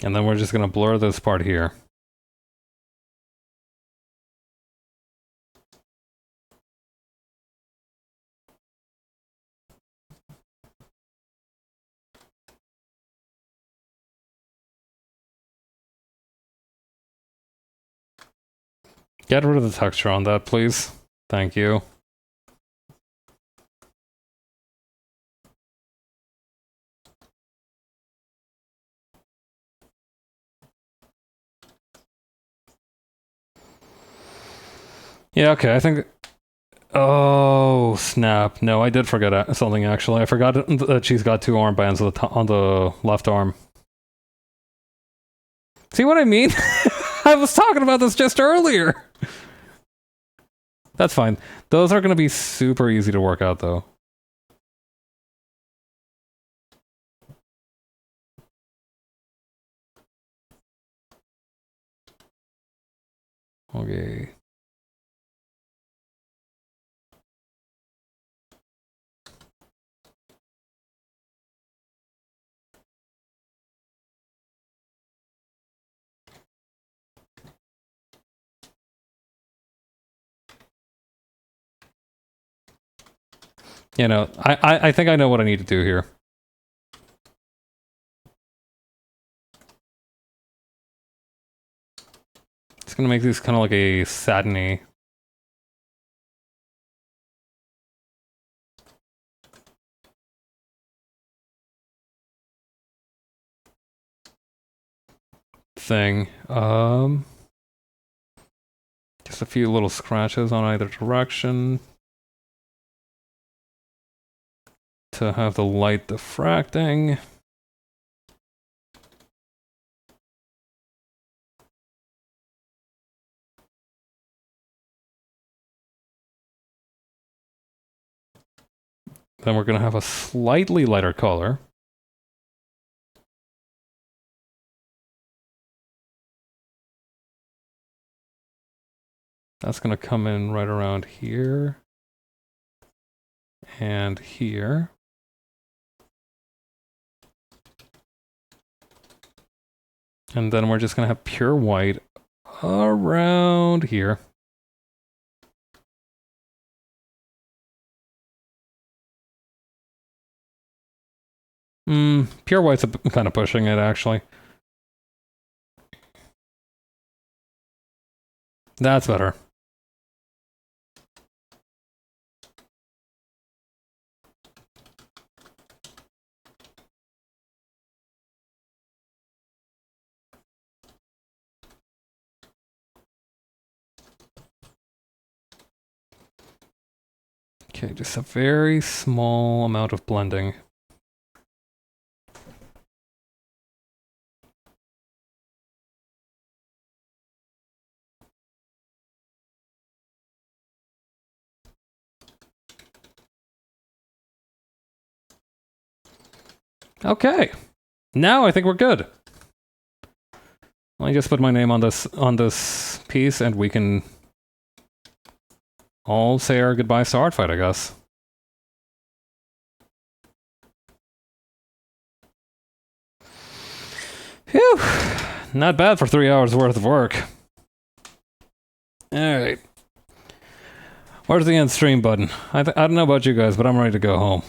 And then we're just gonna blur this part here. Get rid of the texture on that, please. Thank you. Yeah, okay, I think... Oh, snap. No, I did forget something, actually. I forgot that she's got two armbands on the left arm. See what I mean? I was talking about this just earlier! That's fine. Those are gonna be super easy to work out, though. Okay. You know, I think I know what I need to do here. Just gonna make these kind of like a satiny. Thing. Just a few little scratches on either direction to have the light diffracting. Then we're going to have a slightly lighter color. That's going to come in right around here and here. And then we're just going to have pure white around here. Pure white's kind of pushing it, actually. That's better. Okay, just a very small amount of blending. Okay, now I think we're good. Let me just put my name on this piece, and we can all say our goodbyes to Art Fight, I guess. Phew, not bad for 3 hours worth of work. All right, where's the end stream button? I don't know about you guys, but I'm ready to go home.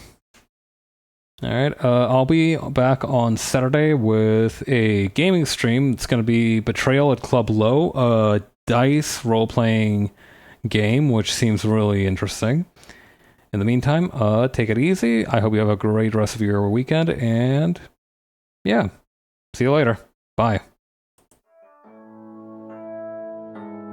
All right, I'll be back on Saturday with a gaming stream. It's going to be Betrayal at Club Low, a dice role-playing game, which seems really interesting. In the meantime, take it easy. I hope you have a great rest of your weekend, and yeah, see you later. Bye.